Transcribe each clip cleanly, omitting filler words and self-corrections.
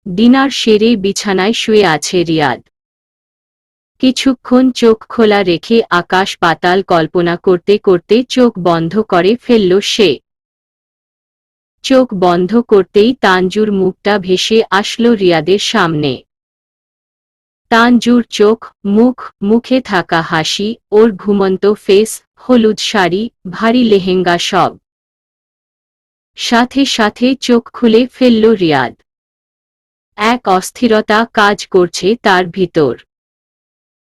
Dinner সেরে বিছানায় শুয়ে আছে রিয়াদ। কিছুক্ষণ চোখ খোলা রেখে আকাশ পাতাল কল্পনা করতে করতে চোখ বন্ধ করে ফেলল সে। চোখ বন্ধ করতেই তানজুর মুখটা ভেসে আসলো রিয়াদের সামনে। তানজুর চোখ, মুখ, মুখে থাকা হাসি, ওর ঘুমন্ত ফেস, হলুদ শাড়ি, ভারী লেহেঙ্গা সব। সাথে সাথে চোখ খুলে ফেলল রিয়াদ। এক অস্থিরতা কাজ করছে তার ভিতর।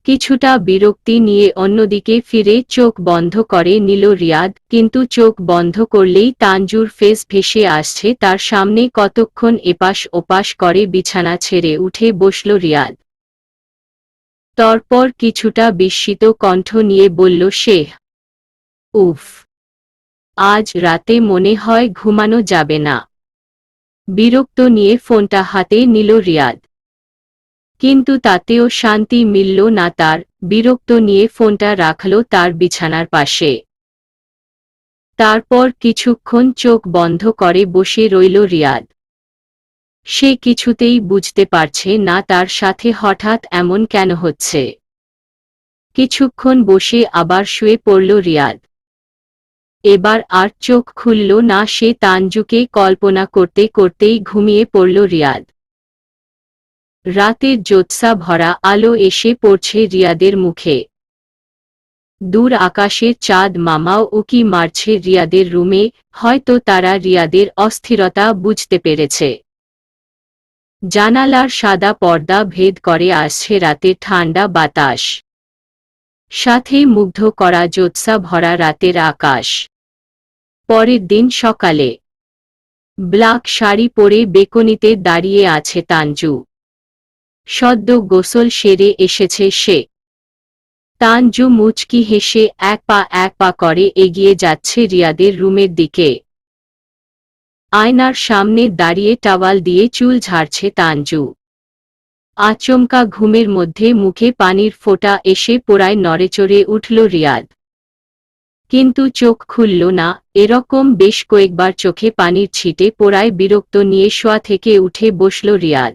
কিছুটা বিরক্তি নিয়ে অন্যদিকে ফিরে চোখ বন্ধ করে নিল রিয়াদ, কিন্তু চোখ বন্ধ করলেই তানজুর ফেস ভেসে আসছে তার সামনে। কতক্ষণ এপাশ ওপাশ করে বিছানা ছেড়ে উঠে বসল রিয়াদ। তারপর কিছুটা বিস্মিত কণ্ঠ নিয়ে বলল সে, উফ, আজ রাতে মনে হয় ঘুমানো যাবে না। বিরক্ত নিয়ে ফোনটা হাতে নিল রিয়াদ। কিন্তু তাতেও শান্তি মিলল না তার। বিরক্ত নিয়ে ফোনটা রাখল তার বিছানার পাশে। তারপর কিছুক্ষণ চোখ বন্ধ করে বসে রইল রিয়াদ। সে কিছুতেই বুঝতে পারছে না তার সাথে হঠাৎ এমন কেন হচ্ছে। কিছুক্ষণ বসে আবার শুয়ে পড়ল রিয়াদ। এবার আর চোখ খুলল না সে। তানজুকে কল্পনা করতে করতেই ঘুমিয়ে পড়ল রিয়াদ। রাতের জ্যোৎস্না ভরা আলো এসে পড়ছে রিয়াদের মুখে। দূর আকাশের চাঁদ মামাও উকি মারছে রিয়াদের রুমে। হয়তো তারা রিয়াদের অস্থিরতা বুঝতে পেরেছে। জানালার সাদা পর্দা ভেদ করে আসছে রাতের ঠান্ডা বাতাস, সাথে মুগ্ধ করা জ্যোৎস্না ভরা রাতের আকাশ। পরের দিন সকালে ব্ল্যাক শাড়ি পরে বেকনিতে দাঁড়িয়ে আছে তানজু। সদ্য গোসল সেরে এসেছে সে। তানজু মুচকি হেসে এক পা করে এগিয়ে যাচ্ছে রিয়াদের রুমের দিকে। আয়নার সামনে দাঁড়িয়ে টাওয়াল দিয়ে চুল ঝাড়ছে তানজু। আচমকা ঘুমের মধ্যে মুখে পানির ফোঁটা এসে পোড়ায় নড়েচড়ে উঠল রিয়াদ। কিন্তু চোখ খুলল না। এরকম বেশ কয়েকবার চোখে পানির ছিটে পোড়ায় বিরক্ত নিয়ে শোয়া থেকে উঠে বসল রিয়াদ।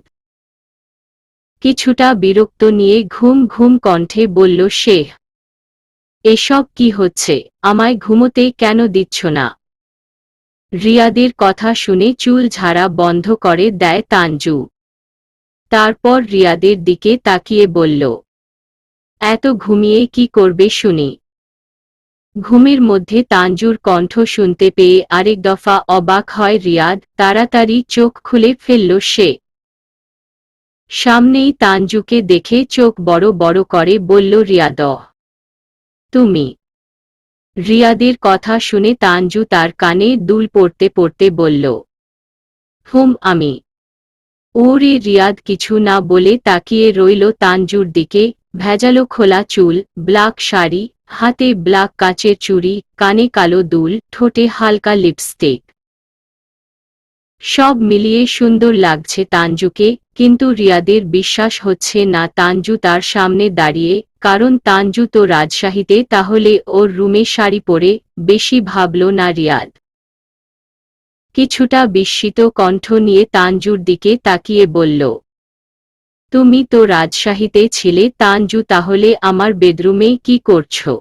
কিছুটা বিরক্ত নিয়ে ঘুম ঘুম কণ্ঠে বলল সে, এসব কি হচ্ছে? আমায় ঘুমোতে কেন দিচ্ছ না? রিয়াদের কথা শুনে চুল ঝাড়া বন্ধ করে দেয় তানজু। তারপর রিয়াদের দিকে তাকিয়ে বলল, এত ঘুমিয়ে কি করবে শুনি? ঘুমের মধ্যে তানজুর কণ্ঠ শুনতে পেয়ে আরেক দফা অবাক হয় রিয়াদ। তাড়াতাড়ি চোখ খুলে ফেলল সে। সামনেই তানজুকে দেখে চোখ বড় বড় করে বলল, রিয়াদ, তুমি? রিয়াদের কথা শুনে তানজু তার কানে দুল পড়তে পড়তে বলল, হুম, আমি। ওরে রিয়াদ কিছু না বলে তাকিয়ে রইল তানজুর দিকে। ভেজালো খোলা চুল, ব্ল্যাক শাড়ি, হাতে ব্ল্যাক কাচের চুড়ি, কানে কালো দুল, ঠোঁটে হালকা লিপস্টিক। সব মিলিয়ে সুন্দর লাগছে তানজুকে। কিন্তু রিয়াদের বিশ্বাস হচ্ছে না তানজু তার সামনে দাঁড়িয়ে। কারণ তানজু তো রাজশাহীতে, তাহলে ওর রুমে শাড়ি পরে। বেশি ভাবল না রিয়াদ। কিছুটা বিস্মিত কণ্ঠ নিয়ে তানজুর দিকে তাকিয়ে বলল, তুমি তো রাজশাহীতে ছিলে তানজু, তাহলে আমার বেডরুমে কি করছো?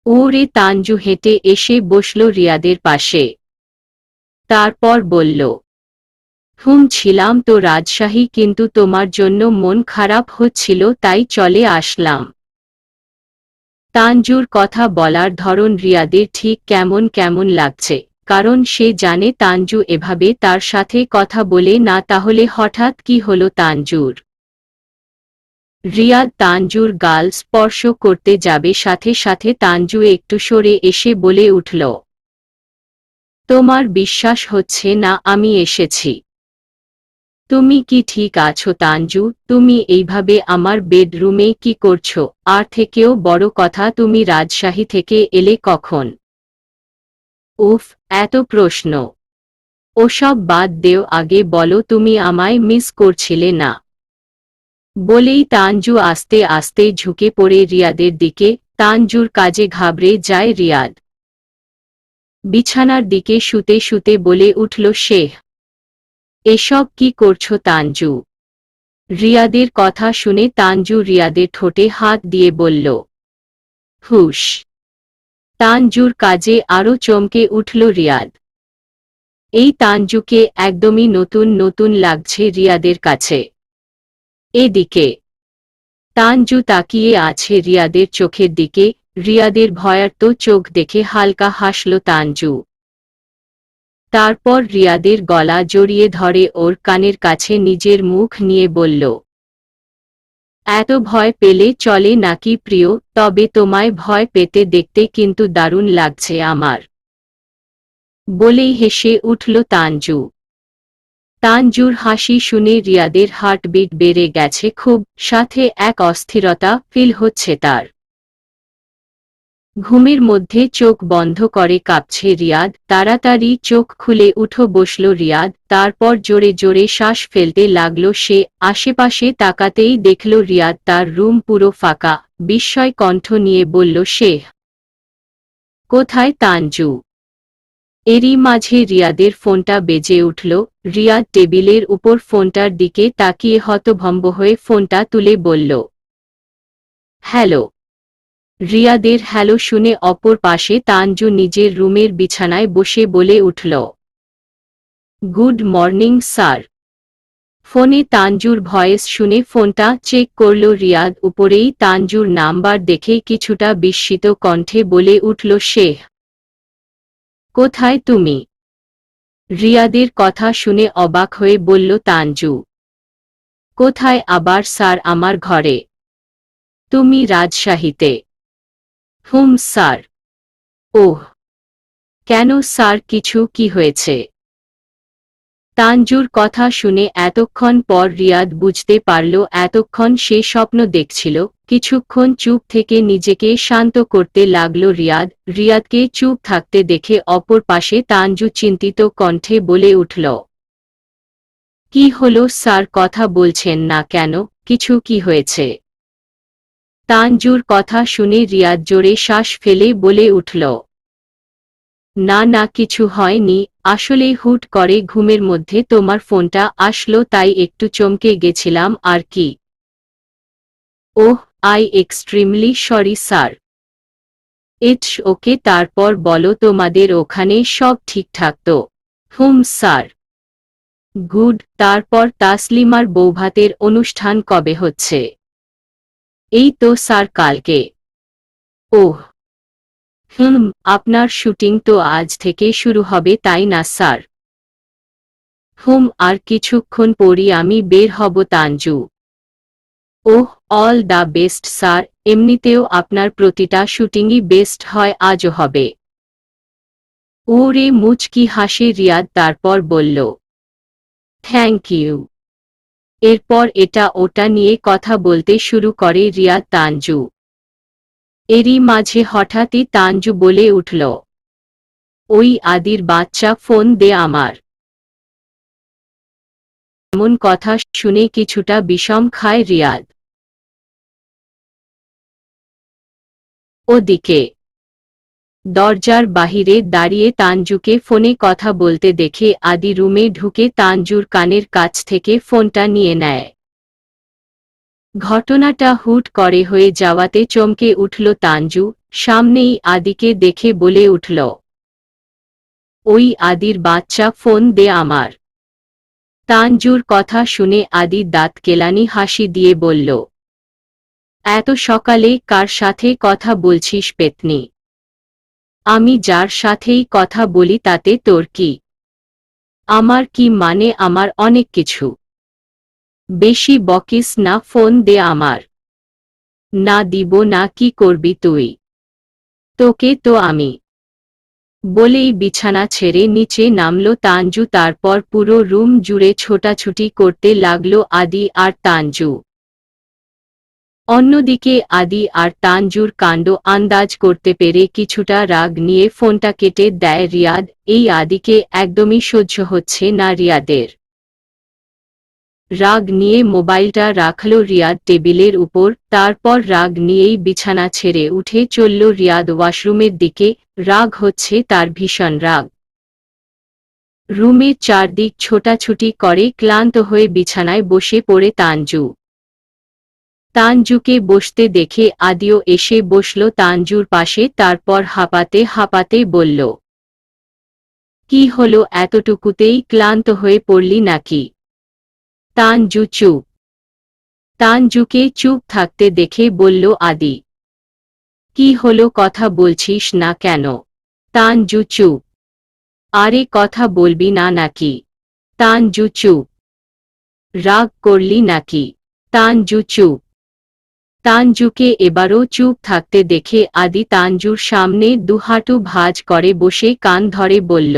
ওরে তানজু হেঁটে এসে বসল রিয়াদের পাশে। তারপর বলল, হুম, ছিলাম তো রাজশাহী, কিন্তু তোমার জন্য মন খারাপ হচ্ছিল তাই চলে আসলাম। তানজুর কথা বলার ধরন রিয়াদের ঠিক কেমন কেমন লাগছে। কারণ সে জানে তানজু এভাবে তার সাথে কথা বলে না। তাহলে হঠাৎ কি হলো তানজুর? রিয়াদ তানজুর গাল স্পর্শ করতে যাবে, সাথে সাথে তানজু একটু সরে এসে বলে উঠল, তোমার বিশ্বাস হচ্ছে না আমি এসেছি? তুমি কি ঠিক আছো তানজু? তুমি এইভাবে আমার বেডরুমে কি করছো? আর থেকেও বড় কথা, তুমি রাজশাহী থেকে এলে কখন? উফ, এত প্রশ্ন! ওসব বাদ দেও, আগে বলো তুমি আমায় মিস করছিলে না? বলেই তানজু আস্তে আস্তে ঝুঁকে পড়ে রিয়াদের দিকে। তানজুর কাজে ঘাবড়ে যায় রিয়াদ। বিছানার দিকে শুতে শুতে বলে উঠল সে, এসব কি করছো তানজু? রিয়াদের কথা শুনে তানজু রিয়াদের ঠোঁটে হাত দিয়ে বলল, হুশ। তানজুর কাজে আরো চমকে উঠল রিয়াদ। এই তানজুকে একদমই নতুন নতুন লাগছে রিয়াদের কাছে। এদিকে তানজু তাকিয়ে আছে রিয়াদের চোখের দিকে। রিয়াদের ভয়ার্ত চোখ দেখে হালকা হাসল তানজু। তারপর রিয়াদের গলা জড়িয়ে ধরে ওর কানের কাছে নিজের মুখ নিয়ে বলল, এত ভয় পেলে চলে নাকি প্রিয়? তবে তোমায় ভয় পেতে দেখতে কিন্তু দারুণ লাগছে আমার। বলেই হেসে উঠল তানজু। তানজুর হাসি শুনে রিয়াদের হার্টবিট বেড়ে গেছে খুব, সাথে এক অস্থিরতা ফিল হচ্ছে তার। ঘুমের মধ্যে চোখ বন্ধ করে কাঁপছে রিয়াদ। তাড়াতাড়ি চোখ খুলে উঠে বসল রিয়াদ। তারপর জোরে জোরে শ্বাস ফেলতে লাগল সে। আশেপাশে তাকাতেই দেখল রিয়াদ তার রুম পুরো ফাঁকা। বিস্ময় কণ্ঠ নিয়ে বলল সে, কোথায় তানজু? এরই মাঝে রিয়াদের ফোনটা বেজে উঠল। রিয়াদ টেবিলের উপর ফোনটার দিকে তাকিয়ে হতভম্ব হয়ে ফোনটা তুলে বলল, হ্যালো। রিয়াদের হ্যালো শুনে অপর পাশে তানজু নিজের রুমের বিছানায় বসে বলে উঠল, গুড মর্নিং স্যার। ফোনে তানজুর ভয়েস শুনে ফোনটা চেক করল রিয়াদ। উপরেই তানজুর নাম্বার দেখে কিছুটা বিস্মিত কণ্ঠে বলে উঠল সে, কোথায় তুমি? রিয়াদের কথা শুনে অবাক হয়ে বলল তানজু, কোথায় আবার স্যার, আমার ঘরে। তুমি রাজশাহীতে? হুম স্যার। ওহ, কেন স্যার, কিছু কি হয়েছে? তানজুর কথা শুনে এতক্ষণ পর রিয়াদ বুঝতে পারল এতক্ষণ সে স্বপ্ন দেখছিল। কিছুক্ষণ চুপ থেকে নিজেকে শান্ত করতে লাগল রিয়াদ। রিয়াদকে চুপ থাকতে দেখে অপর পাশে তানজু চিন্তিত কণ্ঠে বলে উঠল, কি হলো স্যার, কথা বলছেন না কেন? কিছু কি হয়েছে? তানজুর কথা শুনে রিয়াদ জোরে শ্বাস ফেলে বলে উঠল, না না, কিছু হয়নি। আসলে হুট করে ঘুমের মধ্যে তোমার ফোনটা আসলো, তাই একটু চমকে গেছিলাম আর কি। Oh, I extremely sorry sir. It's okay. তারপর বলো, তোমাদের ওখানে সব ঠিকঠাক তো? Hmm sir. গুড। তারপর তাসলিমার বৌভাতের অনুষ্ঠান কবে হচ্ছে? এই তো স্যার, কালকে। ওহ হুম, আপনার শুটিং তো আজ থেকে শুরু হবে তাই না স্যার? হুম, আর কিছুক্ষণ পরই আমি বের হব তানজু। ওহ, অল দ্য বেস্ট স্যার। এমনিতেও আপনার প্রতিটা শুটিংই বেস্ট হয়, আজও হবে। ওরে মুচকি হাসে রিয়াদ, তারপর বলল, থ্যাংক ইউ। এরপর এটা ওটা নিয়ে কথা বলতে শুরু করে রিয়াদ তানজু। এরই মাঝে হঠাৎই তানজু বলে উঠল, ওই আদির বাচ্চা ফোন দে আমার। এমন কথা শুনে কিছুটা বিষম খায় রিয়াদ। ওদিকে দরজার বাহিরে দাঁড়িয়ে তানজুকে ফোনে কথা বলতে দেখে আদি রুমে ঢুকে তানজুর কানের কাছ থেকে ফোনটা নিয়ে নেয়। ঘটনাটা হুট করে হয়ে যাওয়াতে চমকে উঠল তানজু। সামনেই আদিকে দেখে বলে উঠল, ওই আদির বাচ্চা ফোন দে আমার। তানজুর কথা শুনে আদি দাঁত কেলানি হাসি দিয়ে বলল, এত সকালে কার সাথে কথা বলছিস পেতনি? আমি যার সাথেই কথা বলি তাতে তোর কি? আমার কি মানে? আমার অনেক কিছু। বেশি বকিস না, ফোন দে আমার। না দিব না, কি করবি তুই? তোকে তো আমি। বলেই বিছানা ছেড়ে নিচে নামল তানজু। তারপর পুরো রুম জুড়ে ছোটাছুটি করতে লাগল আদি আর তানজু। অন্যদিকে আদি আর তানজুর কাণ্ড আন্দাজ করতে পেরে কিছুটা রাগ নিয়ে ফোনটা কেটে দেয় রিয়াদ। এই আদিকে একদমই সহ্য হচ্ছে না রিয়াদের। রাগ নিয়ে মোবাইলটা রাখল রিয়াদ টেবিলের উপর। তারপর রাগ নিয়েই বিছানা ছেড়ে উঠে চলল রিয়াদ ওয়াশরুমের দিকে। রাগ হচ্ছে তার, ভীষণ রাগ। রুমের চারদিক ছোটাছুটি করে ক্লান্ত হয়ে বিছানায় বসে পড়ে তানজু। তানজুকে বসতে দেখে আদিও এসে বসল তানজুর পাশে, তারপর হাঁপাতে হাঁপাতে বলল, কি হলো, এতটুকুতেই ক্লান্ত হয়ে পড়লি নাকি? তানজু চুপ। তানজুকে চুপ থাকতে দেখে বলল আদি, কি হলো, কথা বলছিস না কেন? তানজু চুপ। আরে কথা বলবি না নাকি? তানজু চুপ। রাগ করলি নাকি? তানজু চুপ। তানজুকে এবারও চুপ থাকতে দেখে আদি তানজুর সামনে দুহাঁটু ভাঁজ করে বসে কান ধরে বলল,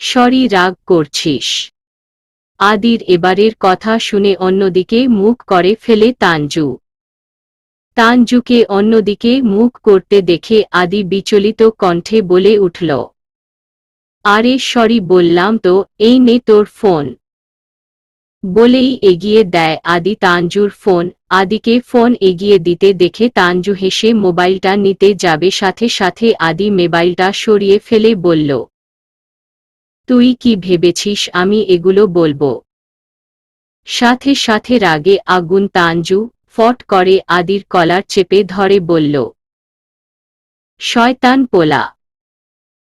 সরি, রাগ করছিস? আদির এবারের কথা শুনে অন্যদিকে মুখ করে ফেলে তানজু। তানজুকে অন্যদিকে মুখ করতে দেখে আদি বিচলিত কণ্ঠে বলে উঠল, আরে সরি বললাম তো, এই নে তোর ফোন। বলেই এগিয়ে দেয় আদি তানজুর ফোন। আদিকে ফোন এগিয়ে দিতে দেখে তানজু হেসে মোবাইলটা নিতে যাবে, সাথে সাথে আদি মোবাইলটা সরিয়ে ফেলে বলল, তুই কি ভেবেছিস আমি এগুলো বলবো? সাথে সাথে রাগে আগুন তানজু ফট করে আদির কলার চেপে ধরে বলল, শয়তান পোলা।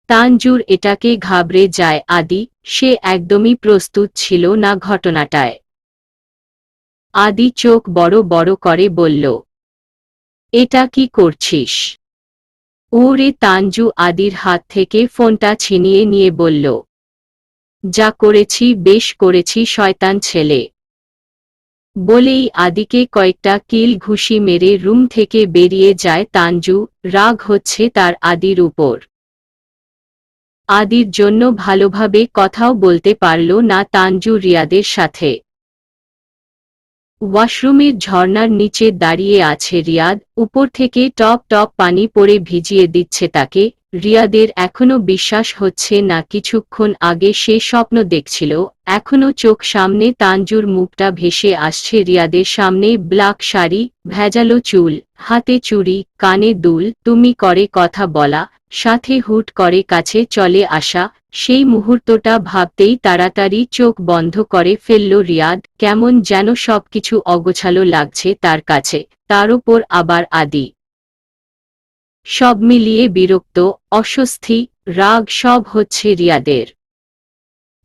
তানজুর এটাকে ঘাবড়ে যায় আদি, সে একদমই প্রস্তুত ছিল না ঘটনাটায়। আদি চোখ বড় বড় করে বলল, এটা কি করছিস? ওরে! তানজু আদির হাত থেকে ফোনটা ছিনিয়ে নিয়ে বলল, যা করেছি বেশ করেছি শয়তান ছেলে। বলেই আদিকে কয়েকটা কিল ঘুষি মেরে রুম থেকে বেরিয়ে যায় তানজু। রাগ হচ্ছে তার আদির উপর। আদির জন্য ভালোভাবে কথাও বলতে পারল না তানজু রিয়াদের সাথে। ওয়াশরুমের ঝর্ণার নিচে দাঁড়িয়ে আছে রিয়াদ, উপর থেকে টপ টপ পানি পড়ে ভিজিয়ে দিচ্ছে তাকে। রিয়াদের এখনো বিশ্বাস হচ্ছে না কিছুক্ষণ আগে সে স্বপ্ন দেখছিল, এখনো চোখ সামনে তানজুর মুখটা ভেসে আসছে রিয়াদের সামনে। ব্ল্যাক শাড়ি, ভেজালো চুল, হাতে চুড়ি, কানে দুল, তুমি করে কথা বলা, সাথে হুট করে কাছে চলে আসা। সেই মুহূর্তটা ভাবতেই তাড়াতাড়ি চোখ বন্ধ করে ফেলল রিয়াদ। কেমন যেন সবকিছু অগোছালো লাগছে তার কাছে, তার উপর আবার আদি। সব মিলিয়ে বিরক্ত, অস্বস্তি, রাগ সব হচ্ছে রিয়াদের।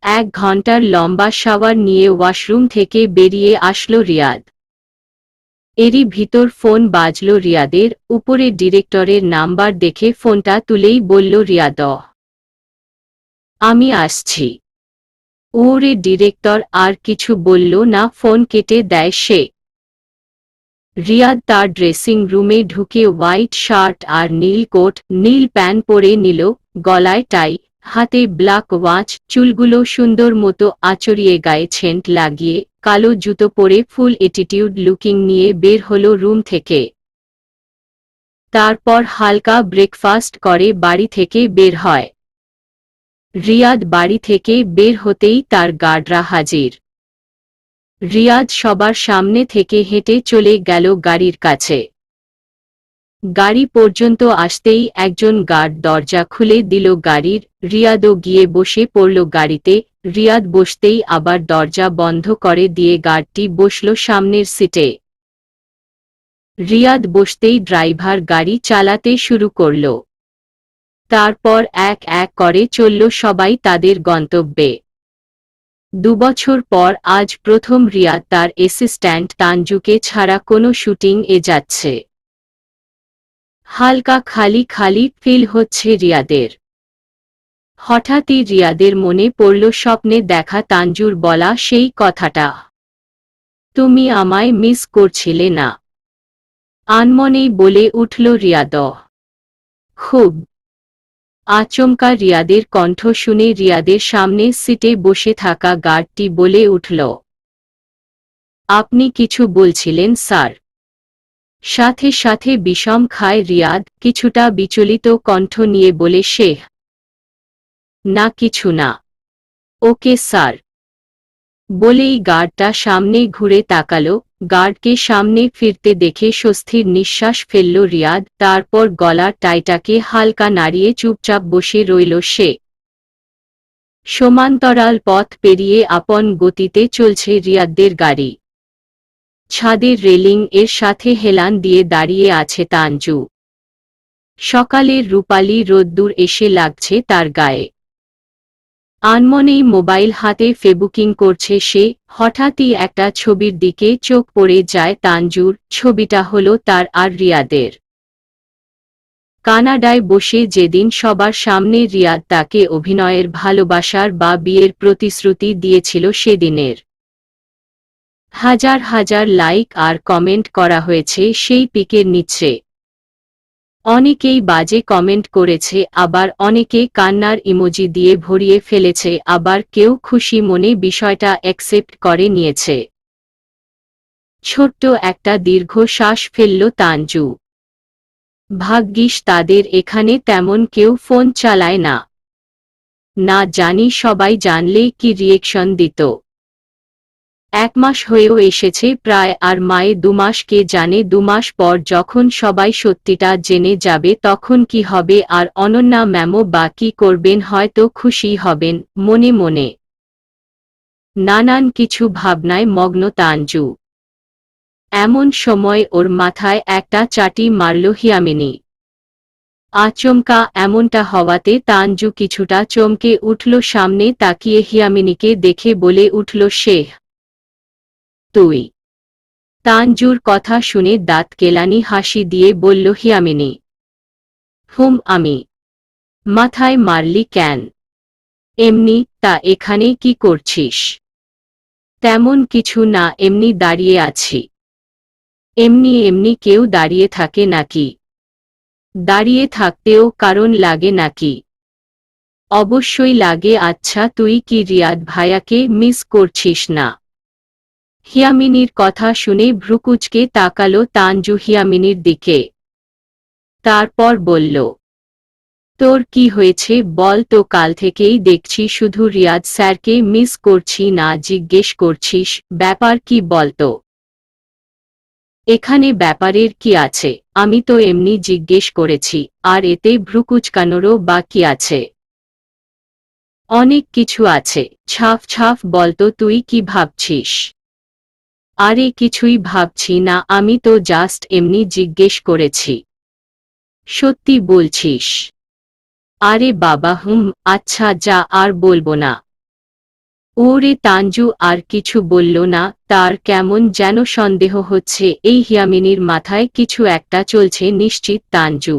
1 ঘন্টার লম্বা শাওয়ার নিয়ে ওয়াশরুম থেকে বেরিয়ে আসলো রিয়াদ। এরই ভিতর ফোন বাজল রিয়াদের। উপরে ডিরেক্টরের নাম্বার দেখে ফোনটা তুলেই বলল রিয়াদ, আমি আসছি। ওরে! ডিরেক্টর আর কিছু বলল না, ফোন কেটে দেয় সে। রিয়াদ তার ড্রেসিং রুমে ঢুকে হোয়াইট শার্ট আর নীল কোট, নীল প্যান্ট পরে নিল, গলায় টাই, হাতে ব্ল্যাক ওয়াচ, চুলগুলো সুন্দর মতো আঁচড়িয়ে গায়ে সেন্ট লাগিয়ে, কালো জুতো পরে ফুল অ্যাটিটিউড লুকিং নিয়ে বের হলো রুম থেকে। তারপর হালকা ব্রেকফাস্ট করে বাড়ি থেকে বের হয়। রিয়াদ বাড়ি থেকে বের হতেই তার গার্ডরা হাজির। রিয়াদ সবার সামনে থেকে হেঁটে চলে গেল গাড়ির কাছে। গাড়ি পর্যন্ত আসতেই একজন গার্ড দরজা খুলে দিল গাড়ির। রিয়াদও গিয়ে বসে পড়ল গাড়িতে। রিয়াদ বসতেই আবার দরজা বন্ধ করে দিয়ে গার্ডটি বসল সামনের সিটে। রিয়াদ বসতেই ড্রাইভার গাড়ি চালাতে শুরু করল। তারপর এক এক করে চলল সবাই তাদের গন্তব্যে। 2 বছর পর আজ প্রথম রিয়াদ তার অ্যাসিস্ট্যান্ট তানজুকে ছাড়া কোনো শুটিং এ যাচ্ছে। হালকা খালি খালি ফিল হচ্ছে রিয়াদের। হঠাৎই রিয়াদের মনে পড়ল স্বপ্নে দেখা তানজুর বলা সেই কথাটা, তুমি আমায় মিস করছিলে না? আনমনেই বলে উঠল রিয়াদ। খুব। আচমকা রিয়াদের কণ্ঠ শুনে রিয়াদের সামনে সিটে বসে থাকা গার্ডটি বলে উঠল, আপনি কিছু বলছিলেন স্যার? সাথে সাথে বিষম খায় রিয়াদ, কিছুটা বিচলিত কণ্ঠ নিয়ে বলে সে, না কিছু না। Okay sir. বলেই গার্ডটা সামনে ঘুরে তাকালো। গার্ডকে সামনে ফিরতে দেখে স্বস্তির নিঃশ্বাস ফেলল রিয়াদ। তারপর গলার টাইটাকে হালকা নাড়িয়ে চুপচাপ বসে রইল সে। সমান্তরাল পথ পেরিয়ে আপন গতিতে চলছে রিয়াদের গাড়ি। ছাদের রেলিং এর সাথে হেলান দিয়ে দাঁড়িয়ে আছে তানজু। সকালের রূপালী রোদ্দুর এসে লাগছে তার গায়ে। আনমনেই মোবাইল হাতে ফেসবুকিং করছে সে। হঠাৎই একটা ছবির দিকে চোখ পড়ে যায় তানজুর। ছবিটা হলো তার আর রিয়াদের। কানাডায় বসে যেদিন সবার সামনে রিয়াদ তাকে অভিনয়ের ভালোবাসার বা বিয়ের প্রতিশ্রুতি দিয়েছিল সেদিনের। হাজার হাজার লাইক আর কমেন্ট করা হয়েছে সেই পিকের নিচে। অনেকেই বাজে কমেন্ট করেছে, আবার অনেকে কান্নার ইমোজি দিয়ে ভরিয়ে ফেলেছে, আবার কেউ খুশি মনে বিষয়টা অ্যাকসেপ্ট করে নিয়েছে। ছোট্ট একটা দীর্ঘশ্বাস ফেলল তানজু। ভাগ্যিস তাদের এখানে তেমন কেউ ফোন চালায় না। না জানি সবাই জানলে কি রিয়েকশন দিত। 1 মাস হয়েও এসেছে প্রায়, আর মায়ে 2 মাস, কে জানে 2 মাস পর যখন সবাই সত্যিটা জেনে যাবে তখন কি হবে। আর অনন্যা ম্যামও বা কি করবেন, হয়তো খুশি হবেন মনে মনে। নানান কিছু ভাবনায় মগ্ন তানজু। এমন সময় ওর মাথায় একটা চাটি মারল হিয়ামিনী। আচমকা এমনটা হওয়াতে তানজু কিছুটা চমকে উঠল। সামনে তাকিয়ে হিয়ামিনীকে দেখে বলে উঠল সে, তুই? তানজুর কথা শুনে দাঁত কেলানি হাসি দিয়ে বলল হিয়ামিনী, হুম আমি। মাথায় মারলি কেন? এমনি। তা এখানে কি করছিস? তেমন কিছু না, এমনি দাঁড়িয়ে আছি। এমনি এমনি কেউ দাঁড়িয়ে থাকে নাকি? দাঁড়িয়ে থাকতেও কারণ লাগে নাকি? অবশ্যই লাগে। আচ্ছা তুই কি রিয়াদ ভাইয়াকে মিস করছিস না? হিয়ামিনীর কথা শুনে ভ্রুকুচকে তাকালো তানজু হিয়ামিনীর দিকে। তারপর বলল, তোর কি হয়েছে বল তো? কাল থেকেই দেখছি শুধু রিয়াদ স্যারকে মিস করছি না জিজ্ঞেস করছিস, ব্যাপার কি বলতো? এখানে ব্যাপারের কি আছে? আমি তো এমনি জিজ্ঞেস করেছি, আর এতে ভ্রুকুচকানোরও বা কি আছে? অনেক কিছু আছে। ছাফ ছাফ বলতো তুই কি ভাবছিস? আরে কিছুই ভাবছি না, আমি তো জাস্ট এমনি জিজ্ঞেস করেছি। সত্যি বলছিস? আরে বাবা হুম। আচ্ছা যা, আর বলবো না। ওরে তানজু আর কিছু বলল না। তার কেমন যেন সন্দেহ হচ্ছে এই হিয়ামিনীর মাথায় কিছু একটা চলছে নিশ্চিত। তানজু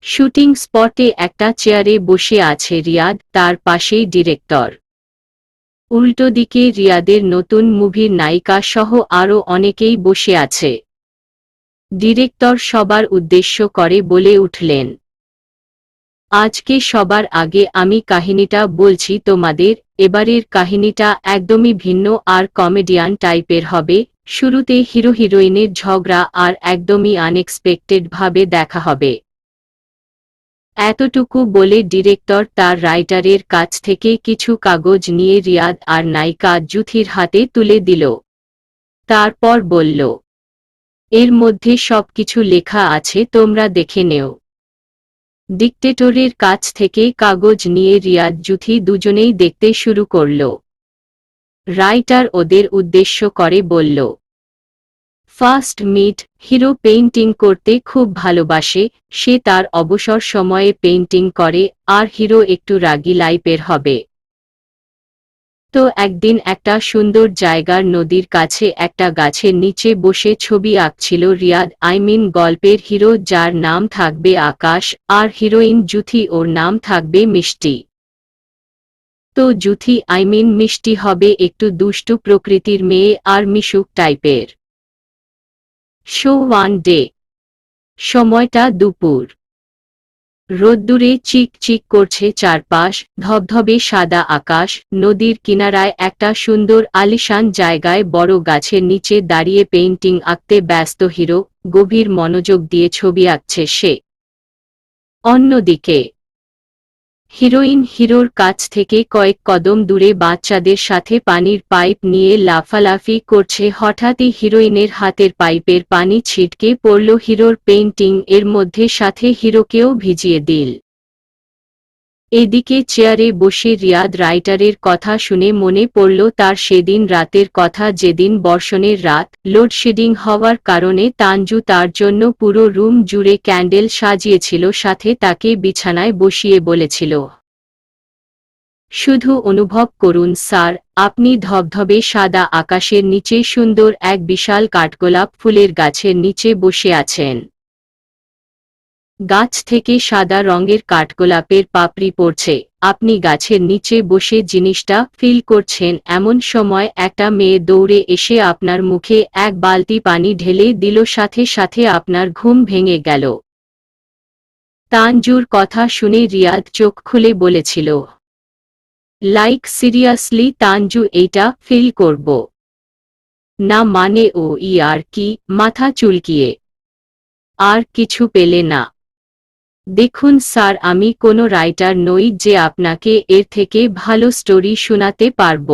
শুটিং স্পটে একটা চেয়ারে বসে আছে রিয়াদ, তার পাশেই ডিরেক্টর। উল্টো দিকে রিয়াদের নতুন মুভির নায়িকা সহ আরও অনেকেই বসে আছে। ডিরেক্টর সবার উদ্দেশ্য করে বলে উঠলেন, আজকে সবার আগে আমি কাহিনীটা বলছি তোমাদের। এবারের কাহিনীটা একদমই ভিন্ন আর কমেডিয়ান টাইপের হবে। শুরুতে হিরো হিরোইনের ঝগড়া আর একদমই আনএক্সপেক্টেড ভাবে দেখা হবে। এতটুকু বলে ডিরেক্টর তার রাইটারের কাছ থেকে কিছু কাগজ নিয়ে রিয়াদ আর নায়িকা জুথির হাতে তুলে দিল। তারপর বলল, এর মধ্যে সবকিছু লেখা আছে, তোমরা দেখে নেও। ডিক্টেটরের কাছ থেকে কাগজ নিয়ে রিয়াদ জুথি দুজনেই দেখতে শুরু করল। রাইটার ওদের উদ্দেশ্য করে বলল, ফার্স্ট মিট, হিরো পেইন্টিং করতে খুব ভালোবাসে। সে তার অবসর সময়ে পেইন্টিং করে, আর হিরো একটু রাগী লাইপের হবে। তো একদিন একটা সুন্দর জায়গার নদীর কাছে একটা গাছের নিচে বসে ছবি আঁকছিল রিয়াদ, গল্পের হিরো যার নাম থাকবে আকাশ, আর হিরোইন জুথি, ওর নাম থাকবে মিষ্টি। তো জুথি মিষ্টি হবে একটু দুষ্টু প্রকৃতির মেয়ে আর মিশুক টাইপের। Show 1 day. সময়টা দুপুর। রোদ্দুরে চিক চিক করছে চারপাশ, ধবধবে সাদা আকাশ। নদীর কিনারায় একটা সুন্দর আলিশান জায়গায় বড় গাছের নিচে দাঁড়িয়ে পেইন্টিং আঁকতে ব্যস্ত হিরো। গভীর মনোযোগ দিয়ে ছবি আঁকছে সে। অন্যদিকে হিরোইন হিরোর কাছ থেকে কয়েক কদম দূরে বাচ্চাদের সাথে পানির পাইপ নিয়ে লাফালাফি করছে। হঠাৎই হিরোইনের হাতের পাইপের পানি ছিটকে পড়ল হিরোর পেইন্টিং এর মধ্যে, সাথে হিরোকেও ভিজিয়ে দিল। এদিকে চেয়ারে বসে রিয়াদ রাইটারের কথা শুনে মনে পড়ল তার সেদিন রাতের কথা, যেদিন বর্ষণের রাত, লোডশেডিং হওয়ার কারণে তানজু তার জন্য পুরো রুম জুড়ে ক্যান্ডেল সাজিয়েছিল, সাথে তাকে বিছানায় বসিয়ে বলেছিল, শুধু অনুভব করুন স্যার, আপনি ধবধবে সাদা আকাশের নিচে সুন্দর এক বিশাল কাঠগোলাপ ফুলের গাছের নিচে বসে আছেন। গাছ থেকে সাদা রঙের কাঠগোলাপের পাপড়ি পড়ছে, আপনি গাছের নিচে বসে জিনিসটা ফিল করছেন। এমন সময় একটা মেয়ে দৌড়ে এসে আপনার মুখে এক বালতি পানি ঢেলে দিল, সাথে সাথে আপনার ঘুম ভেঙে গেল। তানজুর কথা শুনে রিয়াদ চোখ খুলে বলেছিল, লাইক সিরিয়াসলি তানজু, এইটা ফিল করব না মানে? ও আর কি, মাথা চুলকিয়ে। আর কিছু পেলে না? দেখুন স্যার, আমি কোনো রাইটার নই যে আপনাকে এর থেকে ভালো স্টোরি শোনাতে পারব।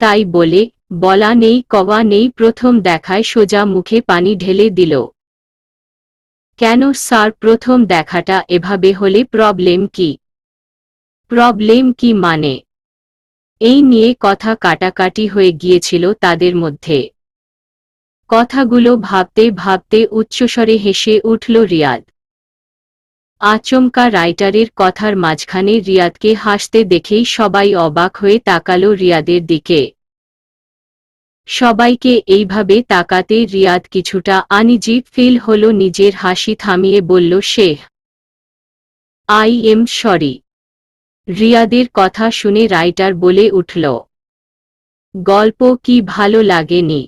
তাই বলে বলা নেই কওয়া নেই, প্রথম দেখায় সোজা মুখে পানি ঢেলে দিল। কেন স্যার, প্রথম দেখাটা এভাবে হলে প্রবলেম কি? প্রবলেম কি মানে? এই নিয়ে কথা কাটাকাটি হয়ে গিয়েছিল তাদের মধ্যে। কথাগুলো ভাবতে ভাবতে উচ্চস্বরে হেসে উঠল রিয়াদ। আচমকা রাইটারের কথার মাঝখানে রিয়াদকে হাসতে দেখেই সবাই অবাক হয়ে তাকালো রিয়াদের দিকে। সবাইকে এইভাবে তাকাতে রিয়াদ কিছুটা আনইজি ফিল হলো, নিজের হাসি থামিয়ে বলল সে, আই এম সরি। রিয়াদের কথা শুনে রাইটার বলে উঠল, গল্প কি ভালো লাগেনি?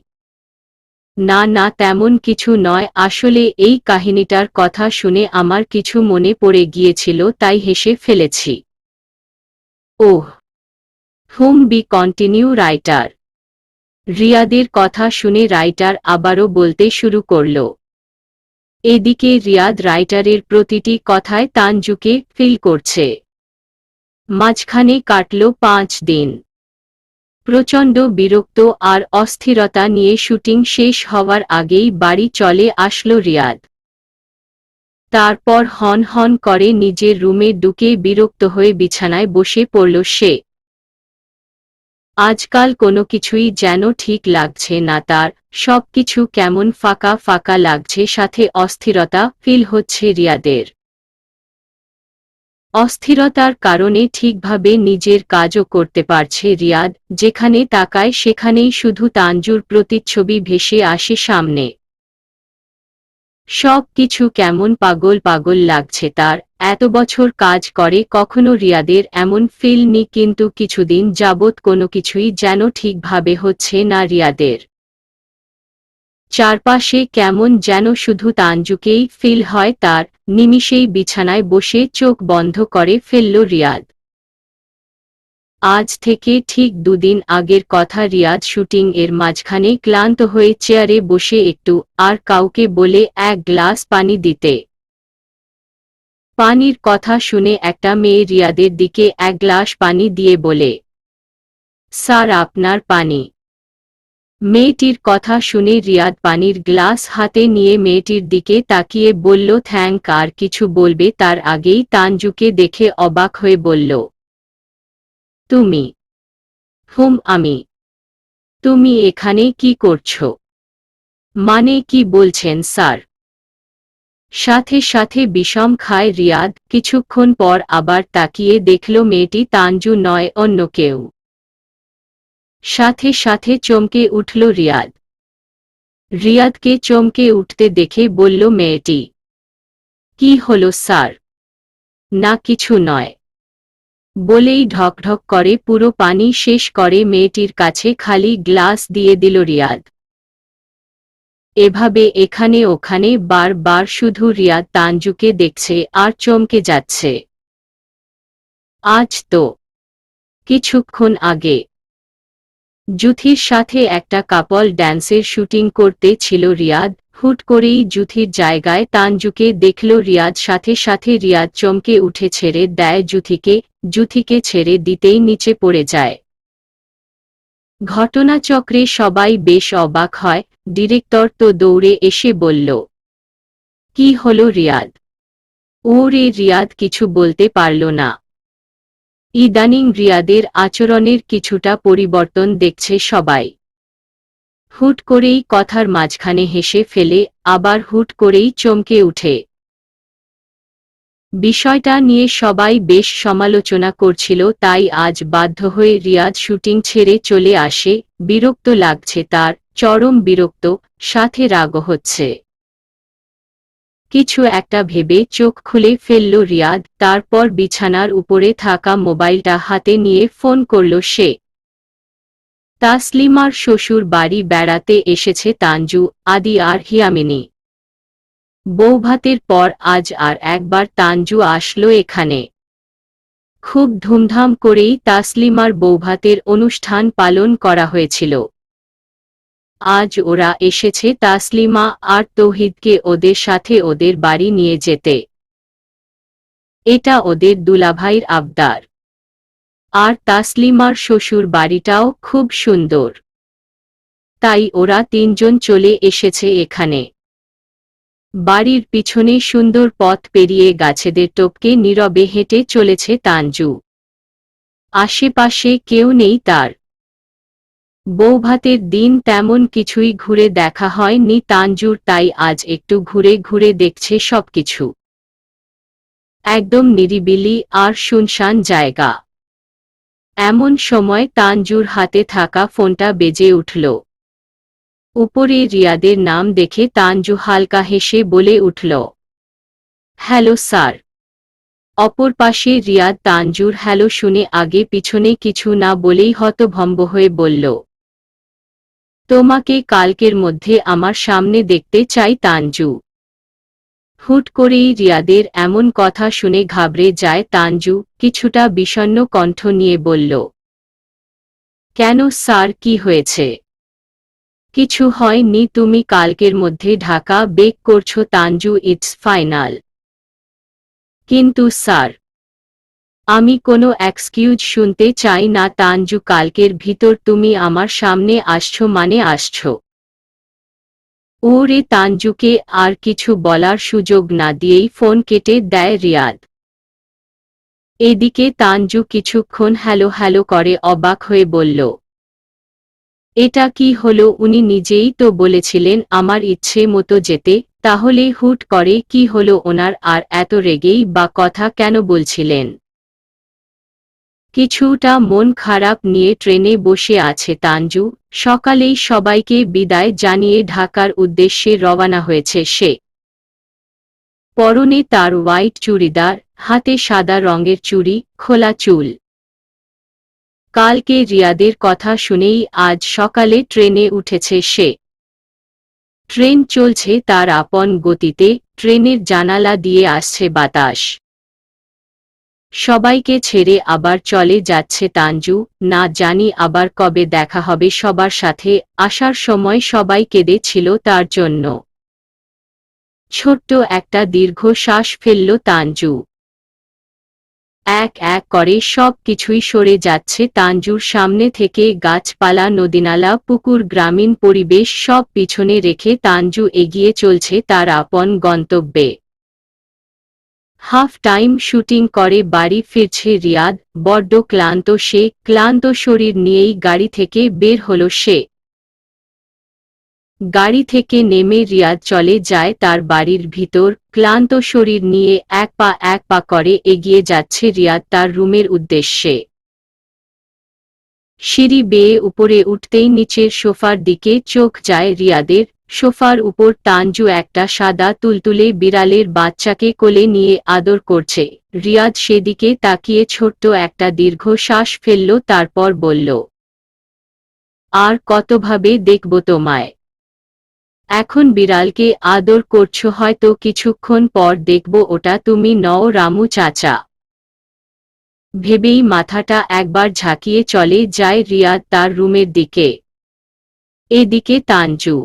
না না, তেমন কিছু নয়, আসলে এই কাহিনীটার কথা শুনে আমার কিছু মনে পড়ে গিয়েছিল, তাই হেসে ফেলেছি। ওহ, হুম, বি কন্টিনিউ রাইটার। রিয়াদের কথা শুনে রাইটার আবারও বলতে শুরু করল। এদিকে রিয়াদ রাইটারের প্রতিটি কথায় তানজুকে ফিল করছে। মাঝখানে কাটল 5 দিন। প্রচণ্ড বিরক্ত আর অস্থিরতা নিয়ে শুটিং শেষ হওয়ার আগেই বাড়ি চলে আসলো রিয়াদ। তারপর হন হন করে নিজের রুমে ঢুকে বিরক্ত হয়ে বিছানায় বসে পড়ল সে। আজকাল কোনো কিছুই যেন ঠিক লাগছে না তার, সবকিছু কেমন ফাঁকা ফাঁকা লাগছে, সাথে অস্থিরতা ফিল হচ্ছে রিয়াদের। অস্থিরতার কারণে ঠিকভাবে নিজের কাজও করতে পারছে রিয়াদ, যেখানে তাকায় সেখানেই শুধু তানজুর প্রতিচ্ছবি ভেসে আসে সামনে। সব কিছু কেমন পাগল পাগল লাগছে তার। এত বছর কাজ করে কখনো রিয়াদের এমন ফিল নি, কিন্তু কিছুদিন যাবৎ কোনো কিছুই যেন ঠিকভাবে হচ্ছে না রিয়াদের। চারপাশে কেমন যেন শুধু তানজুকেই ফিল হয় তার। নিমিষেই বিছানায় বসে চোখ বন্ধ করে ফেলল রিয়াদ। আজ থেকে ঠিক 2 দিন আগের কথা, রিয়াদ শুটিং এর মাঝখানে ক্লান্ত হয়ে চেয়ারে বসে একটু আর কাউকে বলে 1 গ্লাস পানি দিতে। পানির কথা শুনে একটা মেয়ে রিয়াদের দিকে 1 গ্লাস পানি দিয়ে বলে, স্যার আপনার পানি। মেয়েটির কথা শুনে রিয়াদ পানির গ্লাস হাতে নিয়ে মেয়েটির দিকে তাকিয়ে বলল থ্যাঙ্ক। আর কিছু বলবে তার আগেই তানজুকে দেখে অবাক হয়ে বলল, তুমি? হুম আমি। তুমি এখানে কি করছো? মানে কি বলছেন স্যার? সাথে সাথে বিষম খায় রিয়াদ। কিছুক্ষণ পর আবার তাকিয়ে দেখল মেয়েটি তানজু নয়, অন্য কেউ। সাথে সাথে চমকে উঠল রিয়াদ। রিয়াদকে চমকে উঠতে দেখে বলল মেয়েটি, কি হলো স্যার? না কিছু নয়, বলেই ঢকঢক করে পুরো পানি শেষ করে মেয়েটির কাছে খালি গ্লাস দিয়ে দিল রিয়াদ। এভাবে এখানে ওখানে বারবার শুধু রিয়াদ তানজুকে দেখছে আর চমকে যাচ্ছে। আজ তো কিছুক্ষণ আগে জুথির সাথে একটা কাপল ড্যান্সের শুটিং করতে ছিল রিয়াদ। হুট করেই জুথির জায়গায় তানজুকে দেখল রিয়াদ, সাথে সাথে রিয়াদ চমকে উঠে ছেড়ে দেয় জুথিকে। জুথিকে ছেড়ে দিতেই নিচে পড়ে যায়। ঘটনাচক্রে সবাই বেশ অবাক হয়। ডিরেক্টর তো দৌড়ে এসে বলল, কি হলো রিয়াদ? ওরে রিয়াদ কিছু বলতে পারল না। ইদানিং রিয়াদের আচরণের কিছুটা পরিবর্তন দেখছে সবাই। হুট করেই কথার মাঝখানে হেসে ফেলে, আবার হুট করেই চমকে উঠে। বিষয়টা নিয়ে সবাই বেশ সমালোচনা করছিল, তাই আজ বাধ্য হয়ে রিয়াদ শুটিং ছেড়ে চলে আসে। বিরক্ত লাগছে তার, চরম বিরক্ত, সাথে রাগও হচ্ছে। কিছু একটা ভেবে চোখ খুলে ফেলল রিয়াদ, তারপর বিছানার উপরে থাকা মোবাইলটা হাতে নিয়ে ফোন করল সে। তাসলিমার শ্বশুর বাড়ি বেড়াতে এসেছে তানজু, আদি আর হিয়ামিনী। বৌভাতের পর আজ আর একবার তানজু আসলো এখানে। খুব ধুমধাম করেই তাসলিমার বৌভাতের অনুষ্ঠান পালন করা হয়েছিল। আজ ওরা এসেছে তাসলিমা আর তৌহিদকে ওদের সাথে ওদের বাড়ি নিয়ে যেতে। এটা ওদের দুলাভাইয়ের আবদার। আর তাসলিমার শ্বশুর বাড়িটাও খুব সুন্দর। তাই ওরা তিনজন চলে এসেছে এখানে। বাড়ির পিছনে সুন্দর পথ পেরিয়ে গাছেদের টপকে নীরবে হেঁটে চলেছে তানজু। আশেপাশে কেউ নেই তার। বৌভাতের দিন তেমন কিছুই ঘুরে দেখা হয়নি তানজুর, তাই আজ একটু ঘুরে ঘুরে দেখছে সবকিছু। একদম নিরিবিলি আর শুনশান জায়গা। এমন সময় তানজুর হাতে থাকা ফোনটা বেজে উঠল। উপরে রিয়াদের নাম দেখে তানজু হালকা হেসে বলে উঠল, হ্যালো স্যার। অপর পাশে রিয়াদ তানজুর হ্যালো শুনে আগে পিছনে কিছু না বলেই হতভম্ব হয়ে বলল, তোমাকে কালকের মধ্যে আমার সামনে দেখতে চাই তানজু। হুট করেই রিয়াদের এমন কথা শুনে ঘাবড়ে যায় তানজু, কিছুটা বিষণ্ণ কণ্ঠ নিয়ে বলল, কেন স্যার, কি হয়েছে? কিছু হয়নি, তুমি কালকের মধ্যে ঢাকা বেক করছো তানজু, ইটস ফাইনাল। কিন্তু স্যার, আমি কোনো এক্সকিউজ শুনতে চাই না তানজু, কালকের ভিতর তুমি আমার সামনে আসছো মানে আসছো। ওরে তানজুকে আর কিছু বলার সুযোগ না দিয়েই ফোন কেটে দেয় রিয়াদ। এদিকে তানজু কিছুক্ষণ হ্যালো হ্যালো করে অবাক হয়ে বলল, এটা কি হলো? উনি নিজেই তো বলেছিলেন আমার ইচ্ছে মতো যেতে, তাহলে হুট করে কি হলো ওনার, আর এত রেগেই বা কথা কেন বলছিলেন? কিছুটা মন খারাপ নিয়ে ট্রেনে বসে আছে তানজু। সকালেই সবাইকে বিদায় জানিয়ে ঢাকার উদ্দেশ্যে রওনা হয়েছে সে। পরনে তার হোয়াইট চুড়িদার, হাতে সাদা রঙের চুড়ি, খোলা চুল। কালকে রিয়াদের কথা শুনেই আজ সকালে ট্রেনে উঠেছে সে। ট্রেন চলছে তার আপন গতিতে, ট্রেনের জানালা দিয়ে আসছে বাতাস। সবাইকে ছেড়ে আবার চলে যাচ্ছে তানজু, না জানি আবার কবে দেখা হবে সবার সাথে। আসার সময় সবাই কেঁদেছিল তার জন্য। ছোট্ট একটা দীর্ঘ শ্বাস ফেলল তানজু। এক এক করে সব কিছুই সরে যাচ্ছে তানজুর সামনে থেকে, গাছপালা, নদীনালা, পুকুর, গ্রামীণ পরিবেশ সব পিছনে রেখে তানজু এগিয়ে চলছে তার আপন গন্তব্যে। হাফ টাইম শুটিং করে বাড়ি ফিরছে রিয়াদ, বড্ড ক্লান্ত সে। ক্লান্ত শরীর নিয়েই গাড়ি থেকে বের হলো সে। গাড়ি থেকে নেমে রিয়াদ চলে যায় তার বাড়ির ভিতর। ক্লান্ত শরীর নিয়ে এক পা করে এগিয়ে যাচ্ছে রিয়াদ তার রুমের উদ্দেশ্যে। সিঁড়ি বেয়ে উপরে উঠতেই নিচের সোফার দিকে চোখ যায় রিয়াদের। সোফার উপর তানজু একটা সাদা তুলতুলে বিড়ালের বাচ্চাকে কোলে নিয়ে আদর করছে। রিয়াদ সেদিকে তাকিয়ে ছোট্ট একটা দীর্ঘ শ্বাস ফেলল, তারপর বলল, আর কতভাবে দেখব তোমায়? এখন বিড়ালকে আদর করছো, হয়তো কিছুক্ষণ পর দেখব ওটা তুমি নও রামু চাচা। ভেবেই মাথাটা একবার ঝাঁকিয়ে চলে যায় রিয়াদ তার রুমের দিকে। এদিকে তানজু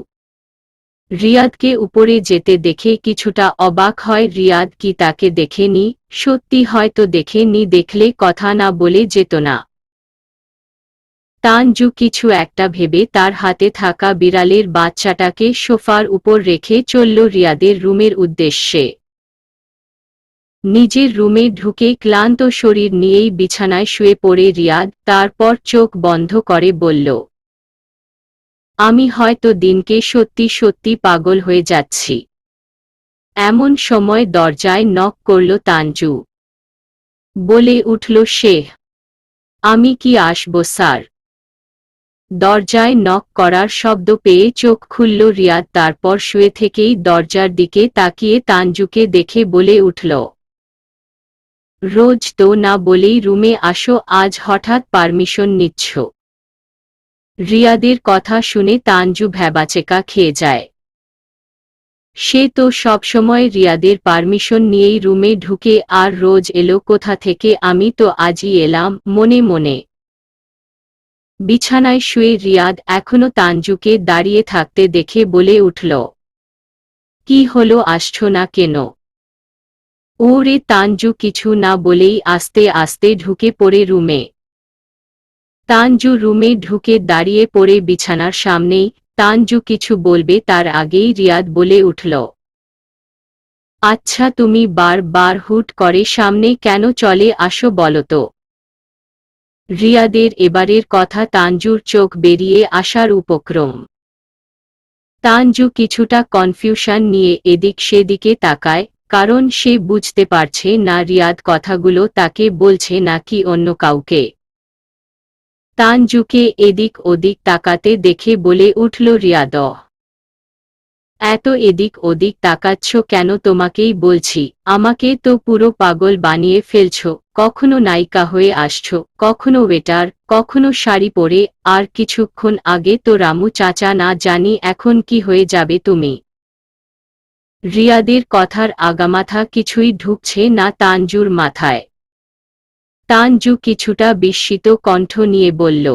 রিয়াদকে উপরে যেতে দেখে কিছুটা অবাক হয়। রিয়াদ কি তাকে দেখেনি? সত্যি হয়তো দেখেনি, দেখলে কথা না বলে যেত না। তানজু কিছু একটা ভেবে তার হাতে থাকা বিড়ালের বাচ্চাটাকে সোফার উপর রেখে চলল রিয়াদের রুমের উদ্দেশ্যে। নিজের রুমে ঢুকে ক্লান্ত শরীর নিয়েই বিছানায় শুয়ে পড়ে রিয়াদ তারপর চোখ বন্ধ করে বলল, আমি হয়তো দিনকে সত্যি সত্যি পাগল হয়ে যাচ্ছি। এমন সময় দরজায় নক করল তানজু। বলে উঠল সে, আমি কি আসবো স্যার? দরজায় নক করার শব্দ পেয়ে চোখ খুলল রিয়াদ, তারপর শুয়ে থেকেই দরজার দিকে তাকিয়ে তানজুকে দেখে বলে উঠল, রোজ তো না বলেই রুমে আসো, আজ হঠাৎ পারমিশন নিচ্ছ? রিয়াদের কথা শুনে তানজু ভ্যাবাচেকা খেয়ে যায়। সে তো সবসময় রিয়াদের পারমিশন নিয়েই রুমে ঢুকে, আর রোজ এলো কোথা থেকে? আমি তো আজই এলাম মনে মনে। বিছানায় শুয়ে রিয়াদ এখনো তানজুকে দাঁড়িয়ে থাকতে দেখে বলে উঠল, কি হলো, আসছো না কেন? ওরে তানজু কিছু না বলেই আস্তে আস্তে ঢুকে পড়ে রুমে। তানজু রুমে ঢুকে দাঁড়িয়ে পড়ে বিছানার সামনেই। তানজু কিছু বলবে তার আগেই রিয়াদ বলে উঠল, আচ্ছা তুমি বার হুট করে সামনে কেন চলে আসো বলো তো? রিয়াদের এবারের কথা তানজুর চোখ বেরিয়ে আসার উপক্রম। তানজু কিছুটা কনফিউশন নিয়ে এদিক সেদিকে তাকায়, কারণ সে বুঝতে পারছে না রিয়াদ কথাগুলো তাকে বলছে নাকি অন্য কাউকে। তানজুকে এদিক ওদিক তাকাতে দেখে বলে উঠল রিয়াদ, এত এদিক ওদিক তাকাচ্ছ কেন? তোমাকেই বলছি, আমাকে তো পুরো পাগল বানিয়ে ফেলছ। কখনো নায়িকা হয়ে আসছো, কখনো ওয়েটার, কখনো শাড়ি পরে, আর কিছুক্ষণ আগে তো রামু চাচা, না জানি এখন কি হয়ে যাবে তুমি। রিয়াদের কথার আগামাথা কিছুই ঢুকছে না তানজুর মাথায়। তানজু কিছুটা বিস্মিত কণ্ঠ নিয়ে বলল,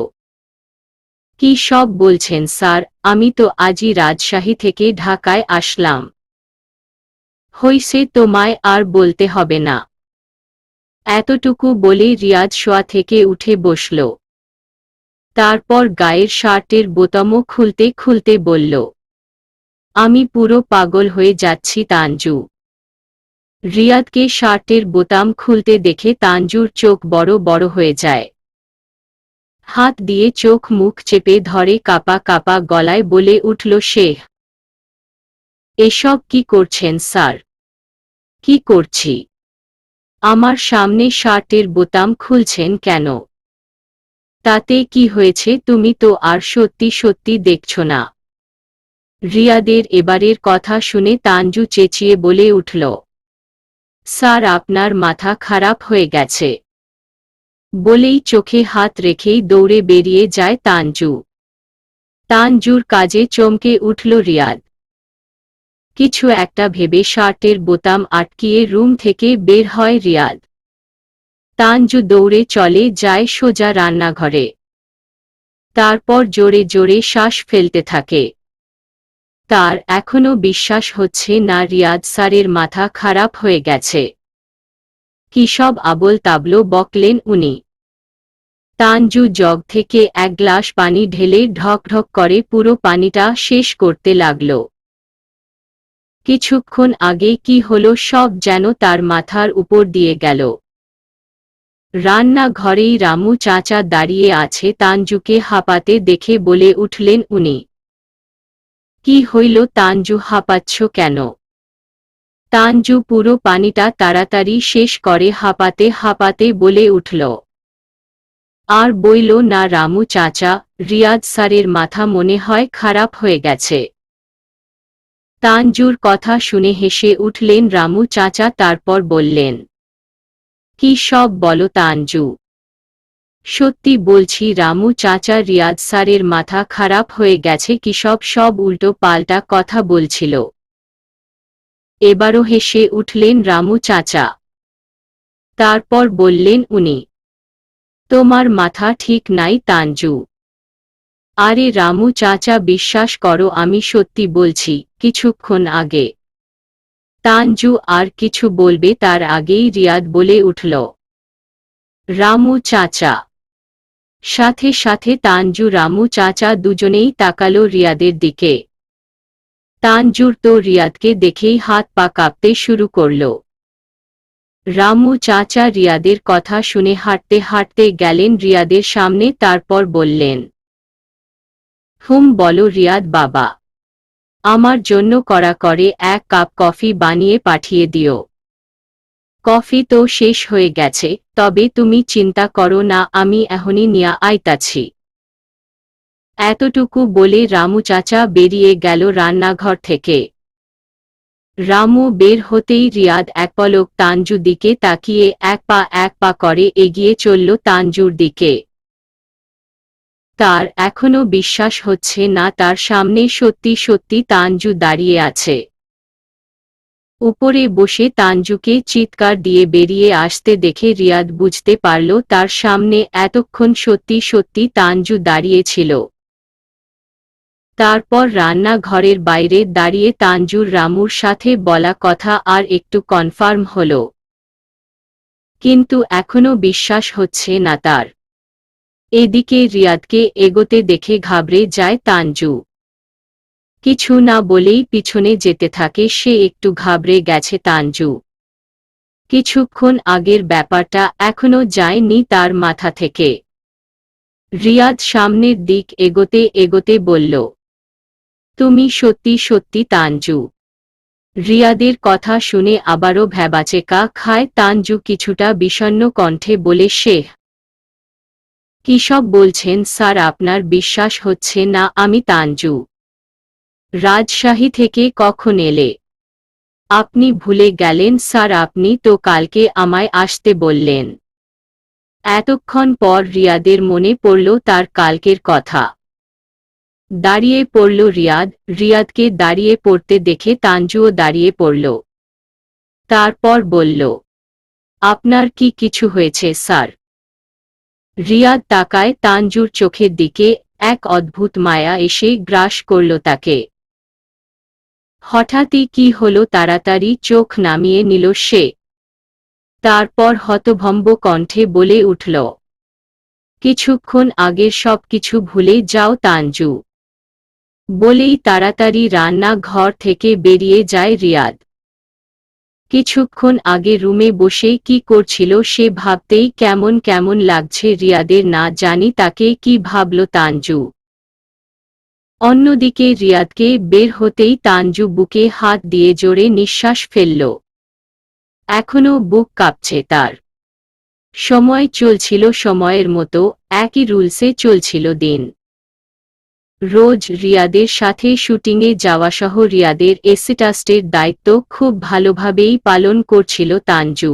কি সব বলছেন স্যার? আমি তো আজই রাজশাহী থেকে ঢাকায় আসলাম। হইছে, তোমায় আর বলতে হবে না। এতটুকু বলে রিয়াদ শোয়া থেকে উঠে বসল। তারপর গায়ের শার্টের বোতামও খুলতে খুলতে বলল, আমি পুরো পাগল হয়ে যাচ্ছি তানজু। রিয়াদকে শার্টের বোতাম খুলতে দেখে তানজুর চোখ বড় বড় হয়ে যায়। হাত দিয়ে চোখ মুখ চেপে ধরে কাপা কাপা গলায় বলে উঠল সে, এসব কি করছেন স্যার? কি করছি? আমার সামনে শার্টের বোতাম খুলছেন কেন? তাতে কি হয়েছে? তুমি তো আর সত্যি সত্যি দেখছ না। রিয়াদের এবারের কথা শুনে তানজু চেঁচিয়ে বলে উঠল, স্যার আপনার মাথা খারাপ হয়ে গেছে। বলেই চোখে হাত রেখেই দৌড়ে বেরিয়ে যায় তানজু। তানজুর কাজে চমকে উঠল রিয়াদ। কিছু একটা ভেবে শার্টের বোতাম আটকিয়ে রুম থেকে বের হয় রিয়াদ। তানজু দৌড়ে চলে যায় সোজা রান্নাঘরে। তারপর জোরে জোরে শ্বাস ফেলতে থাকে। তার এখনো বিশ্বাস হচ্ছে না রিয়াদ স্যারের মাথা খারাপ হয়ে গেছে। কি সব আবোল তাবলো বকলেন উনি? তানজু জগ থেকে এক গ্লাস পানি ঢেলে ঢক ঢক করে পুরো পানিটা শেষ করতে লাগল। কিছুক্ষণ আগে কি হলো সব যেন তার মাথার উপর দিয়ে গেল। রান্নাঘরেই রামু চাচা দাঁড়িয়ে আছে। তানজুকে হাঁপাতে দেখে বলে উঠলেন উনি, কি হইল তানজু, হাঁপাচ্ছ কেন? তানজু পুরো পানিটা তাড়াতাড়ি শেষ করে হাঁপাতে হাঁপাতে বলে উঠল, আর বইল না রামু চাচা, রিয়াদ স্যারের মাথা মনে হয় খারাপ হয়ে গেছে। তানজুর কথা শুনে হেসে উঠলেন রামু চাচা, তারপর বললেন, কি সব বলো তানজু? সত্যি বলছি রামু চাচা, রিয়াদ স্যারের মাথা খারাপ হয়ে গেছে। কি সব উল্টো পাল্টা কথা বলছিল। এবারও হেসে উঠলেন রামু চাচা। তারপর বললেন উনি, তোমার মাথা ঠিক নাই তানজু। আরে রামু চাচা বিশ্বাস করো, আমি সত্যি বলছি। কিছুক্ষণ আগে। তানজু আর কিছু বলবে তার আগেই রিয়াদ বলে উঠল, রামু চাচা। সাথে সাথে তানজু রামু চাচা দুজনেই তাকালো রিয়াদের দিকে। তানজুর তো রিয়াদকে দেখেই হাত পা কাঁপতে শুরু করল। রামু চাচা রিয়াদের কথা শুনে হাঁটতে হাঁটতে গেলেন রিয়াদের সামনে, তারপর বললেন, বলো রিয়াদ বাবা, আমার জন্য কড়া করে 1 কাপ কফি বানিয়ে পাঠিয়ে দিও। কফি তো শেষ হয়ে গেছে, তবে তুমি চিন্তা করো না, আমি এখনই নিয়ে আইতাছি। এতটুকু বলে রামু চাচা বেরিয়ে গেল রান্নাঘর থেকে। রামু বের হতেই রিয়াদ এক পলক তানজু দিকে তাকিয়ে এক পা করে এগিয়ে চলল তানজুর দিকে। তার এখনো বিশ্বাস হচ্ছে না তার সামনে সত্যি সত্যি তানজু দাঁড়িয়ে আছে। উপরে বসে তানজুকে চিৎকার দিয়ে বেরিয়ে আসতে দেখে রিয়াদ বুঝতে পারল তার সামনে এতক্ষণ সত্যি সত্যি তানজু দাঁড়িয়েছিল। তারপর রান্নাঘরের বাইরে দাঁড়িয়ে তানজুর রামুর সাথে বলা কথা আর একটু কনফার্ম হল, কিন্তু এখনো বিশ্বাস হচ্ছে না তার। এদিকে রিয়াদকে এগোতে দেখে ঘাবড়ে যায় তানজু। কিছু না বলেই পিছনে যেতে থাকে সে। একটু ঘাবড়ে গেছে তানজু। কিছুক্ষণ আগের ব্যাপারটা এখনো যায়নি তার মাথা থেকে। রিয়াদ সামনের দিক এগোতে এগোতে বলল, তুমি সত্যি সত্যি তানজু? রিয়াদের কথা শুনে আবারও ভ্যাবাচেকা খায় তানজু কিছুটা বিষণ্ণ কণ্ঠে বলে, সে কি সব বলছেন স্যার, আপনার বিশ্বাস হচ্ছে না আমি তানজু? রাজশাহী থেকে কখন এলে? আপনি ভুলে গেলেন স্যার, আপনি তো কালকে আমায় আসতে বললেন। এতক্ষণ পর রিয়াদের মনে পড়ল তার কালকের কথা। দাঁড়িয়ে পড়ল রিয়াদ। রিয়াদকে দাঁড়িয়ে পড়তে দেখে তানজুও দাঁড়িয়ে পড়ল। তারপর বলল, আপনার কি কিছু হয়েছে স্যার? রিয়াদ তাকায় তানজুর চোখের দিকে। এক অদ্ভুত মায়া এসে গ্রাস করল তাকে। হঠাৎই কি হলো? তাড়াতাড়ি চোখ নামিয়ে নিল সে। তারপর হতভম্ব কণ্ঠে বলে উঠল, কিছুক্ষণ আগের সব কিছু ভুলে যাও তানজু। বলেই তাড়াতাড়ি রান্নাঘর থেকে বেরিয়ে যায় রিয়াদ। কিছুক্ষণ আগে রুমে বসেই কি করছিল সে ভাবতেই কেমন কেমন লাগছে রিয়াদের। না জানি তাকে কি ভাবল তানজু। অন্যদিকে রিয়াদকে বের হতেই তানজু বুকে হাত দিয়ে জোরে নিঃশ্বাস ফেলল। এখনো বুক কাঁপছে তার। সময় চলছিল সময়ের মতো, একই রুলসে চলছিল দিন। রোজ রিয়াদের সাথে শুটিংয়ে যাওয়াসহ রিয়াদের এসিস্ট্যান্টের দায়িত্ব খুব ভালোভাবেই পালন করছিল তানজু।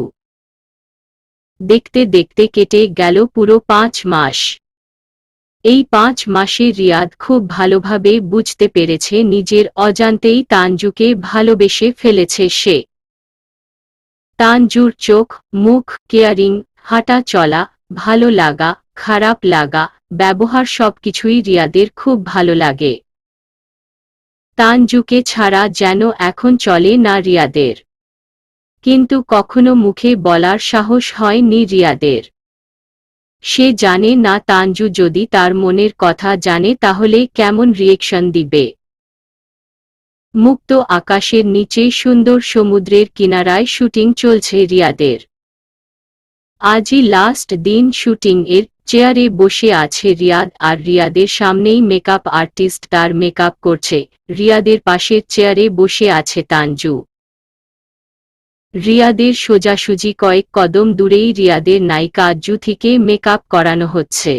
দেখতে দেখতে কেটে গেল পুরো 5 মাস। এই 5 মাসে রিয়াদ খুব ভালোভাবে বুঝতে পেরেছে নিজের অজান্তেই তানজুকে ভালোবেসে ফেলেছে সে। তানজুর চোখ, মুখ, কেয়ারিং, হাঁটা চলা, ভালো লাগা, খারাপ লাগা, ব্যবহার সবকিছুই রিয়াদের খুব ভালো লাগে। তানজুকে ছাড়া যেন এখন চলে না রিয়াদের। কিন্তু কখনো মুখে বলার সাহস হয়নি রিয়াদের। সে জানে না তানজু যদি তার মনের কথা জানে তাহলে কেমন রিয়েকশন দিবে। মুক্ত আকাশের নিচে সুন্দর সমুদ্রের কিনারায় শুটিং চলছে রিয়াদের। আজই লাস্ট দিন শুটিং এর। চেয়ারে বসে আছে রিয়াদ আর রিয়াদের সামনেই মেকআপ আর্টিস্ট তার মেকআপ করছে। রিয়াদের পাশের চেয়ারে বসে আছে তানজু। রিয়াদের সোজাসুজি কয়েক কদম দূরেই রিয়াদের নায়িকা জুথিকে মেকআপ করানো হচ্ছে।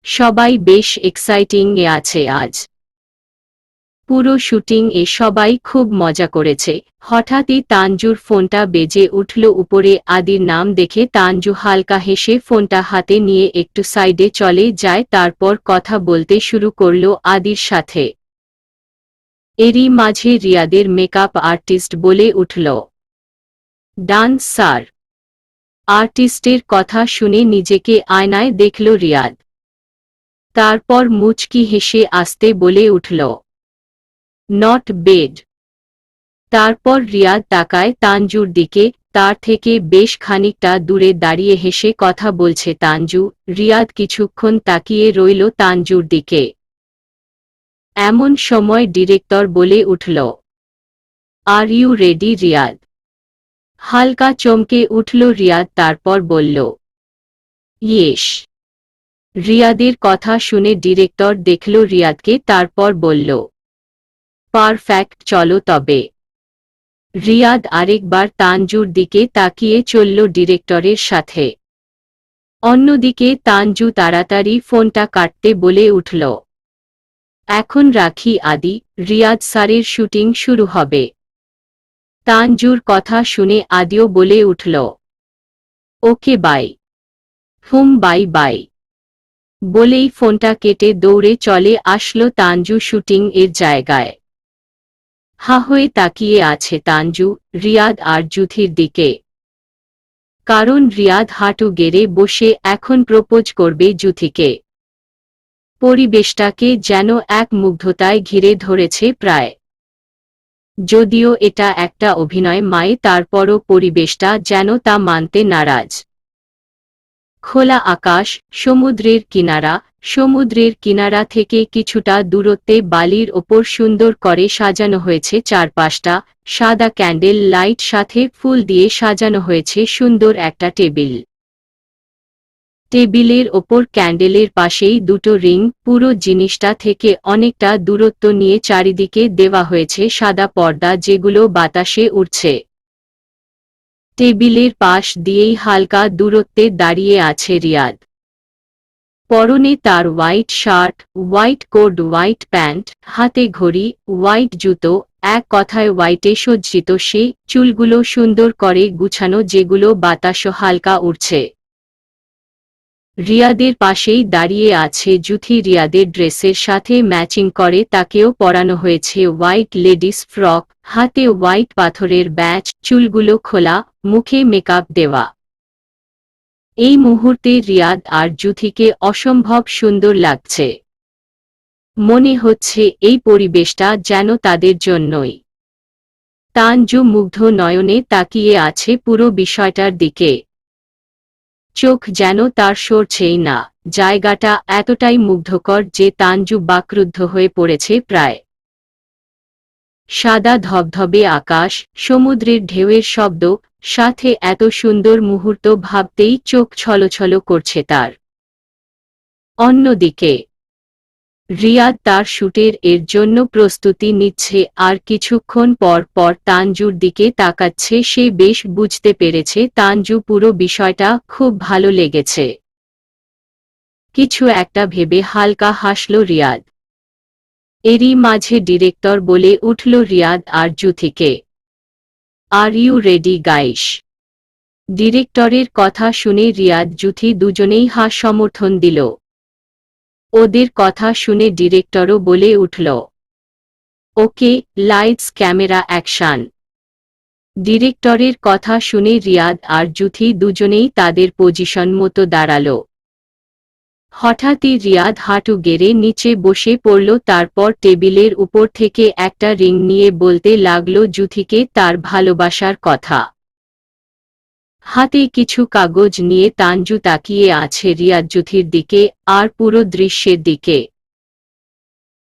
সবাই বেশ এক্সাইটিং এ আছে আজ। পুরো শুটিং এ সবাই খুব মজা করেছে। হঠাৎই তানজুর ফোনটা বেজে উঠল। উপরে আদির নাম দেখে তানজু হালকা হেসে ফোনটা হাতে নিয়ে একটু সাইডে চলে যায়। তারপর কথা বলতে শুরু করল আদির সাথে। এরই মাঝে রিয়াদের মেকআপ আর্টিস্ট বলে উঠল, ডান্স স্যার। আর্টিস্টের কথা শুনে নিজেকে আয়নায় দেখল রিয়াদ। তারপর মুচকি হেসে আস্তে বলে উঠল, নট বেড। তারপর রিয়াদ তাকায় তানজুর দিকে। তার থেকে বেশ খানিকটা দূরে দাঁড়িয়ে হেসে কথা বলছে তানজু। রিয়াদ কিছুক্ষণ তাকিয়ে রইল তানজুর দিকে। এমন সময় ডিরেক্টর বলে উঠল, আর ইউ রেডি রিয়াদ? হালকা চমকে উঠল রিয়াদ, তারপর বলল, ইয়েস। রিয়াদের কথা শুনে ডিরেক্টর দেখল রিয়াদকে, তারপর বলল, পারফেক্ট, চলো তবে। রিয়াদ আরেকবার তানজুর দিকে তাকিয়ে চলল ডিরেক্টরের সাথে। অন্যদিকে তানজু তাড়াতাড়ি ফোনটা কাটতে বলে উঠল, এখন রাখি আদি, রিয়াদ স্যারের শুটিং শুরু হবে। তানজুর কথা শুনে আদিও বলে উঠল, ওকে বাই। Bye bye. বলেই ফোনটা কেটে দৌড়ে চলে আসলো তানজু শুটিং এর জায়গায়। হা হয়ে তাকিয়ে আছে তানজু রিয়াদ আর জুথির দিকে। কারণ রিয়াদ হাঁটু গেড়ে বসে এখন প্রপোজ করবে জুথিকে। পরিবেশটাকে যেন এক মুগ্ধতায় ঘিরে ধরেছে প্রায়। যদিও এটা একটা অভিনয় মায়ে, তারপরও পরিবেশটা যেন তা মানতে নারাজ। খোলা আকাশ, সমুদ্রের কিনারা থেকে কিছুটা দূরত্বে বালির ওপর সুন্দর করে সাজানো হয়েছে চারপাশটা। সাদা ক্যান্ডেল লাইট সাথে ফুল দিয়ে সাজানো হয়েছে সুন্দর একটা টেবিল। টেবিলের ওপর ক্যান্ডেলের পাশেই দুটো রিং। পুরো জিনিসটা থেকে অনেকটা দূরত্ব নিয়ে চারিদিকে দেওয়া হয়েছে সাদা পর্দা, যেগুলো বাতাসে উড়ছে। টেবিলের পাশ দিয়েই হালকা দূরত্বে দাঁড়িয়ে আছে রিয়াদ। পরনে তার white shirt, white coat, white pant, হাতে ঘড়ি, হোয়াইট জুতো, এক কথায় হোয়াইটে সজ্জিত সে। চুলগুলো সুন্দর করে গুছানো, যেগুলো বাতাসও হালকা উড়ছে। রিয়াদের পাশেই দাঁড়িয়ে আছে জুথি। রিয়াদের ড্রেসের সাথে ম্যাচিং করে তাকেও পরানো হয়েছে হোয়াইট লেডিস ফ্রক, হাতে হোয়াইট পাথরের ব্যাচ, চুলগুলো খোলা, মুখে মেকআপ দেওয়া। এই মুহূর্তে রিয়াদ আর জুথিকে অসম্ভব সুন্দর লাগছে। মনে হচ্ছে এই পরিবেশটা যেন তাদের জন্যই। তানজু মুগ্ধ নয়নে তাকিয়ে আছে পুরো বিষয়টার দিকে। চোখ যেন তার সরছেই না। জায়গাটা এতটাই মুগ্ধকর যে তানজু বাকরুদ্ধ হয়ে পড়েছে প্রায়। সাদা ধবধবে আকাশ, সমুদ্রের ঢেউয়ের শব্দ, সাথে এত সুন্দর মুহূর্ত ভাবতেই চোখ ছলছল করছে তার। অন্যদিকে রিয়াদ তার শুটের এর জন্য প্রস্তুতি নিচ্ছে, আর কিছুক্ষণ পর পর তানজুর দিকে তাকাচ্ছে। সে বেশ বুঝতে পেরেছে তানজু পুরো বিষয়টা খুব ভালো লেগেছে। কিছু একটা ভেবে হালকা হাসল রিয়াদ। এরই মাঝে ডিরেক্টর বলে উঠল রিয়াদ আর জুথিকে, আর ইউ রেডি গাইস? ডিরেক্টরের কথা শুনে রিয়াদ জুথি দুজনেই সমর্থন দিল। ওদের কথা শুনে ডিরেক্টরও বলে উঠল, ওকে, লাইটস ক্যামেরা অ্যাকশন। ডিরেক্টরের কথা শুনে রিয়াদ আর জুথি দুজনেই তাদের পজিশন মতো দাঁড়াল। হঠাৎই রিয়াদ হাঁটু গেড়ে নিচে বসে পড়ল, তারপর টেবিলের উপর থেকে একটা রিং নিয়ে বলতে লাগল জুথিকে তার ভালোবাসার কথা। হাতে কিছু কাগজ নিয়ে তানজু তাকিয়ে আছে রিয়াদ জুথির দিকে আর পুরো দৃশ্যের দিকে।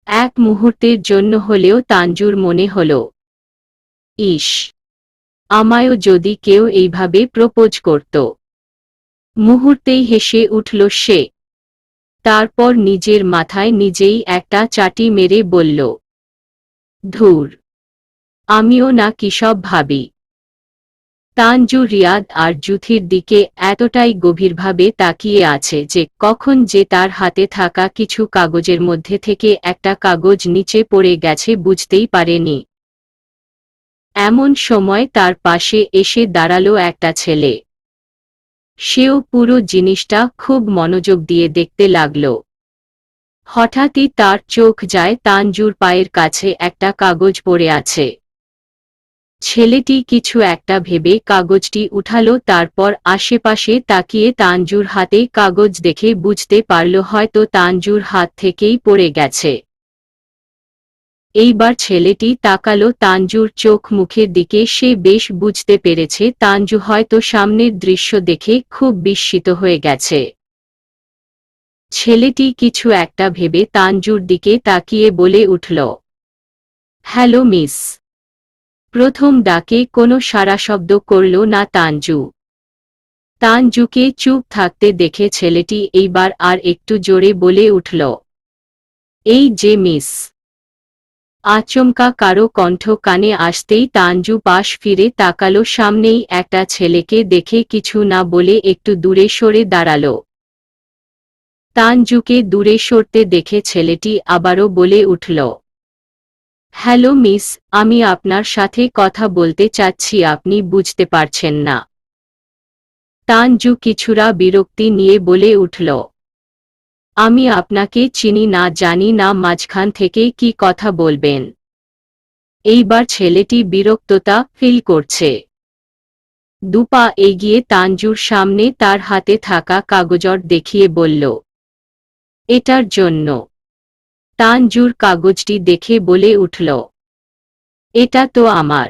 এক মুহূর্তের জন্য হলেও তানজুর মনে হল, ইস, আমায়ও যদি কেউ এইভাবে প্রপোজ করত। মুহূর্তেই হেসে উঠল সে। তারপর নিজের মাথায় নিজেই একটা চাটি মেরে বলল, ধুর, আমিও না কিসব ভাবি। তানজু রিয়াদ আর জুথির দিকে এতটাই গভীরভাবে তাকিয়ে আছে যে কখন যে তার হাতে থাকা কিছু কাগজের মধ্যে থেকে একটা কাগজ নিচে পড়ে গেছে বুঝতেই পারেনি। এমন সময় তার পাশে এসে দাঁড়ালো একটা ছেলে। সেও পুরো জিনিসটা খুব মনোযোগ দিয়ে দেখতে লাগল। হঠাৎই তার চোখ যায় তানজুর পায়ের কাছে একটা কাগজ পড়ে আছে। ছেলেটি কিছু একটা ভেবে কাগজটি উঠালো, তারপর আশেপাশে তাকিয়ে তানজুর হাতে কাগজ দেখে বুঝতে পারল হয়তো তানজুর হাত থেকেই পড়ে গেছে। এইবার ছেলেটি তাকালো তানজুর চোখ মুখের দিকে। সে বেশ বুঝতে পেরেছে তানজু হয়তো সামনের দৃশ্য দেখে খুব বিস্মিত হয়ে গেছে। ছেলেটি কিছু একটা ভেবে তানজুর দিকে তাকিয়ে বলে উঠল, হ্যালো মিস। প্রথম ডাকে কোনো সাড়া শব্দ করল না তানজু। তানজুকে চুপ থাকতে দেখে ছেলেটি এইবার আর একটু জোরে বলে উঠল, এই যে মিস। আচমকা কারো কণ্ঠ কানে আসতেই তানজু পাশ ফিরে তাকালো। সামনেই একটা ছেলেকে দেখে কিছু না বলে একটু দূরে সরে দাঁড়াল। তানজুকে দূরে সরতে দেখে ছেলেটি আবারও বলে উঠল, হ্যালো মিস, আমি আপনার সাথে কথা বলতে চাচ্ছি, আপনি বুঝতে পারছেন না? তানজু কিছুটা বিরক্তি নিয়ে বলে উঠল, আমি আপনাকে চিনি না, জানি না, মাঝখান থেকে কি কথা বলবেন। এইবার ছেলেটি বিরক্ততা ফিল করছে। দুপা এগিয়ে তানজুর সামনে তার হাতে থাকা কাগজট দেখিয়ে বলল, এটার জন্য। তানজুর কাগজটি দেখে বলে উঠল, এটা তো আমার।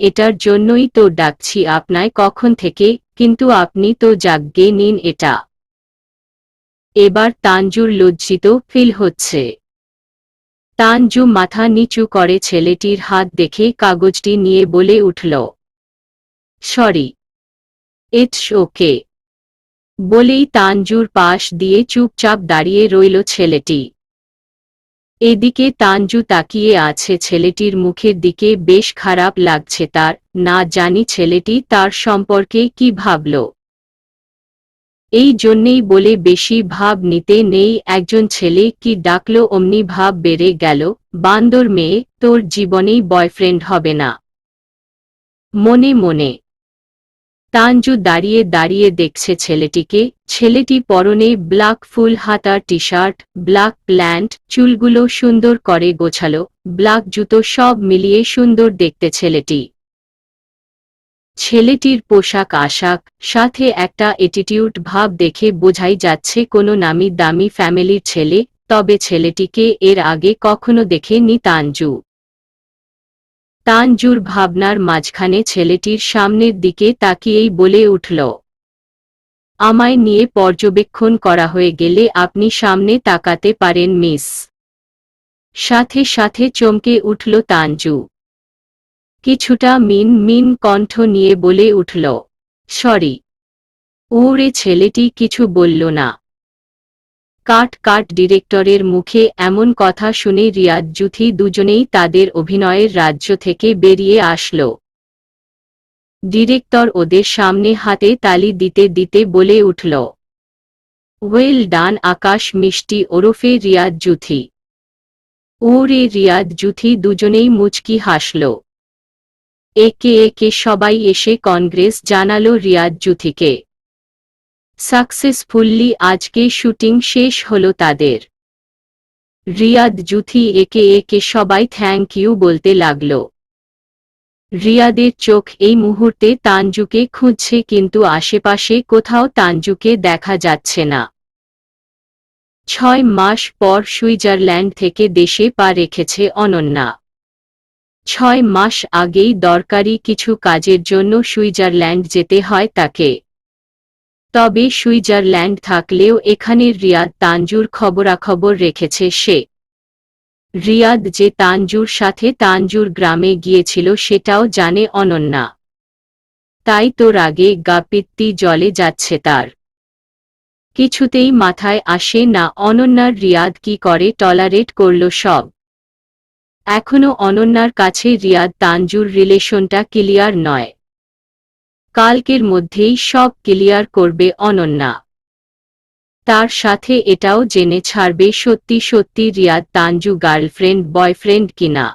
এটার জন্যই তো ডাকছি আপনায় কখন থেকে, কিন্তু আপনি তো যাগ্গে নিন এটা। এবার তানজুর লজ্জিত ফিল হচ্ছে। তানজু মাথা নিচু করে ছেলেটির হাত দেখে কাগজটি নিয়ে বলে উঠল, সরি, ইটস ওকে। বলেই তানজুর পাশ দিয়ে চুপচাপ দাঁড়িয়ে রইল ছেলেটি। এদিকে তানজু তাকিয়ে আছে ছেলেটির মুখের দিকে। বেশ খারাপ লাগছে তার, না জানি ছেলেটি তার সম্পর্কে কি ভাবল। এই জন্যেই বলে বেশি ভাব নিতে নেই। একজন ছেলে কি ডাকলো অমনি ভাব বেড়ে গেল, বান্দর মেয়ে, তোর জীবনেই বয়ফ্রেন্ড হবে না। মনে মনে তানজু দাঁড়িয়ে দাঁড়িয়ে দেখছে ছেলেটিকে। ছেলেটি পরনে ব্ল্যাক ফুল হাতার টি শার্ট, ব্ল্যাক প্যান্ট, চুলগুলো সুন্দর করে গোছালো, ব্ল্যাক জুতো, সব মিলিয়ে সুন্দর দেখতে ছেলেটি। ছেলেটির পোশাক আশাক সাথে একটা অ্যাটিটিউড ভাব দেখে বোঝাই যাচ্ছে কোনো নামি দামি ফ্যামিলির ছেলে। তবে ছেলেটিকে এর আগে কখনো দেখেনি তানজু। তানজুর ভাবনার মাঝখানে ছেলেটির সামনের দিকে তাকিয়েই বলে উঠল, আমায় নিয়ে পর্যবেক্ষণ করা হয়ে গেলে আপনি সামনে তাকাতে পারেন মিস। সাথে সাথে চমকে উঠল তানজু। কিছুটা মিন মিন কণ্ঠ নিয়ে বলে উঠল, সরি। ওরে ছেলেটি কিছু বলল না। কাট কাট। ডিরেক্টরের মুখে এমন কথা শুনে রিয়াদ জুথি দুজনেই তাদের অভিনয়ের রাজ্য থেকে বেরিয়ে আসল। ডিরেক্টর ওদের সামনে হাতে তালি দিতে দিতে বলে উঠল, ওয়েল ডান আকাশ মিষ্টি ওরফে রিয়াদ জুথি। ওরে রিয়াদ জুথি দুজনেই মুচকি হাসল। একে একে সবাই এসে কংগ্রেস জানালো রিয়াদ জুথিকে। সাকসেসফুল্লি আজকে শুটিং শেষ হলো তাদের। রিয়াদ জুথি একে একে সবাই থ্যাংক ইউ বলতে লাগল। রিয়াদের চোখ এই মুহূর্তে তানজুকে খুঁজছে, কিন্তু আশেপাশে কোথাও তানজুকে দেখা যাচ্ছে না। 6 মাস পর সুইজারল্যান্ড থেকে দেশে পা রেখেছে অনন্যা। 6 মাস আগেই দরকারি কিছু কাজের জন্য সুইজারল্যান্ড যেতে হয় তাকে। তবে সুইজারল্যান্ড থাকলেও এখানের রিয়াদ তানজুর খবরাখবর রেখেছে সে। রিয়াদ যে তানজুর সাথে তানজুর গ্রামে গিয়েছিল সেটাও জানে অনন্যা। তাই তো রাগে গাপিত্তি জ্বলে যাচ্ছে তার। কিছুতেই মাথায় আসে না অনন্যার রিয়াদ কি করে টলারেট করল সব। এখনো অনন্যার কাছে রিয়াদ তানজুর রিলেশনটা ক্লিয়ার নয়। কালকের মধ্যেই সব ক্লিয়ার করবে অনন্যা। তার সাথে এটাও জেনে ছাড়বে সত্যি সত্যি রিয়াদ তানজু গার্লফ্রেন্ড বয়ফ্রেন্ড কিনা।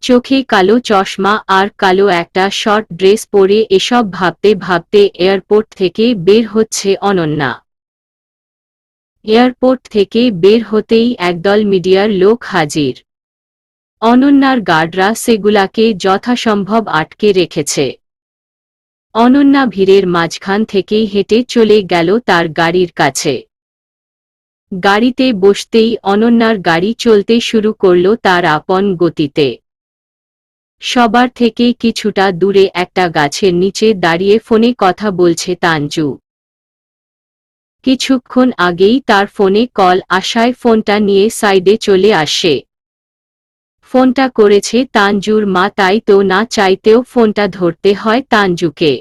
চোখে কালো চশমা আর কালো একটা শর্ট ড্রেস পরে এসব ভাবতে ভাবতে এয়ারপোর্ট থেকে বের হচ্ছে অনন্যা। এয়ারপোর্ট থেকে বের হতেই একদল মিডিয়ার লোক হাজির। অনন্যার গার্ডরা সেগুলাকে যথাসম্ভব আটকে রেখেছে। অনন্যা ভিড়ের মাঝখান থেকেই হেঁটে চলে গেল তার গাড়ির কাছে। গাড়িতে বসতেই অনন্যার গাড়ি চলতে শুরু করল তার আপন গতিতে। সবার থেকে কিছুটা দূরে একটা গাছের নিচে দাঁড়িয়ে ফোনে কথা বলছে তানজু। কিছুক্ষণ আগেই তার ফোনে কল আসায় ফোনটা নিয়ে সাইডে চলে আসে। ফোনটা করেছে তানজুর মা, তাই তো না চাইতেও ফোনটা ধরতে হয় তানজুকে।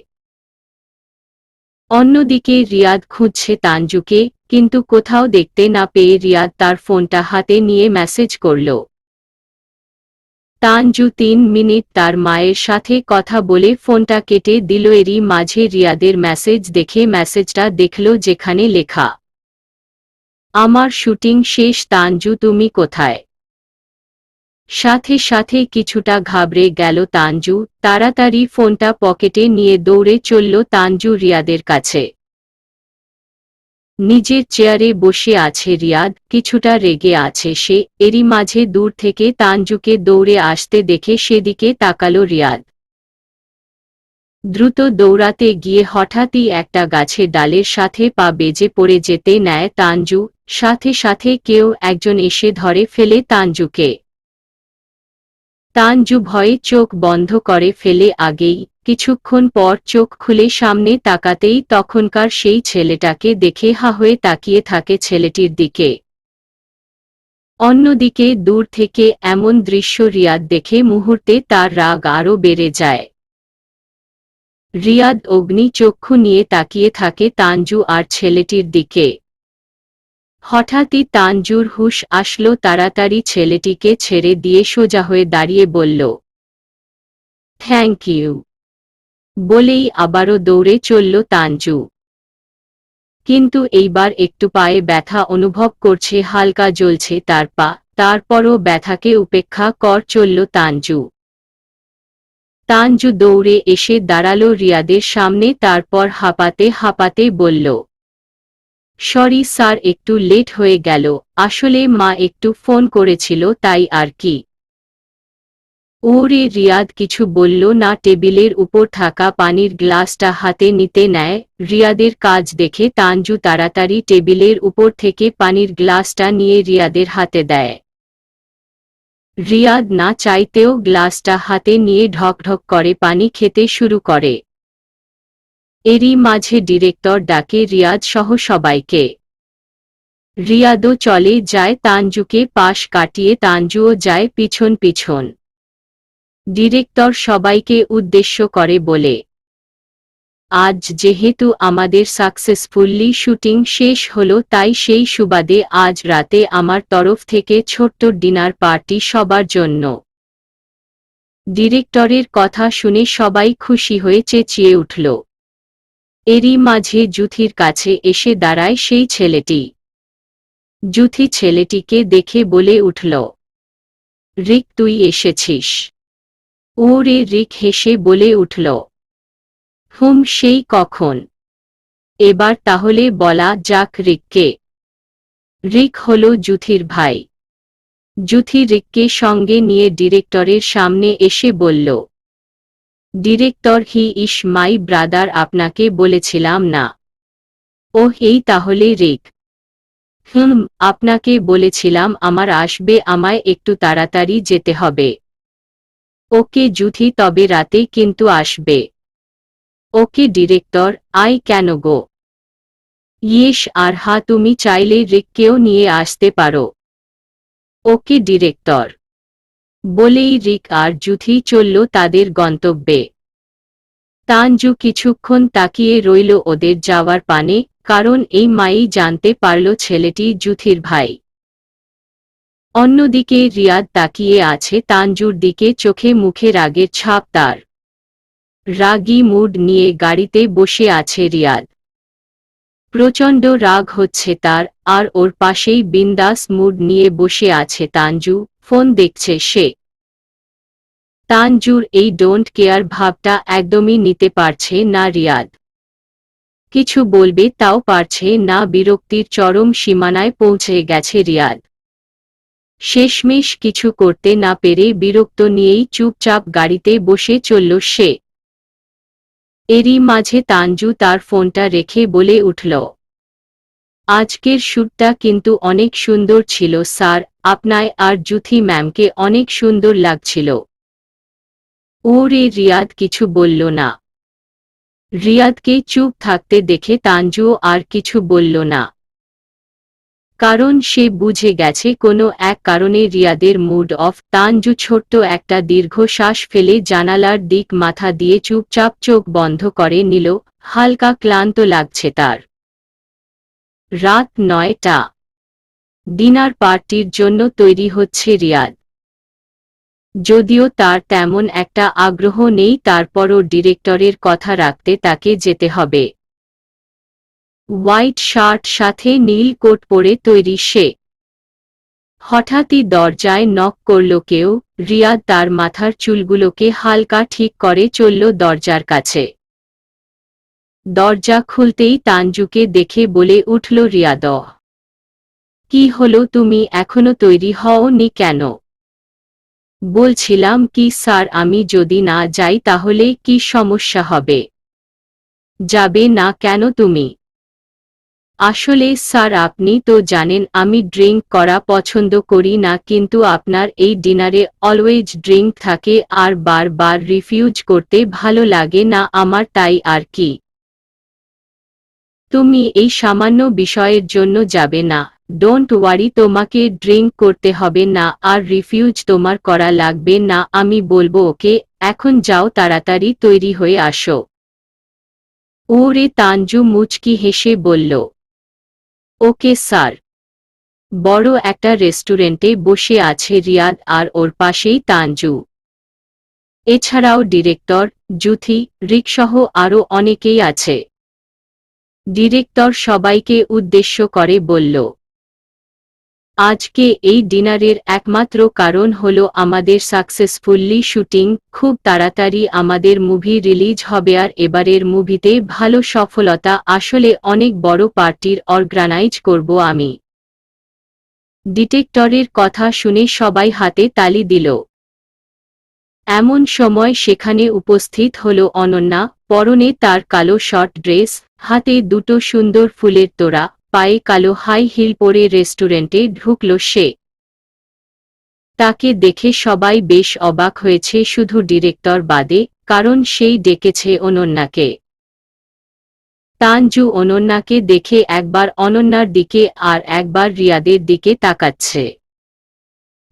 অন্যদিকে রিয়াদ খুঁজছে তানজুকে, কিন্তু কোথাও দেখতে না পেয়ে রিয়াদ তার ফোনটা হাতে নিয়ে মেসেজ করল। তানজু 3 মিনিট তার মায়ের সাথে কথা বলে ফোনটা কেটে দিল। এরই মাঝে রিয়াদের মেসেজ দেখে মেসেজটা দেখল, যেখানে লেখা, আমার শুটিং শেষ তানজু, তুমি কোথায়? সাথে সাথে কিছুটা ঘাবড়ে গেল তানজু, তাড়াতাড়ি ফোনটা পকেটে নিয়ে দৌড়ে চলল তানজু রিয়াদের কাছে। নিজের চেয়ারে বসে আছে রিয়াদ, কিছুটা রেগে আছে সে। এরই মাঝে দূর থেকে তানজুকে দৌড়ে আসতে দেখে সেদিকে তাকালো রিয়াদ। দ্রুত দৌড়াতে গিয়ে হঠাৎই একটা গাছের ডালের সাথে পা বেজে পড়ে যেতে নেয় তানজু, সাথে সাথে কেউ একজন এসে ধরে ফেলে তানজুকে। তানজু ভয়ে চোখ বন্ধ করে ফেলে আগেই, কিছুক্ষণ পর চোখ খুলে সামনে তাকাতেই তখনকার সেই ছেলেটাকে দেখে হা হয়ে তাকিয়ে থাকে ছেলেটির দিকে। অন্যদিকে দূর থেকে এমন দৃশ্য রিয়াদ দেখে মুহূর্তে তার রাগ আরও বেড়ে যায়। রিয়াদ অগ্নি চক্ষু নিয়ে তাকিয়ে থাকে তানজু আর ছেলেটির দিকে। হঠাৎই তানজুর হুঁশ আসলো, তাড়াতাড়ি ছেলেটিকে ছেড়ে দিয়ে সোজা হয়ে দাঁড়িয়ে বলল, থ্যাংক ইউ, বলেই আবারও দৌড়ে চলল তানজু। কিন্তু এইবার একটু পায়ে ব্যথা অনুভব করছে, হালকা জ্বলছে তার পা, তারপরও ব্যথাকে উপেক্ষা কর চলল তানজু। তানজু দৌড়ে এসে দাঁড়ালো রিয়াদের সামনে, তারপর হাঁপাতে হাঁপাতে বলল, সরি স্যার, একটু লেট হয়ে গেল, আসলে মা একটু ফোন করেছিল তাই আর কি। ওরে রিয়াদ কিছু বলল না, টেবিলের উপর থাকা পানির গ্লাসটা হাতে নিতে নেয়। রিয়াদের কাজ দেখে তানজু তাড়াতাড়ি টেবিলের উপর থেকে পানির গ্লাসটা নিয়ে রিয়াদের হাতে দেয়। রিয়াদ না চাইতেও গ্লাসটা হাতে নিয়ে ঢকঢক করে পানি খেতে শুরু করে। এরই মাঝে ডিরেক্টর ডাকে রিয়াদ সহ সবাইকে। রিয়াদও চলে যায় তানজুকে পাশ কাটিয়ে, তানজুও যায় পিছন পিছন। ডিরেক্টর সবাইকে উদ্দেশ্য করে বলে, আজ যেহেতু আমাদের সাকসেসফুলি শুটিং শেষ হলো, তাই সেই সুবাদে আজ রাতে আমার তরফ থেকে ছোট্ট ডিনার পার্টি সবার জন্য। ডিরেক্টরের কথা শুনে সবাই খুশি হয়ে চেঁচিয়ে উঠল। এরই মাঝে জুথির কাছে এসে দাঁড়ায় সেই ছেলেটি। জুথি ছেলেটিকে দেখে বলে উঠল, রিক তুই এসেছিস? ওরে রিক হেসে বলে উঠল, সেই কখন? এবার তাহলে বলা যাক রিককে। রিক হল জুথির ভাই। জুথি রিককে সঙ্গে নিয়ে ডিরেক্টরের সামনে এসে বলল, director, he is my brother, আপনাকে বলেছিলাম না? ওহ, এই তাহলে রিক। আপনাকে বলেছিলাম আমার আসবে, আমায় একটু তাড়াতাড়ি যেতে হবে। ওকে জুথি, তবে রাতে কিন্তু আসবে। ওকে director, I can go? Yes, আর হা, তুমি চাইলে রিককেও নিয়ে আসতে পারো। ওকে ডিরেক্টর। বলেই রিক আর জুথি চলল তাদের গন্তব্যে। তানজু কিছুক্ষণ তাকিয়ে রইল ওদের যাওয়ার পানে, কারণ এই মাই জানতে পারল ছেলেটি জুথির ভাই। অন্যদিকে রিয়াদ তাকিয়ে আছে তানজুর দিকে, চোখে মুখে রাগের ছাপ তার। রাগী মুড নিয়ে গাড়িতে বসে আছে রিয়াদ। প্রচণ্ড রাগ হচ্ছে তার, আর ওর পাশেই বিন্দাস মুড নিয়ে বসে আছে তানজু, ফোন দেখছে সে। তানজুর এই ডোন্ট কেয়ার ভাবটা একদমই নিতে পারছে না রিয়াদ। কিছু বলবে তাও পারছে না, বিরক্তির চরম সীমানায় পৌঁছে গেছে রিয়াদ। শেষমেশ কিছু করতে না পেরে বিরক্ত নিয়েই চুপচাপ গাড়িতে বসে চলল সে। এরই মাঝে তানজু তার ফোনটা রেখে বলে উঠল, আজকের শ্যুটটা কিন্তু অনেক সুন্দর ছিল স্যার, আপনায় আর জুথি ম্যামকে অনেক সুন্দর লাগছিল। ওরে রিয়াদ কিছু বলল না। রিয়াদকে চুপ থাকতে দেখে তানজুও আর কিছু বলল না। কারণ সে বুঝে গেছে কোনো এক কারণে রিয়াদের মুড অফ। তানজু ছোট্ট একটা দীর্ঘশ্বাস ফেলে জানালার দিক মাথা দিয়ে চুপচাপ চোখ বন্ধ করে নিল। হালকা ক্লান্ত লাগছে তার। রাত ৯টা। ডিনার পার্টির জন্য তৈরি হচ্ছে রিয়াদ। যদিও তার তেমন একটা আগ্রহ নেই, তারপরও ডিরেক্টরের কথা রাখতে তাকে যেতে হবে। হোয়াইট শার্ট সাথে নীল কোট পরে তৈরি সে। হঠাৎই দরজায় নক করল কেউ। রিয়াদ তার মাথার চুলগুলোকে হালকা ঠিক করে চলল দরজার কাছে। দরজা খুলতেই তানজুকে দেখে বলে উঠল রিয়াদ, কি হলো, তুমি এখনো তৈরি হওনি কেন? বলছিলাম কি স্যার, আমি যদি না যাই তাহলে কি সমস্যা হবে? যাবে না কেন তুমি? আসলে স্যার, আপনি তো জানেন আমি ড্রিঙ্ক করা পছন্দ করি না, কিন্তু আপনার এই ডিনারে অলওয়েজ ড্রিঙ্ক থাকে আর বারবার রিফিউজ করতে ভালো লাগে না আমার, তাই আর কি। তুমি এই সামান্য বিষয়ের জন্য যাবে না? ডোন্ট ওয়ারি, তোমাকে ড্রিঙ্ক করতে হবে না আর রিফিউজ তোমার করা লাগবে না। আমি বলবো ওকে, এখন যাও তাড়াতাড়ি তৈরি হয়ে আসো। ওরে, তানজু মুচকি হেসে বলল, ওকে স্যার। বড় একটা রেস্টুরেন্টে বসে আছে রিয়াদ আর ওর পাশেই তানজু। এছাড়াও ডিরেক্টর, জুথি, রিকসহ আরও অনেকেই আছে। ডিরেক্টর সবাইকে উদ্দেশ্য করে বলল, আজকে এই ডিনারের একমাত্র কারণ হলো আমাদের সাকসেসফুলি শুটিং। খুব তাড়াতাড়ি আমাদের মুভি রিলিজ হবে আর এবারের মুভিতে ভালো সফলতা আসলে অনেক বড় পার্টির অর্গানাইজ করব আমি। ডিরেক্টরের কথা শুনে সবাই হাতে তালি দিল। এমন সময় সেখানে উপস্থিত হল অনন্যা। পরনে তার কালো শর্ট ড্রেস, হাতে দুটো সুন্দর ফুলের তোড়া, পায়ে কালো হাই হিল পরে রেস্টুরেন্টে ঢুকল সে। তাকে দেখে সবাই বেশ অবাক হয়েছে, শুধু ডিরেক্টর বাদে, কারণ সেই ডেকেছে অনন্যাকে। তানজু অনন্যাকে দেখে একবার অনন্যার দিকে আর একবার রিয়াদের দিকে তাকাচ্ছে।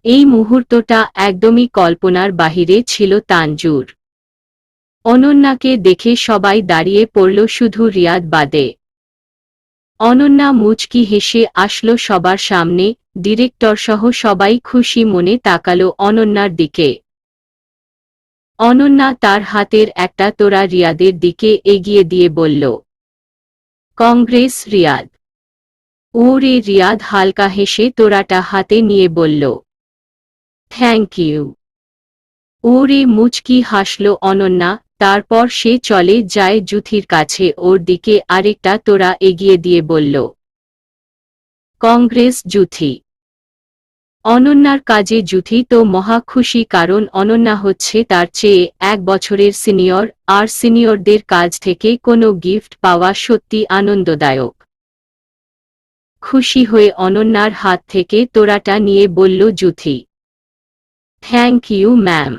এই মুহূর্তটা একদমই কল্পনার বাহিরে ছিল তানজুর। অনন্যাকে দেখে সবাই দাঁড়িয়ে পড়ল শুধু রিয়াদ বাদে। অনন্যা মুচকি হেসে আসলো সবার সামনে। ডিরেক্টরসহ সবাই খুশি মনে তাকালো অনন্যার দিকে। অনন্যা তার হাতের একটা তোড়া রিয়াদের দিকে এগিয়ে দিয়ে বলল, কংগ্রেস রিয়াদ। ওরে, রিয়াদ হালকা হেসে তোড়াটা হাতে নিয়ে বলল, থ্যাংক ইউ। ওরে, মুচকি হাসল অনন্যা। তারপর সে চলে যায় জুথির কাছে, ওর দিকে আরেকটা তোড়া এগিয়ে দিয়ে বলল, কংগ্রেস জুথি। অনন্যার কাজে জুথি তো মহা খুশি, কারণ অনন্যা হচ্ছে তার চেয়ে 1 বছরের সিনিয়র, আর সিনিয়রদের কাছ থেকে কোনো গিফট পাওয়া সত্যি আনন্দদায়ক। খুশি হয়ে অনন্যার হাত থেকে তোড়াটা নিয়ে বলল জুথি, থ্যাংক ইউ ম্যাম।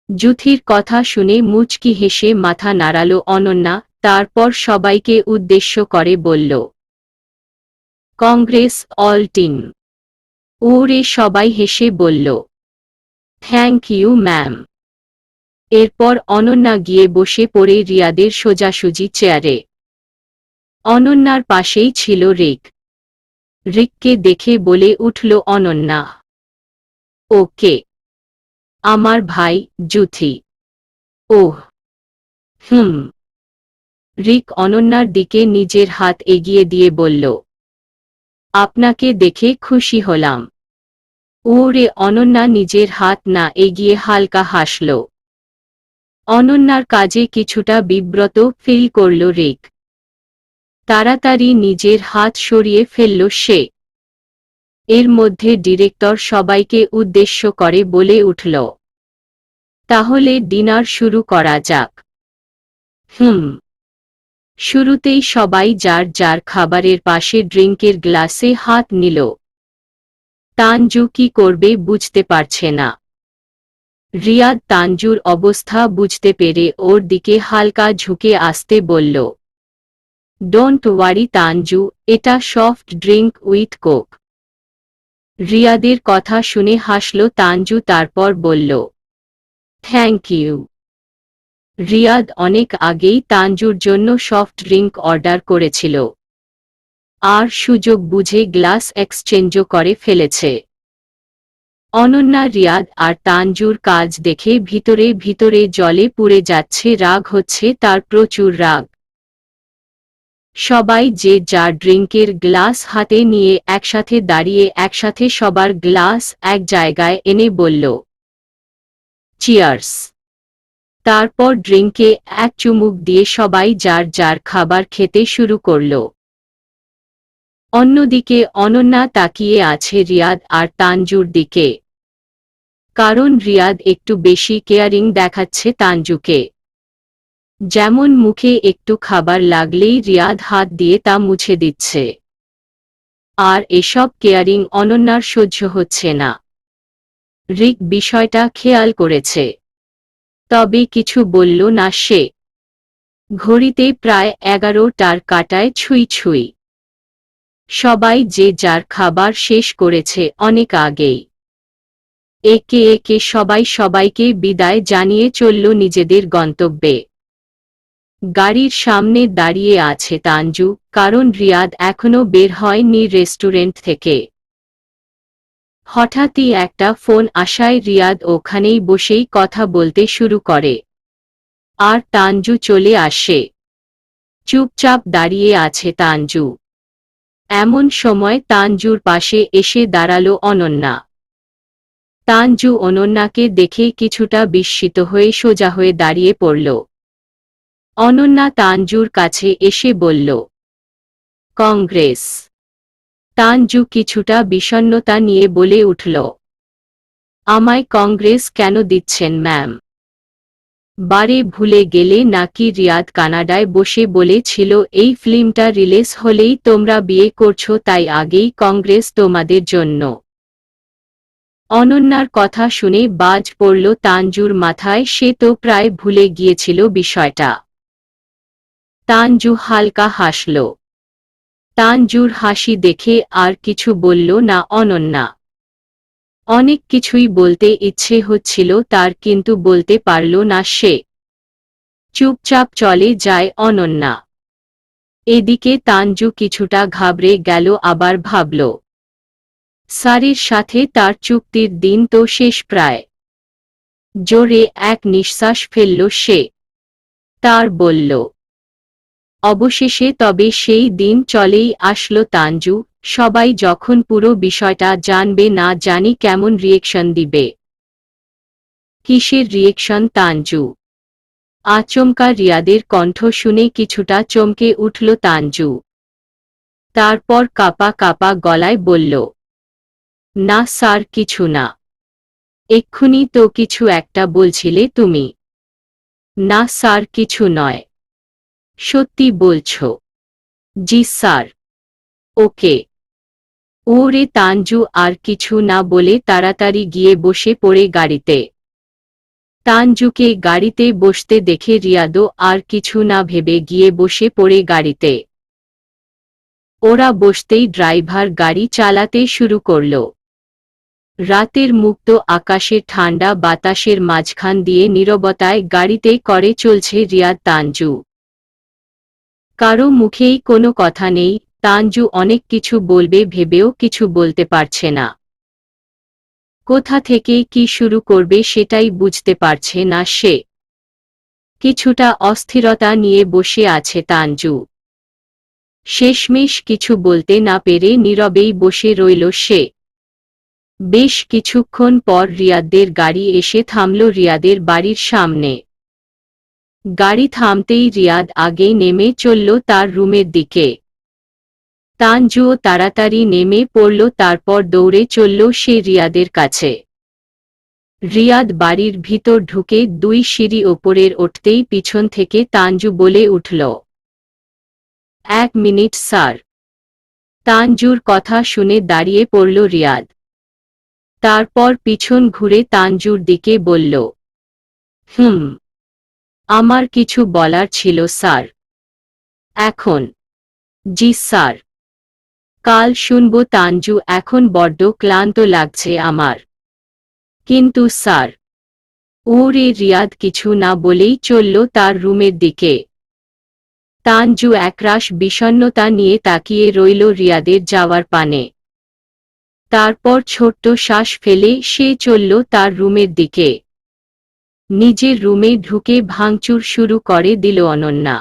জুথির কথা শুনে মুচকি হেসে মাথা নাড়াল অনন্যা। তারপর সবাইকে উদ্দেশ্য করে বলল, কংগ্রেস অল টিম। ওরে, সবাই হেসে বলল, থ্যাংক ইউ ম্যাম। এরপর অনন্যা গিয়ে বসে পড়ে রিয়াদের সোজাসুজি চেয়ারে। অনন্যার পাশেই ছিল রিক। রিককে দেখে বলে উঠল অনন্যা, ওকে, আমার ভাই জুথি। ওহ, রিক অনন্যার দিকে নিজের হাত এগিয়ে দিয়ে বলল, আপনাকে দেখে খুশি হলাম। ওরে, অনন্যা নিজের হাত না এগিয়ে হালকা হাসল। অনন্যার কাজে কিছুটা বিব্রত ফিল করল রিক। তাড়াতাড়ি নিজের হাত সরিয়ে ফেলল সে। এর মধ্যে ডিরেক্টর সবাইকে উদ্দেশ্য করে বলে উঠল, তাহলে ডিনার শুরু করা যাক। শুরুতেই সবাই যার যার খাবারের পাশে ড্রিঙ্কের গ্লাসে হাত নিল। তানজু কি করবে বুঝতে পারছে না। রিয়াদ তানজুর অবস্থা বুঝতে পেরে ওর দিকে হালকা ঝুঁকে আসতে বলল, ডোন্ট ওয়ারি তানজু, এটা সফট ড্রিঙ্ক উইথ কোক। রিয়াদের কথা শুনে হাসল তানজু, তারপর বলল, থ্যাংক ইউ। রিয়াদ অনেক আগেই তানজুর জন্য সফট ড্রিঙ্ক অর্ডার করেছিল, আর সুযোগ বুঝে গ্লাস এক্সচেঞ্জও করে ফেলেছে। অনন্যা রিয়াদ আর তানজুর কাজ দেখে ভিতরে ভিতরে জলে পুড়ে যাচ্ছে, রাগ হচ্ছে তার, প্রচুর রাগ। সবাই যে যার ড্রিঙ্কের গ্লাস হাতে নিয়ে একসাথে দাঁড়িয়ে একসাথে সবার গ্লাস এক জায়গায় এনে বলল, চিয়ার্স। তারপর ড্রিঙ্কে এক চুমুক দিয়ে সবাই যার যার খাবার খেতে শুরু করল। অন্যদিকে অনন্যা তাকিয়ে আছে রিয়াদ আর তানজুর দিকে, কারণ রিয়াদ একটু বেশি কেয়ারিং দেখাচ্ছে তানজুকে। যেমন মুখে একটু খাবার লাগলেই রিয়াদ হাত দিয়ে তা মুছে দিচ্ছে। আর এসব কেয়ারিং অনন্যার সহ্য হচ্ছে না। রিক বিষয়টা খেয়াল করেছে, তবে কিছু বলল না সে। ঘড়িতে প্রায় 11টার কাঁটায় ছুঁই ছুঁই। সবাই যে যার খাবার শেষ করেছে অনেক আগেই। একে একে সবাই সবাইকে বিদায় জানিয়ে চলল নিজেদের গন্তব্যে। গাড়ির সামনে দাঁড়িয়ে আছে তানজু, কারণ রিয়াদ এখনো বের হয়নি রেস্টুরেন্ট থেকে। হঠাৎই একটা ফোন আসায় রিয়াদ ওখানেই বসেই কথা বলতে শুরু করে, আর তানজু চলে আসে। চুপচাপ দাঁড়িয়ে আছে তানজু। এমন সময় তানজুর পাশে এসে দাঁড়ালো অনন্যা। তানজু অনন্যাকে দেখে কিছুটা বিস্মিত হয়ে সোজা হয়ে দাঁড়িয়ে পড়ল। অনন্যা তানজুর কাছে এসে বলল, কংগ্রেস। তানজু কিছুটা বিষণ্ণতা নিয়ে বলে উঠল, আমায় কংগ্রেস কেন দিচ্ছেন ম্যাম? বারে ভুলে গেলে নাকি রিয়াদ কানাডায় বসে বলেছিল এই ফিল্মটা রিলিজ হলেই তোমরা বিয়ে করছো, তাই আগেই কংগ্রেস তোমাদের জন্য? অনন্যার কথা শুনে বাজ পড়ল তানজুর মাথায়, সে তো প্রায় ভুলে গিয়েছিল বিষয়টা। তানজু হালকা হাসল। তানজুর হাসি দেখে আর কিছু বলল না অনন্যা। অনেক কিছুই বলতে ইচ্ছে হচ্ছিল তার, কিন্তু বলতে পারল না সে। চুপচাপ চলে যায় অনন্যা। এদিকে তানজু কিছুটা ঘাবড়ে গেল, আবার ভাবল, স্যারের সাথে তার চুক্তির দিন তো শেষ প্রায়। জোরে এক নিঃশ্বাস ফেলল সে। তার বলল, অবশেষে তবে সেই দিন চলেই আসলো তানজু। সবাই যখন পুরো বিষয়টা জানবে, না জানি কেমন রিয়েকশন দিবে। কিসের রিয়েকশন? তানজু। আচমকা রিয়াদের কণ্ঠ শুনে কিছুটা চমকে উঠল তানজু। তারপর কাঁপা কাঁপা গলায় বলল, না স্যার, কিছু না। এক্ষুনি তো কিছু একটা বলছিলে তুমি। না স্যার, কিছু নয়। সত্যি বলছো? জি স্যার। ওকে। ওরে তানজু আর কিছু না বলে তাড়াতাড়ি গিয়ে বসে পড়ে গাড়িতে। তানজুকে গাড়িতে বসতে দেখে রিয়াদও আর কিছু না ভেবে গিয়ে বসে পড়ে গাড়িতে। ওরা বসতেই ড্রাইভার গাড়ি চালাতে শুরু করল। রাতের মুক্ত আকাশে ঠান্ডা বাতাসের মাঝখান দিয়ে নীরবতায় গাড়িতে করে চলছে রিয়াদ তানজু। কারো মুখেই কোনো কথা নেই। তানজু অনেক কিছু বলবে ভেবেও কিছু বলতে পারছে না। কোথা থেকে কি শুরু করবে সেটাই বুঝতে পারছে না সে। কিছুটা অস্থিরতা নিয়ে বসে আছে তানজু। শেষমেশ কিছু বলতে না পেরে নীরবেই বসে রইল সে। বেশ কিছুক্ষণ পর রিয়াদের গাড়ি এসে থামল রিয়াদের বাড়ির সামনে। গাড়ি থামতেই রিয়াদ আগেই নেমে চলল তার রুমের দিকে। তানজুও তাড়াতাড়ি নেমে পড়ল, তারপর দৌড়ে চলল সে রিয়াদের কাছে। রিয়াদ বাড়ির ভিতর ঢুকে 2 সিঁড়ি ওপরের উঠতেই পিছন থেকে তানজু বলে উঠল, 1 মিনিট স্যার। তানজুর কথা শুনে দাঁড়িয়ে পড়ল রিয়াদ। তারপর পিছন ঘুরে তানজুর দিকে বলল, আমার কিছু বলার ছিল স্যার। এখন জি স্যার। কাল শুনব তানজু। এখন বড্ড ক্লান্ত লাগছে আমার। কিন্তু স্যার। ওরে রিয়াদ কিছু না বলেই চলল তার রুমের দিকে। তানজু একরাশ বিষণ্ণতা নিয়ে তাকিয়ে রইল রিয়াদের যাওয়ার পানে। তারপর ছোট্ট শ্বাস ফেলে সে চলল তার রুমের দিকে। নিজের রুমে ঢুকে ভাঙচুর শুরু করে দিল অনন্যা।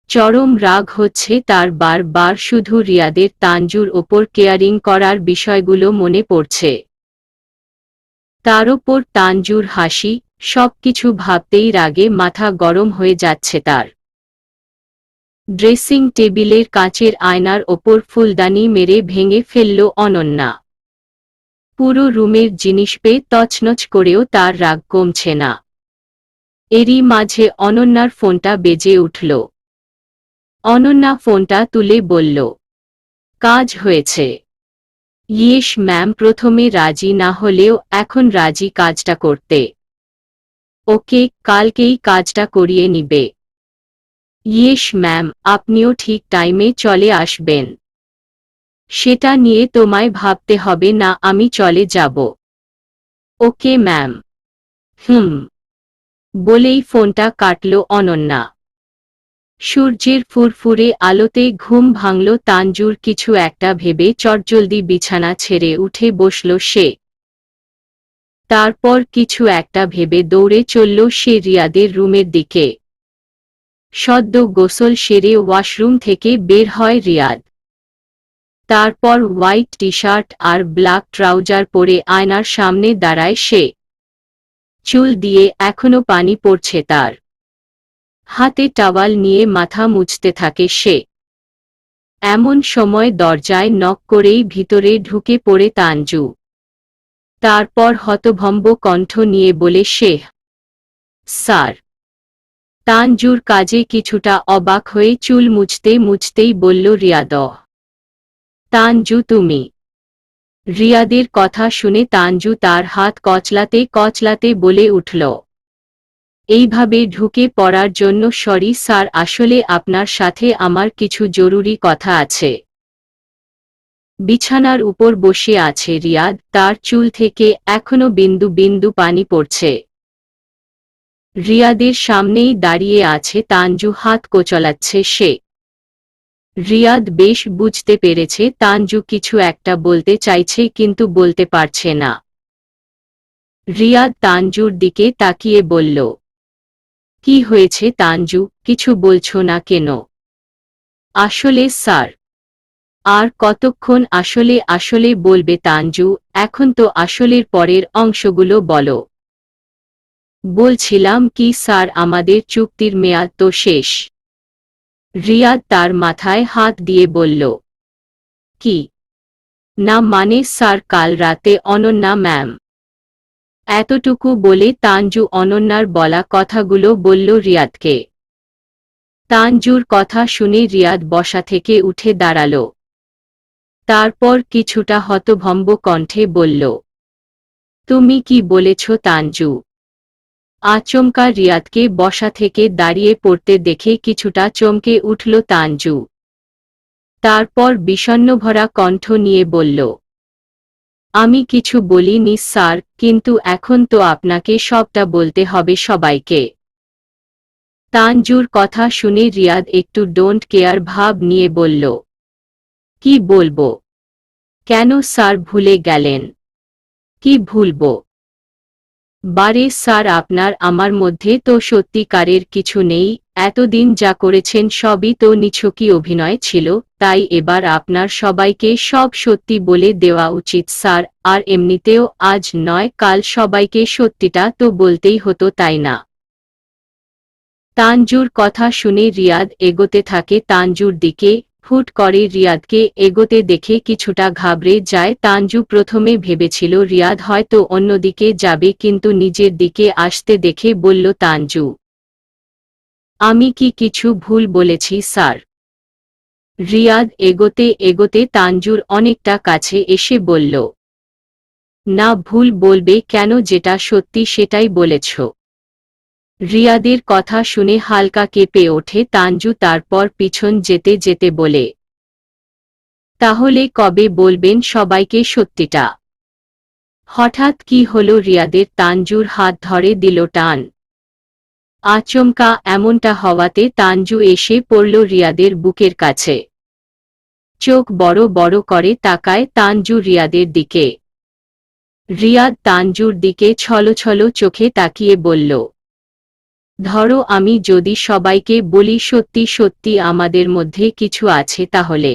চরম রাগ হচ্ছে তার, বার শুধু রিয়াদের তানজুর ওপর কেয়ারিং করার বিষয়গুলো মনে পড়ছে। তার ওপর তানজুর হাসি, সবকিছু ভাবতেই রাগে মাথা গরম হয়ে যাচ্ছে তার। ড্রেসিং টেবিলের কাঁচের আয়নার ওপর ফুলদানি মেরে ভেঙে ফেলল অনন্যা। পুরো রুমের জিনিস পেয়ে তছনছ করেও তার রাগ কমছে না। এরই মাঝে অনন্যার ফোনটা বেজে উঠল। অনন্যা ফোনটা তুলে বলল, কাজ হয়েছে। Yes ma'am. প্রথমে রাজি না হলেও এখন রাজি কাজটা করতে। ওকে, কালকেই কাজটা করিয়ে নিবে। Yes ma'am. আপনিও ঠিক টাইমে চলে আসবেন। সেটা নিয়ে তোমায় ভাবতে হবে না, আমি চলে যাব। Okay ma'am. বলেই ফোনটা কাটল অনন্যা। সূর্যের ফুরফুরে আলোতে ঘুম ভাঙল তানজুর। কিছু একটা ভেবে চটজলদি বিছানা ছেড়ে উঠে বসল সে। তারপর কিছু একটা ভেবে দৌড়ে চলল সে রিয়াদের রুমের দিকে। সদ্য গোসল সেরে ওয়াশরুম থেকে বের হয় রিয়াদ। তারপর হোয়াইট টি শার্ট আর ব্ল্যাক ট্রাউজার পরে আয়নার সামনে দাঁড়ায় সে। চুল দিয়ে এখনো পানি পড়ছে তার। হাতে টাওয়াল নিয়ে মাথা মুছতে থাকে সে। এমন সময় দরজায় নক করেই ভিতরে ঢুকে পড়ে তানজু। তারপর হতভম্ব কণ্ঠ নিয়ে বলে সে, স্যার। তানজুর কাজে কিছুটা অবাক হয়ে চুল মুছতে মুছতেই বলল রিয়াদ। তানজু তুমি? রিয়াদের কথা শুনে তানজু তার হাত কচলাতে কচলাতে বলে উঠল, এইভাবে ঢুকে পড়ার জন্য সরি স্যার। আসলে আপনার সাথে আমার কিছু জরুরি কথা আছে। বিছানার উপর বসে আছে রিয়াদ। তার চুল থেকে এখনো বিন্দু বিন্দু পানি পড়ছে। রিয়াদের সামনেই দাঁড়িয়ে আছে তানজু। হাত কোচলাচ্ছে সে। রিয়াদ বেশ বুঝতে পেরেছে তানজু কিছু একটা বলতে চাইছে কিন্তু বলতে পারছে না। রিয়াদ তানজুর দিকে তাকিয়ে বলল, কি হয়েছে তানজু, কিছু বলছো না কেন? আসলে স্যার। আর কতক্ষণ আসলে আসলে বলবে তানজু? এখন তো আসলের পরের অংশগুলো বলো। বলছিলাম কি স্যার, আমাদের চুক্তির মেয়াদ তো শেষ। রিয়াদ তার মাথায় হাত দিয়ে বলল, কি? না মানে স্যার, কাল রাতে অনন্যা ম্যাম। এতটুকু বলে তানজু অনন্যার বলা কথাগুলো বলল রিয়াদকে। তানজুর কথা শুনে রিয়াদ বসা থেকে উঠে দাঁড়াল। তারপর কিছুটা হতভম্ব কণ্ঠে বলল, তুমি কি বলেছ তানজু? আচমকা রিয়াদকে বসা থেকে দাঁড়িয়ে পড়তে দেখে কিছুটা চমকে উঠল তানজু। তারপর বিষণ্ণভরা কণ্ঠ নিয়ে বলল, আমি কিছু বলিনি স্যার, কিন্তু এখন তো আপনাকে সবটা বলতে হবে সবাইকে। তানজুর কথা শুনে রিয়াদ একটু ডোন্ট কেয়ার ভাব নিয়ে বলল, কি বলবো? কেন স্যার, ভুলে গেলেন? কি ভুলবো? বারে স্যার, আপনার আমার মধ্যে তো সত্যিকারের কিছু নেই। এতদিন যা করেছেন সবই তো নিছকই অভিনয় ছিল। তাই এবার আপনার সবাইকে সব সত্যি বলে দেওয়া উচিত স্যার। আর এমনিতেও আজ নয় কাল সবাইকে সত্যিটা তো বলতেই হতো, তাই না? তানজুর কথা শুনে রিয়াদ এগোতে থাকে তানজুর দিকে। হুট করে রিয়াদকে এগোতে দেখে কিছুটা ঘাবড়ে যায় তানজু। প্রথমে ভেবেছিল রিয়াদ হয়তো অন্যদিকে যাবে, কিন্তু নিজের দিকে আসতে দেখে বলল তানজু, আমি কি কিছু ভুল বলেছি স্যার? রিয়াদ এগোতে এগোতে তানজুর অনেকটা কাছে এসে বলল, না ভুল বলবে কেন, যেটা সত্যি সেটাই বলেছ। রিয়াদের কথা শুনে হালকা কেঁপে ওঠে তানজু, তারপর পিছন যেতে যেতে বলে, তাহলে কবে বলবেন সবাইকে সত্যিটা? হঠাৎ কি হলো রিয়াদের? তানজুর হাত ধরে দিল টান। আচমকা এমনটা হওয়াতে তানজু এসে পড়ল রিয়াদের বুকের কাছে। চোখ বড় বড় করে তাকায় তানজু রিয়াদের দিকে। রিয়াদ তানজুর দিকে ছলছল চোখে তাকিয়ে বলল, ধরো আমি যদি সবাইকে বলি সত্যি সত্যি আমাদের মধ্যে কিছু আছে তাহলে?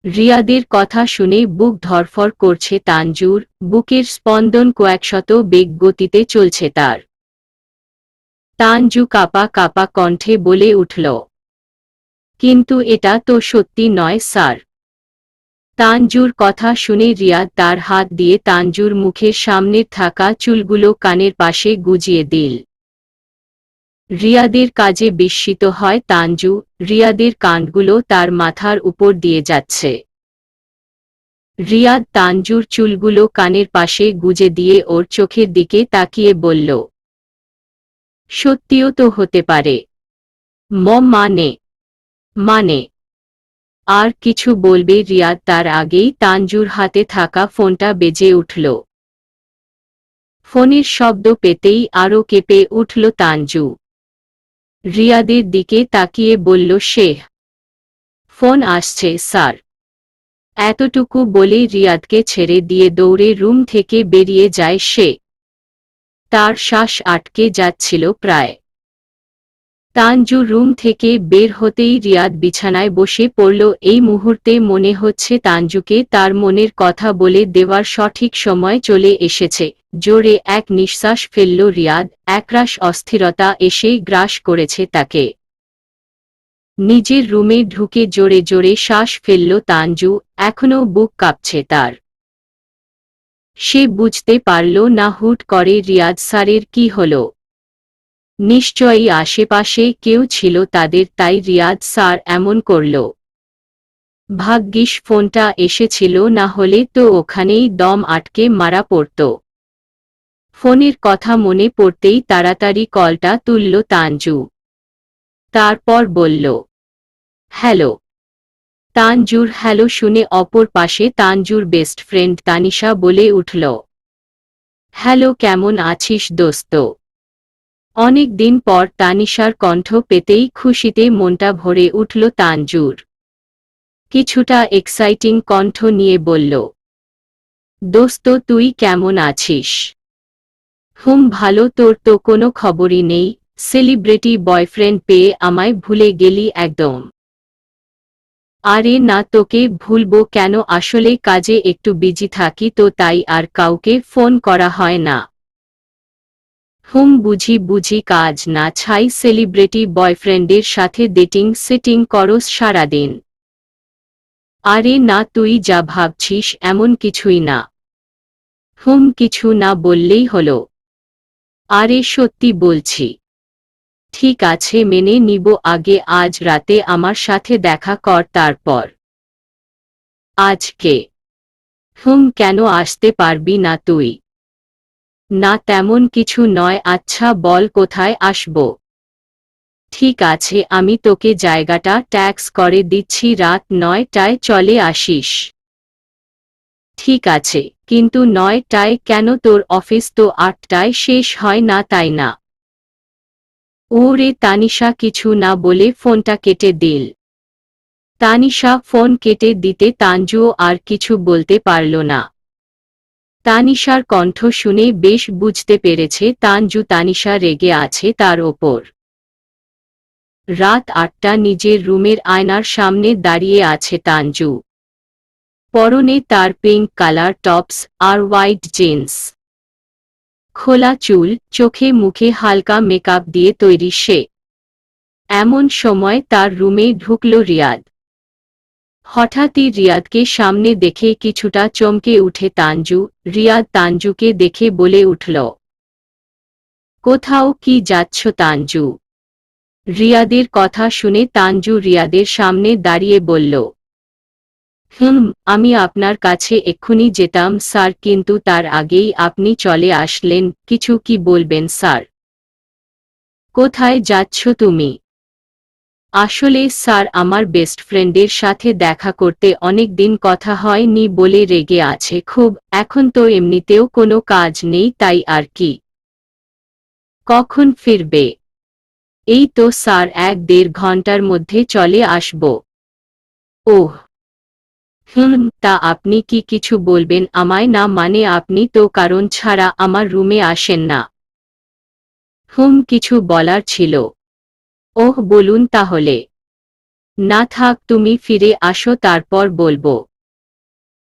রিয়াদের কথা শুনে বুক ধড়ফড় করছে তানজুর, বুকের স্পন্দন কয়েকশত বেগ গতিতে চলছে তার। তানজু কাঁপা কাঁপা কণ্ঠে বলে উঠল, কিন্তু এটা তো সত্যি নয় স্যার। তানজুর কথা শুনে রিয়াদ তার হাত দিয়ে তানজুর মুখের সামনের থাকা চুলগুলো কানের পাশে গুজিয়ে দিল। রিয়াদের কাজে বিস্মিত হয় তানজু, রিয়াদের কানগুলো তার মাথার উপর দিয়ে যাচ্ছে। রিয়াদ তানজুর চুলগুলো কানের পাশে গুজে দিয়ে ওর চোখের দিকে তাকিয়ে বলল, সত্যিও তো হতে পারে। মানে মানে আর কিছু বলবে রিয়াদ তার আগেই তানজুর হাতে থাকা ফোনটা বেজে উঠল। ফোনের শব্দ পেতেই আরও কেঁপে উঠল তানজু। রিয়াদের দিকে তাকিয়ে বলল সে, ফোন আসছে স্যার। এতটুকু বলে রিয়াদকে ছেড়ে দিয়ে দৌড়ে রুম থেকে বেরিয়ে যায় সে। তার শ্বাস আটকে যাচ্ছিল প্রায়। তানজু রুম থেকে বের হতেই রিয়াদ বিছানায় বসে পড়ল। এই মুহূর্তে মনে হচ্ছে তানজুকে তার মনের কথা বলে দেওয়ার সঠিক সময় চলে এসেছে। জোরে এক নিঃশ্বাস ফেলল রিয়াদ, একরাশ অস্থিরতা এসে গ্রাস করেছে তাকে। নিজের রুমে ঢুকে জোরে জোরে শ্বাস ফেলল তানজু, এখনও বুক কাঁপছে তার। সে বুঝতে পারল না হুট করে রিয়াদ স্যারের কি হল। নিশ্চয়ই আশেপাশে কেউ ছিল তাদের, তাই রিয়াদ স্যার এমন করল। ভাগ্যিস ফোনটা এসেছিল, না হলে তো ওখানেই দম আটকে মারা পড়ত। ফোনের কথা মনে পড়তেই তাড়াতাড়ি কলটা তুলল তানজু। তারপর বলল, হ্যালো। তানজুর হ্যালো শুনে অপর পাশে তানজুর বেস্ট ফ্রেন্ড তানিশা বলে উঠল, হ্যালো, কেমন আছিস দোস্ত? অনেক দিন পর তানিশার কণ্ঠ পেতেই খুশিতে মনটা ভরে উঠল তানজুর। কিছুটা এক্সাইটিং কণ্ঠ নিয়ে বলল, দোস্ত তুই কেমন আছিস? ভালো, তোর তো কোনো খবরই নেই। সেলিব্রিটি বয়ফ্রেন্ড পেয়ে আমায় ভুলে গেলি একদম। আরে না, তোকে ভুলবো কেন, আসলে কাজে একটু বিজি থাকি তো, তাই আর কাউকে ফোন করা হয় না। বুঝি বুঝি, কাজ না ছাই সেলিব্রিটি বয়ফ্রেন্ডের সাথে ডেটিং সেটিং করস সারাদিন। আরে না, তুই যা ভাবছিস এমন কিছুই না। কিছু না বললেই হলো। আরে সত্যি বলছি। ঠিক আছে, মেনে নিব, আগে আজ রাতে আমার সাথে দেখা কর তারপর। আজকে? কেন আসতে পারবি না তুই? না তেমন কিছু নয়। আচ্ছা বল কোথায় আসব? ঠিক আছে, আমি তোকে জায়গাটা ট্যাক্স করে দিচ্ছি, রাত 9টায় চলে আসিস। ঠিক আছে, কিন্তু 9টায় কেন? তোর অফিস তো 8টায় শেষ হয় না, তাই না? ওরে তানিশা কিছু না বলে ফোনটা কেটে দিল। তানিশা ফোন কেটে দিতে তানজুও আর কিছু বলতে পারল না। তানিশার কণ্ঠ শুনে বেশ বুঝতে পেরেছে তানজু তানিশা রেগে আছে তার ওপর। রাত 8টা, নিজের রুমের আয়নার সামনে দাঁড়িয়ে আছে তানজু। পরনে তার পিঙ্ক কালার টপস আর হোয়াইট জিন্স। খোলা চুল, চোখে মুখে হালকা মেকআপ দিয়ে তৈরি সে। এমন সময় তার রুমে ঢুকল রিয়াদ। হঠাৎই রিয়াদকে সামনে দেখে কিছুটা চমকে উঠে তানজু। রিয়াদ তানজুকে দেখে বলে উঠল, কোথাও কি যাচ্ছ তানজু? রিয়াদের কথা শুনে তানজু রিয়াদের সামনে দাঁড়িয়ে বলল, আমি আপনার কাছে এক্ষুনি যেতাম স্যার, কিন্তু তার আগেই আপনি চলে আসলেন। কিছু কি বলবেন স্যার? কোথায় যাচ্ছ তুমি? আসলে স্যার আমার বেস্ট ফ্রেন্ডের সাথে দেখা করতে অনেক দিন কথা হয়নি বলে রেগে আছে খুব, এখন তো এমনিতেও কোনো কাজ নেই তাই আর কি। কখন ফিরবে? এই তো স্যার 1-1.5 ঘন্টার মধ্যে চলে আসব। ওহ, তা আপনি কি কিছু বলবেন আমায়? না মানে আপনি তো কারণ ছাড়া আমার রুমে আসেন না। কিছু বলার ছিল। ওহ বলুন তাহলে। না থাক, তুমি ফিরে আসো তারপর বলবো।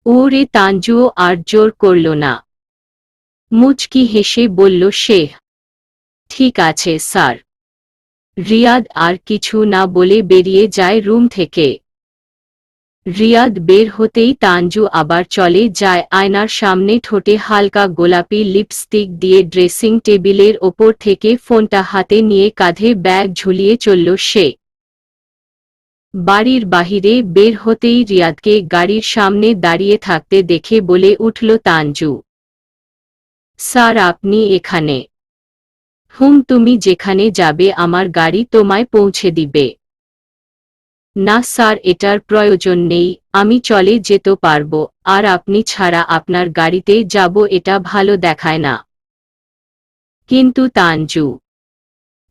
ওরে তানজুও আর জোর করল না। মুচকি হেসে বলল সে। ঠিক আছে স্যার। রিয়াদ আর কিছু না বলে বেরিয়ে যায় রুম থেকে। রিয়াদ বের হতেই তানজু আবার চলে যায় আয়নার সামনে, ঠোঁটে হালকা গোলাপি লিপস্টিক দিয়ে ড্রেসিং টেবিলের ওপর থেকে ফোনটা হাতে নিয়ে কাঁধে ব্যাগ ঝুলিয়ে চলল সে। বাড়ির বাহিরে বের হতেই রিয়াদকে গাড়ির সামনে দাঁড়িয়ে থাকতে দেখে বলে উঠল তানজু। স্যার আপনি এখানে? তুমি যেখানে যাবে আমার গাড়ি তোমায় পৌঁছে দিবে। না স্যার, এটার প্রয়োজন নেই, আমি চলে যেতে পারবো, আর আপনি ছাড়া আপনার গাড়িতে যাব এটা ভালো দেখায় না। কিন্তু তানজু।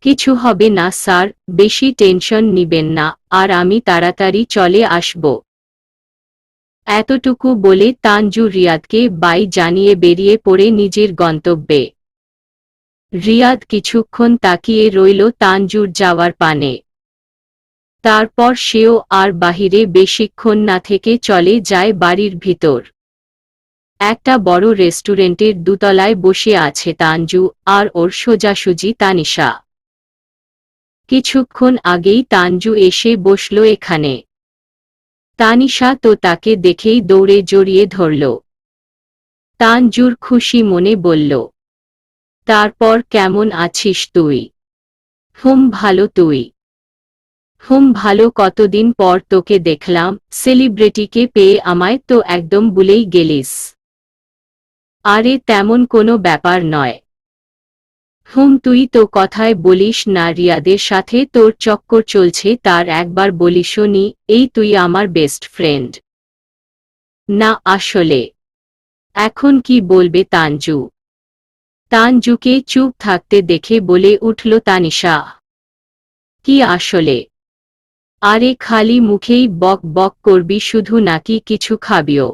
কিছু হবে না স্যার, বেশি টেনশন নিবেন না, আর আমি তাড়াতাড়ি চলে আসব। এতটুকু বলে তানজু রিয়াদকে বাই জানিয়ে বেরিয়ে পড়ে নিজের গন্তব্যে। রিয়াদ কিছুক্ষণ তাকিয়ে রইল তানজুর যাওয়ার পানে। তারপর সেও আর বাহিরে বেশিক্ষণ না থেকে চলে যায় বাড়ির ভিতর। একটা বড় রেস্টুরেন্টের দোতলায় বসে আছে তানজু, আর ওর সোজাসুজি তানিশা। কিছুক্ষণ আগেই তানজু এসে বসল এখানে। তানিশা তো তাকে দেখেই দৌড়ে জড়িয়ে ধরল। তানজুর খুশি মনে বলল, তারপর কেমন আছিস তুই? ভালো, তুই? ভালো, কতদিন পর তোকে দেখলাম, সেলিব্রিটিকে পেয়ে আমায় তো একদম ভুলেই গেলিস। আরে তেমন কোনো ব্যাপার নয়। তুই তো কথায় বলিস না রিয়াদের সাথে তোর চক্কর চলছে, তার একবার বলিসও নি এই তুই আমার বেস্ট ফ্রেন্ড। না আসলে। এখন কি বলবে তানজু? তানজুকে চুপ থাকতে দেখে বলে উঠল তানিশা। কি আসলে? আরে খালি মুখেই বক বক করবি শুধু, নাকি কিছু খাবিও?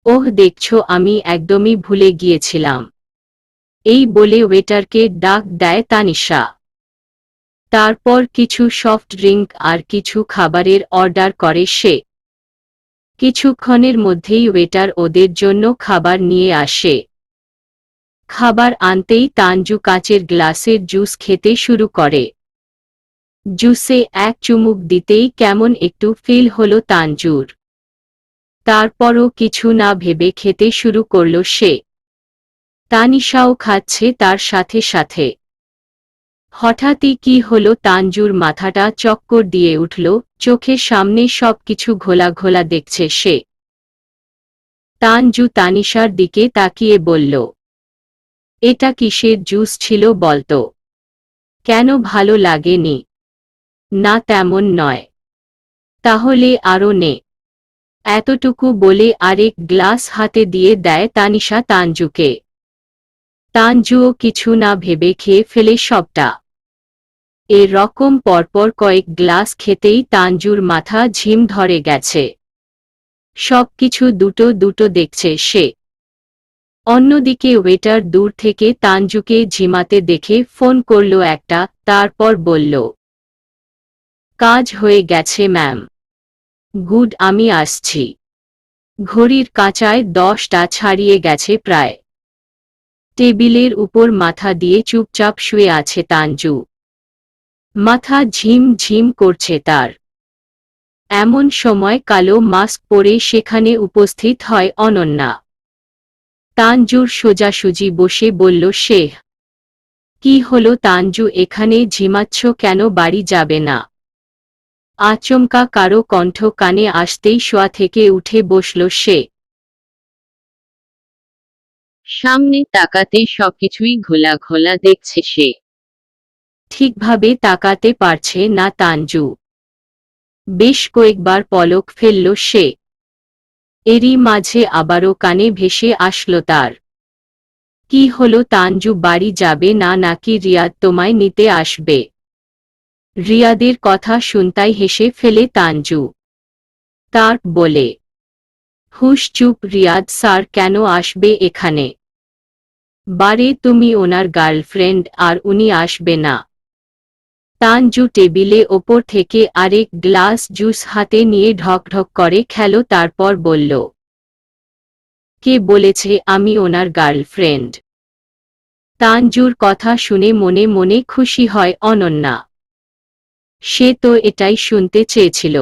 ওহ দেখছো আমি একদমই ভুলে গিয়েছিলাম। এই বলে ওয়েটারকে ডাক দেয় তানিশা। তারপর কিছু সফট ড্রিঙ্ক আর কিছু খাবারের অর্ডার করে সে। কিছুক্ষণের মধ্যেই ওয়েটার ওদের জন্য খাবার নিয়ে আসে। খাবার আনতেই তানজু কাচের গ্লাসের জুস খেতে শুরু করে। জুসে এক চুমুক দিতেই কেমন একটু ফিল হলো তানজুর। তারপরও কিছু না ভেবে খেতে শুরু করল সে। তানিশাও খাচ্ছে তার সাথে সাথে। হঠাৎই কি হলো, তানজুর মাথাটা চক্কর দিয়ে উঠল, চোখের সামনে সবকিছু ঘোলা ঘোলা দেখছে সে। তানজু তানিশার দিকে তাকিয়ে বলল, এটা কিসের জুস ছিল বলতো? কেন ভালো লাগেনি? না তেমন নয়। তাহলে আরও নে। এতটুকু বলে আরেক গ্লাস হাতে দিয়ে দেয় তানিশা তানজুকে। তানজুও কিছু না ভেবে খেয়ে ফেলে সবটা। রকম পরপর কয়েক গ্লাস খেতেই তানজুর মাথা ঝিম ধরে গেছে। সবকিছু দুটো দুটো দেখছে সে। অন্যদিকে ওয়েটার দূর থেকে তানজুকে ঝিমাতে দেখে ফোন করল একটা, তারপর বলল, কাজ হয়ে গেছে ম্যাম। গুড, আমি আসছি। ঘড়ির কাঁচায় 10টা ছাড়িয়ে গেছে প্রায়। টেবিলের উপর মাথা দিয়ে চুপচাপ শুয়ে আছে তানজু। মাথা ঝিম ঝিম করছে তার। এমন সময় কালো মাস্ক পরে সেখানে উপস্থিত হয় অনন্যা। তানজুর সোজাসুজি বসে বলল সে। কি হলো তানজু, এখানে ঝিমাচ্ছ কেন, বাড়ি যাবে না? আচমকা কারো কণ্ঠ কানে আসতেই শোয়া থেকে উঠে বসল সে। সামনে তাকাতে সবকিছুই ঘোলা ঘোলা দেখছে সে। ঠিকভাবে তাকাতে পারছে না তানজু। বেশ কয়েকবার পলক ফেলল সে। এরই মাঝে আবারও কানে ভেসে আসলো তার, কি হলো তানজু, বাড়ি যাবে না নাকি রিয়াদ তোমায় নিতে আসবে? রিয়াদের কথা শুনতাই হেসে ফেলে তানজু। তার বলে, হুশ চুপ, রিয়াদ স্যার কেন আসবে এখানে? বারে তুমি ওনার গার্লফ্রেন্ড আর উনি আসবে না। তানজু টেবিলে ওপর থেকে আরেক গ্লাস জুস হাতে নিয়ে ঢকঢক করে খেল, তারপর বলল, কে বলেছে আমি ওনার গার্লফ্রেন্ড? তানজুর কথা শুনে মনে মনে খুশি হয় অনন্যা। সে তো এটাই শুনতে চেয়েছিল।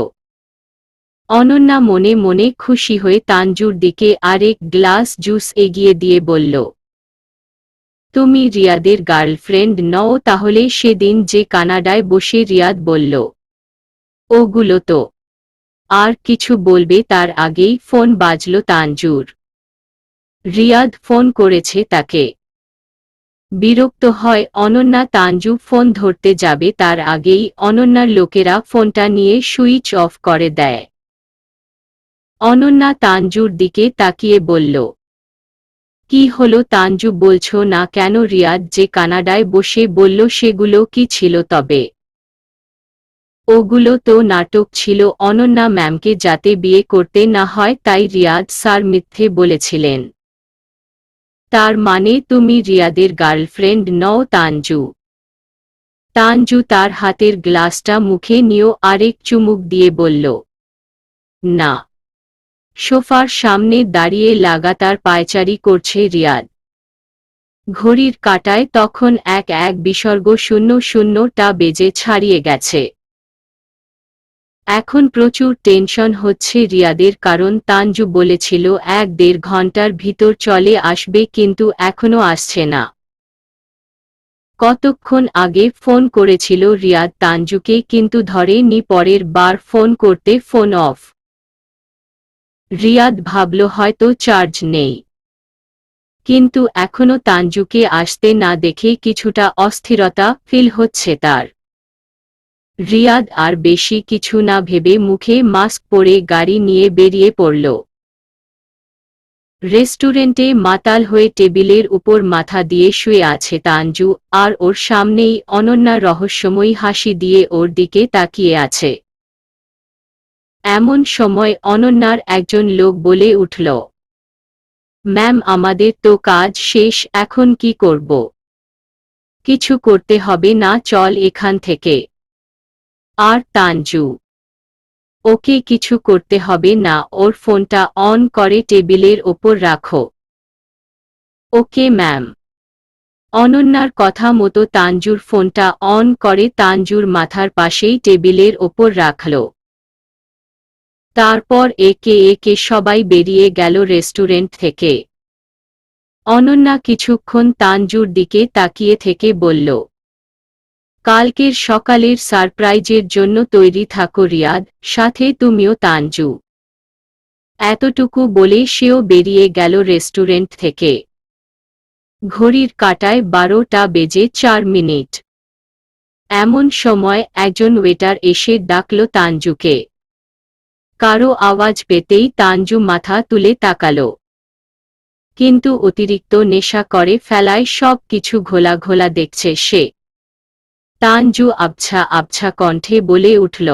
অনন্যা মনে মনে খুশি হয়ে তানজুর দিকে আরেক গ্লাস জুস এগিয়ে দিয়ে বলল, তুমি রিয়াদের গার্লফ্রেন্ড নও তাহলে? সেদিন যে কানাডায় বসে রিয়াদ বলল ওগুলো তো। আর কিছু বলবে তার আগেই ফোন বাজল তানজুর। রিয়াদ ফোন করেছে তাকে। বিরক্ত হয় অনন্যা। তানজু ফোন ধরতে যাবে তার আগেই অনন্যার লোকেরা ফোনটা নিয়ে সুইচ অফ করে দেয়। অনন্যা তানজুর দিকে তাকিয়ে বলল, কি হলো তানজু, বলছো না কেন? রিয়াদ যে কানাডায় বসে বলল সেগুলো কি ছিল তবে? ওগুলো তো নাটক ছিল অনন্যা ম্যামকে যাতে বিয়ে করতে না হয় তাই রিয়াদ স্যার মিথ্যে বলেছিলেন। তার মানে তুমি রিয়াদের গার্লফ্রেন্ড নও? তানজু তানজু তার হাতের গ্লাসটা মুখে নিয়ে আরেক চুমুক দিয়ে বলল, না। সোফার সামনে দাঁড়িয়ে লাগাতার পায়চারি করছে রিয়াদ। ঘড়ির কাঁটায় তখন 1:00টা বেজে ছাড়িয়ে গেছে। এখন প্রচুর টেনশন হচ্ছে রিয়াদের, কারণ তানজু বলেছিল 1-1.5 ঘন্টার ভিতর চলে আসবে, কিন্তু এখনো আসছে না। কতক্ষণ আগে ফোন করেছিল রিয়াদ তানজুকে, কিন্তু ধরেনি। পরের বার ফোন করতে ফোন অফ। রিয়াদ ভাবল হয়তো চার্জ নেই। কিন্তু এখনো তানজুকে আসতে না দেখে কিছুটা অস্থিরতা ফিল হচ্ছে তার। রিয়াদ আর বেশি কিছু না ভেবে মুখে মাস্ক পরে গাড়ি নিয়ে বেরিয়ে পড়ল। রেস্টুরেন্টে মাতাল হয়ে টেবিলের উপর মাথা দিয়ে শুয়ে আছে তানজু, আর ওর সামনেই অনন্যা রহস্যময়ী হাসি দিয়ে ওর দিকে তাকিয়ে আছে। এমন সময় অনন্যার একজন লোক বলে উঠল, ম্যাম আমাদের তো কাজ শেষ, এখন কি করব? কিছু করতে হবে না, চল এখান থেকে। আর তানজু, ওকে কিছু করতে হবে না, ওর ফোনটা অন করে টেবিলের ওপর রাখো। Okay ma'am. অনন্যার কথা মতো তানজুর ফোনটা অন করে তানজুর মাথার পাশেই টেবিলের ওপর রাখল। তারপর একে একে সবাই বেরিয়ে গেল রেস্টুরেন্ট থেকে। অনন্যা কিছুক্ষণ তানজুর দিকে তাকিয়ে থেকে বলল, কালকের সকালের সারপ্রাইজের জন্য তৈরি থাকো রিয়াদ, সাথে তুমিও। তানজু এতটুকু বলে সেও বেরিয়ে গেল রেস্টুরেন্ট থেকে। ঘড়ির কাঁটায় 12:04। এমন সময় একজন ওয়েটার এসে ডাকল তানজুকে। কারো আওয়াজ পেতেই তানজু মাথা তুলে তাকাল। কিন্তু অতিরিক্ত নেশা করে ফেলায় সব কিছু ঘোলা ঘোলা দেখছে সে। তানজু আবছা আবছা কণ্ঠে বলে উঠল,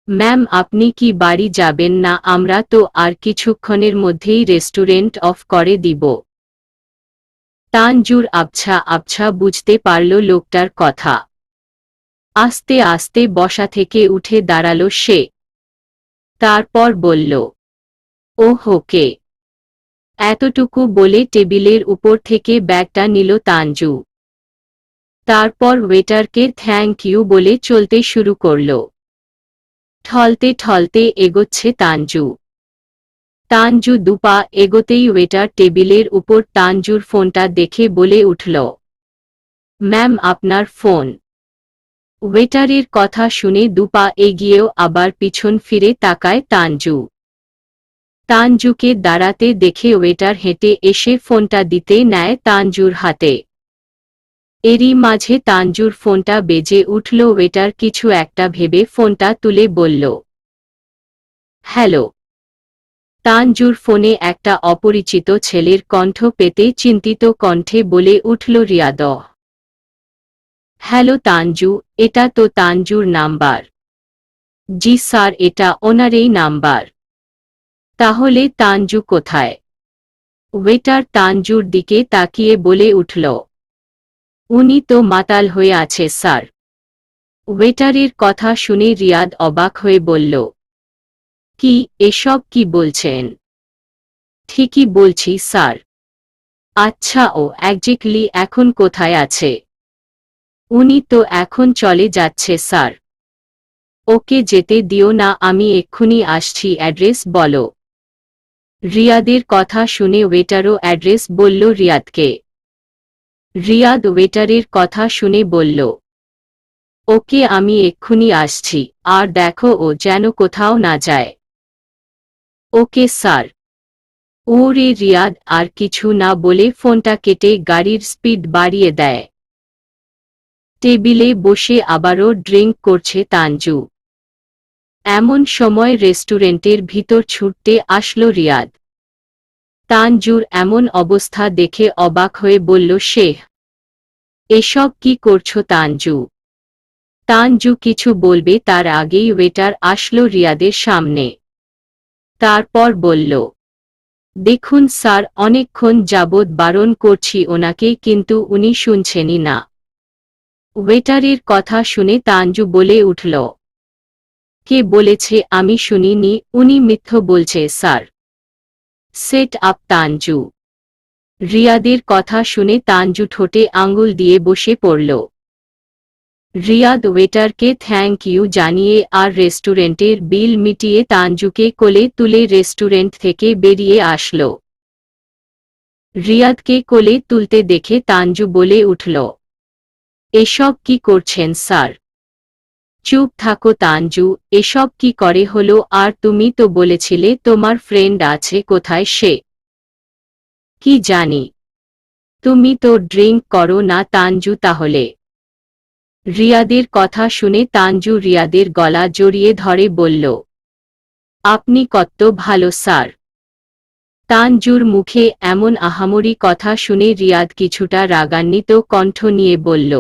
ম্যাম আপনি কি বাড়ি যাবেন না? আমরা তো আর কিছুক্ষণের মধ্যেই রেস্টুরেন্ট অফ করে দিব। তানজুর আবছা আবছা বুঝতে পারল লোকটার কথা। আস্তে আস্তে বসা থেকে উঠে দাঁড়াল সে। তারপর বলল, ওহ ওকে। এতটুকু বলে টেবিলের উপর থেকে ব্যাগটা নিল তানজু। তারপর ওয়েটারকে থ্যাংক ইউ বলে চলতে শুরু করল। ঠলতে ঠলতে এগোচ্ছে তানজু। তানজু দুপা এগোতেই ওয়েটার টেবিলের উপর তানজুর ফোনটা দেখে বলে উঠল, ম্যাম আপনার ফোন। ওয়েটারের কথা শুনে দুপা এগিয়েও আবার পিছন ফিরে তাকায় তানজু। তানজুকে দাঁড়াতে দেখে ওয়েটার হেঁটে এসে ফোনটা দিতে নেয় তানজুর হাতে। এরই মাঝে তানজুর ফোনটা বেজে উঠল। ওয়েটার কিছু একটা ভেবে ফোনটা তুলে বলল, হ্যালো। তানজুর ফোনে একটা অপরিচিত ছেলের কণ্ঠ পেতে চিন্তিত কণ্ঠে বলে উঠল রিয়াদ। হ্যালো তানজু, এটা তো তানজুর নাম্বার। জি স্যার, এটা ওনারই নাম্বার। তাহলে তানজু কোথায়? ওয়েটার তানজুর দিকে তাকিয়ে বলে উঠল, উনি তো মাতাল হয়ে আছে স্যার। ওয়েটারের কথা শুনে রিয়াদ অবাক হয়ে বলল, কি, এসব কি বলছেন? ঠিকই বলছি স্যার। আচ্ছা, ও এক্স্যাক্টলি এখন কোথায় আছে? উনি তো এখন চলে যাচ্ছে স্যার। ওকে যেতে দিও না, আমি এক্ষুনি আসছি। অ্যাড্রেস বলো। রিয়াদের কথা শুনে ওয়েটারও অ্যাড্রেস বলল রিয়াদকে। রিয়াদ ওয়েটারের কথা শুনে বলল, ওকে, আমি এক্ষুনি আসছি, আর দেখো ও যেন কোথাও না যায়। Okay sir. ওরে রিয়াদ আর কিছু না বলে ফোনটা কেটে গাড়ির স্পিড বাড়িয়ে দেয়। টেবিলে বসে আবারও ড্রিঙ্ক করছে তানজু। এমন সময় রেস্টুরেন্টের ভিতর ছুটতে আসলো রিয়াদ। তানজুর এমন অবস্থা দেখে অবাক হয়ে বলল সে, এসব কি করছো তানজু? তানজু কিছু বলবে তার আগেই ওয়েটার আসলো রিয়াদের সামনে। তারপর বলল, দেখুন স্যার, অনেকক্ষণ যাবৎ বারণ করছি ওনাকে, কিন্তু উনি শুনছেনই না। ওয়েটারের কথা শুনে তানজু বলে উঠল, কে বলেছে আমি শুনিনি? উনি মিথ্যা বলছে স্যার। Set up Tanju. রিয়াদের কথা শুনে তানজু ঠোঁটে আঙুল দিয়ে বসে পড়ল। রিয়াদ ওয়েটারকে থ্যাংক ইউ জানিয়ে আর রেস্টুরেন্টের বিল মিটিয়ে তানজুকে কোলে তুলে রেস্টুরেন্ট থেকে বেরিয়ে আসল। রিয়াদকে কোলে তুলতে দেখে তানজু বলে উঠল, এসব কি করছেন স্যার? চুপ থাকো তানজু, এসব কি করে হলো? আর তুমি তো বলেছিলে তোমার ফ্রেন্ড আছে, কোথায় সে? কি জানি, তুমি তো ড্রিঙ্ক করো না তানজু। তাহলে? রিয়াদের কথা শুনে তানজু রিয়াদের গলা জড়িয়ে ধরে বলল, আপনি কত ভালো স্যার। তানজুর মুখে এমন আহামরি কথা শুনে রিয়াদ কিছুটা রাগান্বিত কণ্ঠ নিয়ে বলল,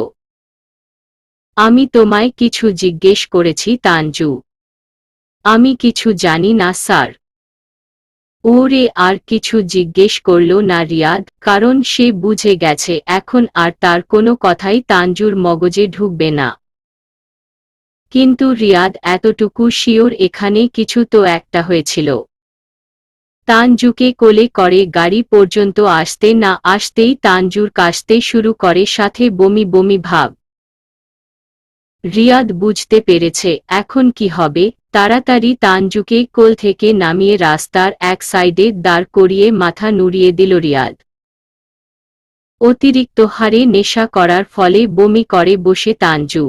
আমি তোমায় কিছু জিজ্ঞেস করেছি তানজু। আমি কিছু জানি না স্যার। ওরে আর কিছু জিজ্ঞেস করল না রিয়াদ, কারণ সে বুঝে গেছে এখন আর তার কোনো কথাই তানজুর মগজে ঢুকবে না। কিন্তু রিয়াদ এতটুকু শিওর এখানে কিছু তো একটা হয়েছিল। তানজুকে কোলে করে গাড়ি পর্যন্ত আসতে না আসতেই তানজুর কাশতে শুরু করে, সাথে বমি বমি ভাব। রিয়াদ বুঝতে পেরেছে এখন কি হবে। তাড়াতাড়ি তানজুকে কোল থেকে নামিয়ে রাস্তার এক সাইডে দাঁড় করিয়ে মাথা নুড়িয়ে দিল রিয়াদ। অতিরিক্ত হারে নেশা করার ফলে বমি করে বসে তানজু।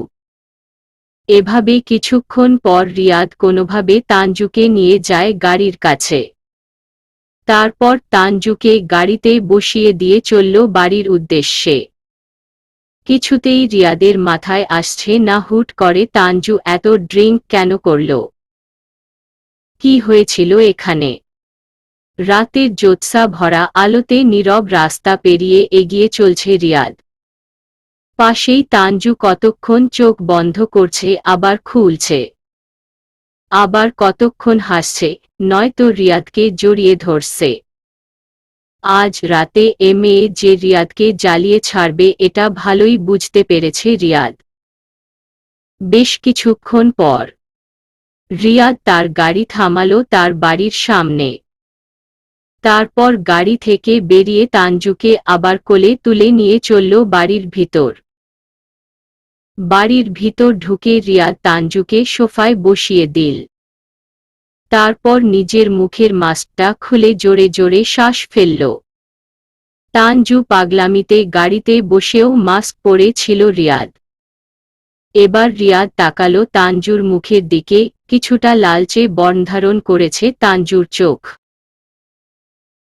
এভাবে কিছুক্ষণ পর রিয়াদ কোনোভাবে তানজুকে নিয়ে যায় গাড়ির কাছে। তারপর তানজুকে গাড়িতে বসিয়ে দিয়ে চলল বাড়ির উদ্দেশ্যে। কিছুতেই রিয়াদের মাথায় আসছে না হুট করে তানজু এত ড্রিঙ্ক কেন করল? কি হয়েছিল এখানে? রাতের জ্যোৎস্না ভরা আলোতে নীরব রাস্তা পেরিয়ে এগিয়ে চলছে রিয়াদ। পাশেই তানজু কতক্ষণ চোখ বন্ধ করছে, আবার খুলছে, আবার কতক্ষণ হাসছে, নয়তো রিয়াদকে জড়িয়ে ধরছে। আজ রাতে এ মেয়ে যে রিয়াদকে জ্বালিয়ে ছাড়বে এটা ভালোই বুঝতে পেরেছে রিয়াদ। বেশ কিছুক্ষণ পর রিয়াদ তার গাড়ি থামালো তার বাড়ির সামনে। তারপর গাড়ি থেকে বেরিয়ে তানজুকে আবার কোলে তুলে নিয়ে চলল বাড়ির ভিতর। বাড়ির ভিতর ঢুকে রিয়াদ তানজুকে সোফায় বসিয়ে দিল। তারপর নিজের মুখের মাস্কটা খুলে জোরে জোরে শ্বাস ফেলল। তানজু পাগলামিতে গাড়িতে বসেও মাস্ক পরে ছিল রিয়াদ। এবার রিয়াদ তাকালো তানজুর মুখের দিকে, কিছুটা লালচে বর্ণ ধারণ করেছে তানজুর চোখ।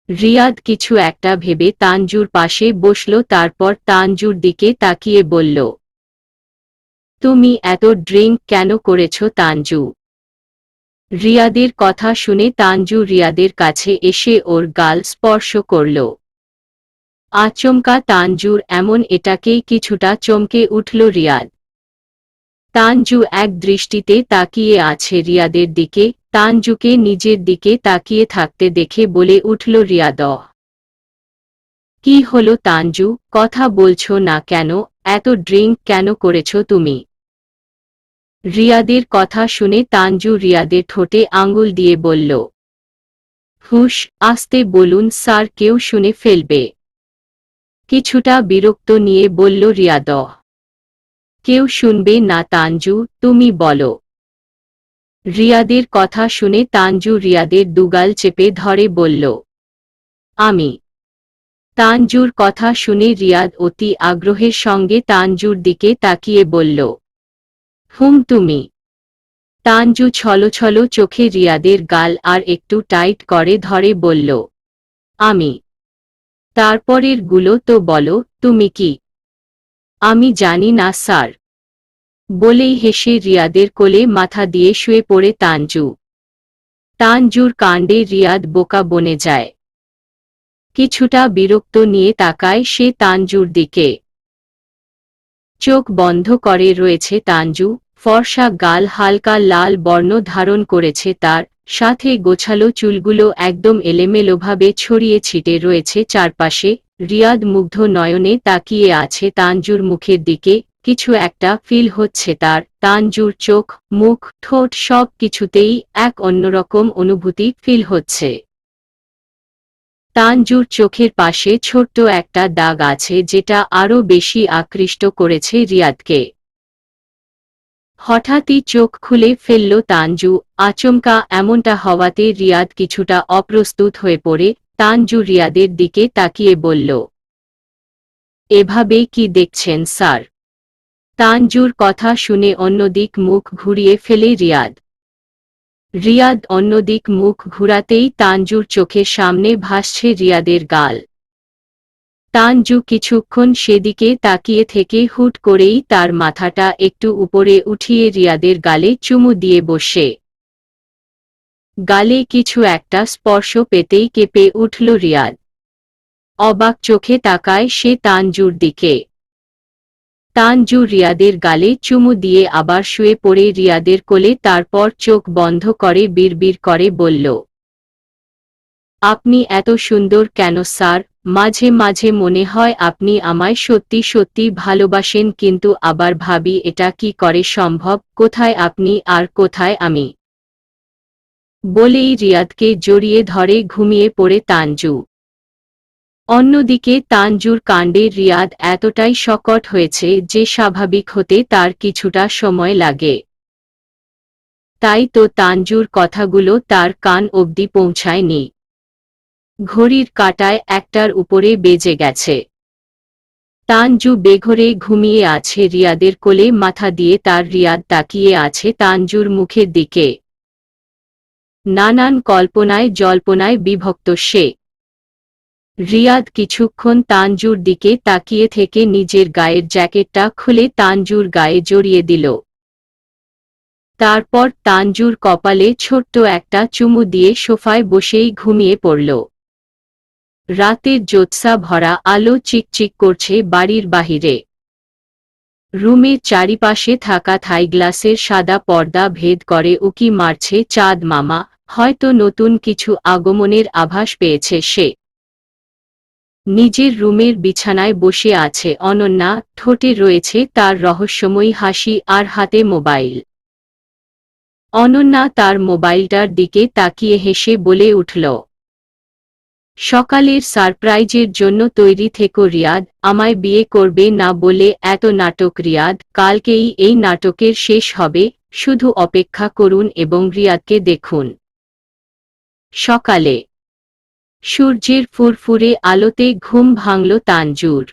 রিয়াদ কিছু একটা ভেবে তানজুর পাশে বসল, তারপর তানজুর দিকে তাকিয়ে বলল, তুমি এত ড্রিঙ্ক কেন করেছ তানজু? রিয়াদের কথা শুনে তানজু রিয়াদের কাছে এসে ওর গাল স্পর্শ করল। আচমকা তানজুর এমন এটাকেই কিছুটা চমকে উঠল রিয়াদ। তানজু এক দৃষ্টিতে তাকিয়ে আছে রিয়াদের দিকে। তানজুকে নিজের দিকে তাকিয়ে থাকতে দেখে বলে উঠল রিয়াদ, কি হলো তানজু, কথা বলছো না কেন? এত ড্রিঙ্ক কেন করেছ তুমি? রিয়াদের কথা শুনে তানজু রিয়াদের ঠোঁটে আঙুল দিয়ে বলল, হুশ, আস্তে বলুন স্যার, কেউ শুনে ফেলবে। কিছুটা বিরক্ত নিয়ে বলল রিয়াদ। কেউ শুনবে না তানজু, তুমি বলো। রিয়াদের কথা শুনে তানজু রিয়াদের দুগাল চেপে ধরে বলল, আমি। তানজুর কথা শুনে রিয়াদ অতি আগ্রহের সঙ্গে তানজুর দিকে তাকিয়ে বলল, তুমি। তানজু ছলছল চোখে রিয়াদের গাল আর একটু টাইট করে ধরে বলল, আমি। তারপরের গুলো তো বলো, তুমি কি? আমি জানি না স্যার। বলেই হেসে রিয়াদের কোলে মাথা দিয়ে শুয়ে পড়ে তানজু। তানজুর কাণ্ডে রিয়াদ বোকা বনে যায়। কিছুটা বিরক্ত নিয়ে তাকায় সে তানজুর দিকে। চোখ বন্ধ করে রয়েছে তানজু। ফর্সা গাল হালকা লাল বর্ণ ধারণ করেছে তার, সাথে গোছালো চুলগুলো একদম এলোমেলোভাবে ছড়িয়ে ছিটে রয়েছে চারপাশে। রিয়াদ মুগ্ধ নয়নে তাকিয়ে আছে তানজুর মুখের দিকে। কিছু একটা ফিল হচ্ছে তার। তানজুর চোখ, মুখ, ঠোঁট সব কিছুতেই এক অন্যরকম অনুভূতি ফিল হচ্ছে। তানজুর চোখের পাশে ছোট্ট একটা দাগ আছে যেটা আরও বেশি আকৃষ্ট করেছে রিয়াদকে। হঠাৎই চোখ খুলে ফেলল তানজু। আচমকা এমনটা হওয়াতে রিয়াদ কিছুটা অপ্রস্তুত হয়ে পড়ে। তানজু রিয়াদের দিকে তাকিয়ে বলল, এভাবে কি দেখছেন স্যার? তানজুর কথা শুনে অন্যদিক মুখ ঘুরিয়ে ফেলে রিয়াদ। রিয়াদ অন্যদিক মুখ ঘুরাতেই তানজুর চোখের সামনে ভাসছে রিয়াদের গাল। তানজু কিছুক্ষণ সেদিকে তাকিয়ে থেকে হুট করেই তার মাথাটা একটু উপরে উঠিয়ে রিয়াদের গালে চুমু দিয়ে বসে। গালে কিছু একটা স্পর্শ পেতেই কেঁপে উঠল রিয়াদ। অবাক চোখে তাকায় সে তানজুর দিকে। তানজু রিয়াদের গালে চুমু দিয়ে আবার শুয়ে পড়ে রিয়াদের কোলে, তারপর চোখ বন্ধ করে বিড়বিড় করে বলল, আপনি এত সুন্দর কেন স্যার? মাঝে মাঝে মনে হয় আপনি আমায় সত্যি সত্যি ভালোবাসেন, কিন্তু আবার ভাবি এটা কি করে সম্ভব? কোথায় আপনি আর কোথায় আমি? বলেই রিয়াদকে জড়িয়ে ধরে ঘুমিয়ে পড়ে তানজু। অন্যদিকে তানজুর কাণ্ডে রিয়াদ এতটাই শকট হয়েছে যে স্বাভাবিক হতে তার কিছুটা সময় লাগে। তাই তো তানজুর কথাগুলো তার কান অবধি পৌঁছায়নি। ঘড়ির কাঁটায় একটার উপরে বেজে গেছে। তানজু বেঘোরে ঘুমিয়ে আছে রিয়াদের কোলে মাথা দিয়ে। তার রিয়াদ তাকিয়ে আছে তানজুর মুখের দিকে। নানান কল্পনায় জল্পনায় বিভক্ত সে। রিয়াদ কিছুক্ষণ তানজুর দিকে তাকিয়ে থেকে নিজের গায়ের জ্যাকেটটা খুলে তানজুর গায়ে জড়িয়ে দিল। তারপর তানজুর কপালে ছোট্ট একটা চুমু দিয়ে সোফায় বসেই ঘুমিয়ে পড়ল। রাতের জ্যোৎস্না ভরা আলো চিকচিক করছে বাড়ির বাহিরে। রুমের চারিপাশে থাকা থাই গ্লাসের সাদা পর্দা ভেদ করে উকি মারছে চাঁদ মামা। হয়তো নতুন কিছু আগমনের আভাস পেয়েছে সে। নিজের রুমের বিছানায় বসে আছে অনন্যা। ঠোঁটে রয়েছে তার রহস্যময়ী হাসি আর হাতে মোবাইল। অনন্যা তার মোবাইলটার দিকে তাকিয়ে হেসে বলে উঠল, সকালের সারপ্রাইজের জন্য তৈরি থেকো রিয়াদ। আমায় বিয়ে করবে না বলে এত নাটক রিয়াদ। কালকেই এই নাটকের শেষ হবে, শুধু অপেক্ষা করুন এবং রিয়াদকে দেখুন। সকালে সূর্যের ফুরফুরে আলোতে ঘুম ভাঙল তানজুর।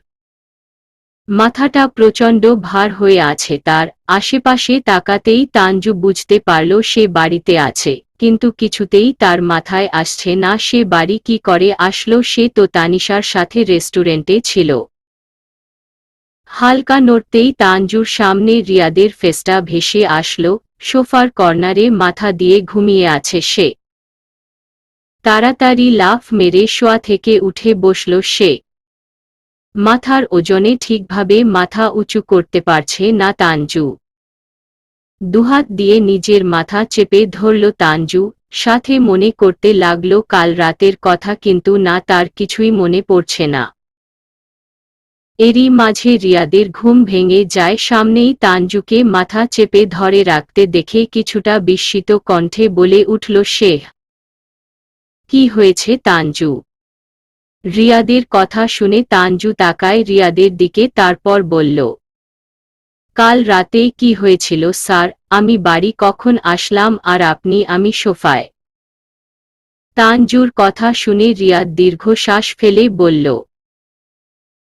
মাথাটা প্রচণ্ড ভার হয়ে আছে তার। আশেপাশে তাকাতেই তানজু বুঝতে পারল সে বাড়িতে আছে, কিন্তু কিছুতেই তার মাথায় আসছে না সে বাড়ি কি করে আসলো। সে তো তানিশার সাথে রেস্টুরেন্টে ছিল। হালকা নড়তেই তানজুর সামনে রিয়াদের ফেসটা ভেসে আসলো। সোফার কর্নারে মাথা দিয়ে ঘুমিয়ে আছে সে। তাড়াতাড়ি লাফ মেরে শোয়া থেকে উঠে বসল সে। মাথার ওজনে ঠিকভাবে মাথা উঁচু করতে পারছে না তানজু। দুহাত দিয়ে নিজের মাথা চেপে ধরল তানজু, সাথে মনে করতে লাগলো কাল রাতের কথা, কিন্তু না, তার কিছুই মনে পড়ছে না। এরই মাঝে রিয়াদের ঘুম ভেঙে যায়। সামনেই তানজুকে মাথা চেপে ধরে রাখতে দেখে কিছুটা বিস্মিত কণ্ঠে বলে উঠল সে, কি হয়েছে তানজু? রিয়াদের কথা শুনে তানজু তাকায় রিয়াদের দিকে, তারপর বলল, কাল রাতে কি হয়েছিল স্যার? আমি বাড়ি কখন আসলাম আর আপনি? আমি সোফায়। তানজুর কথা শুনে রিয়াদ দীর্ঘশ্বাস ফেলে বলল,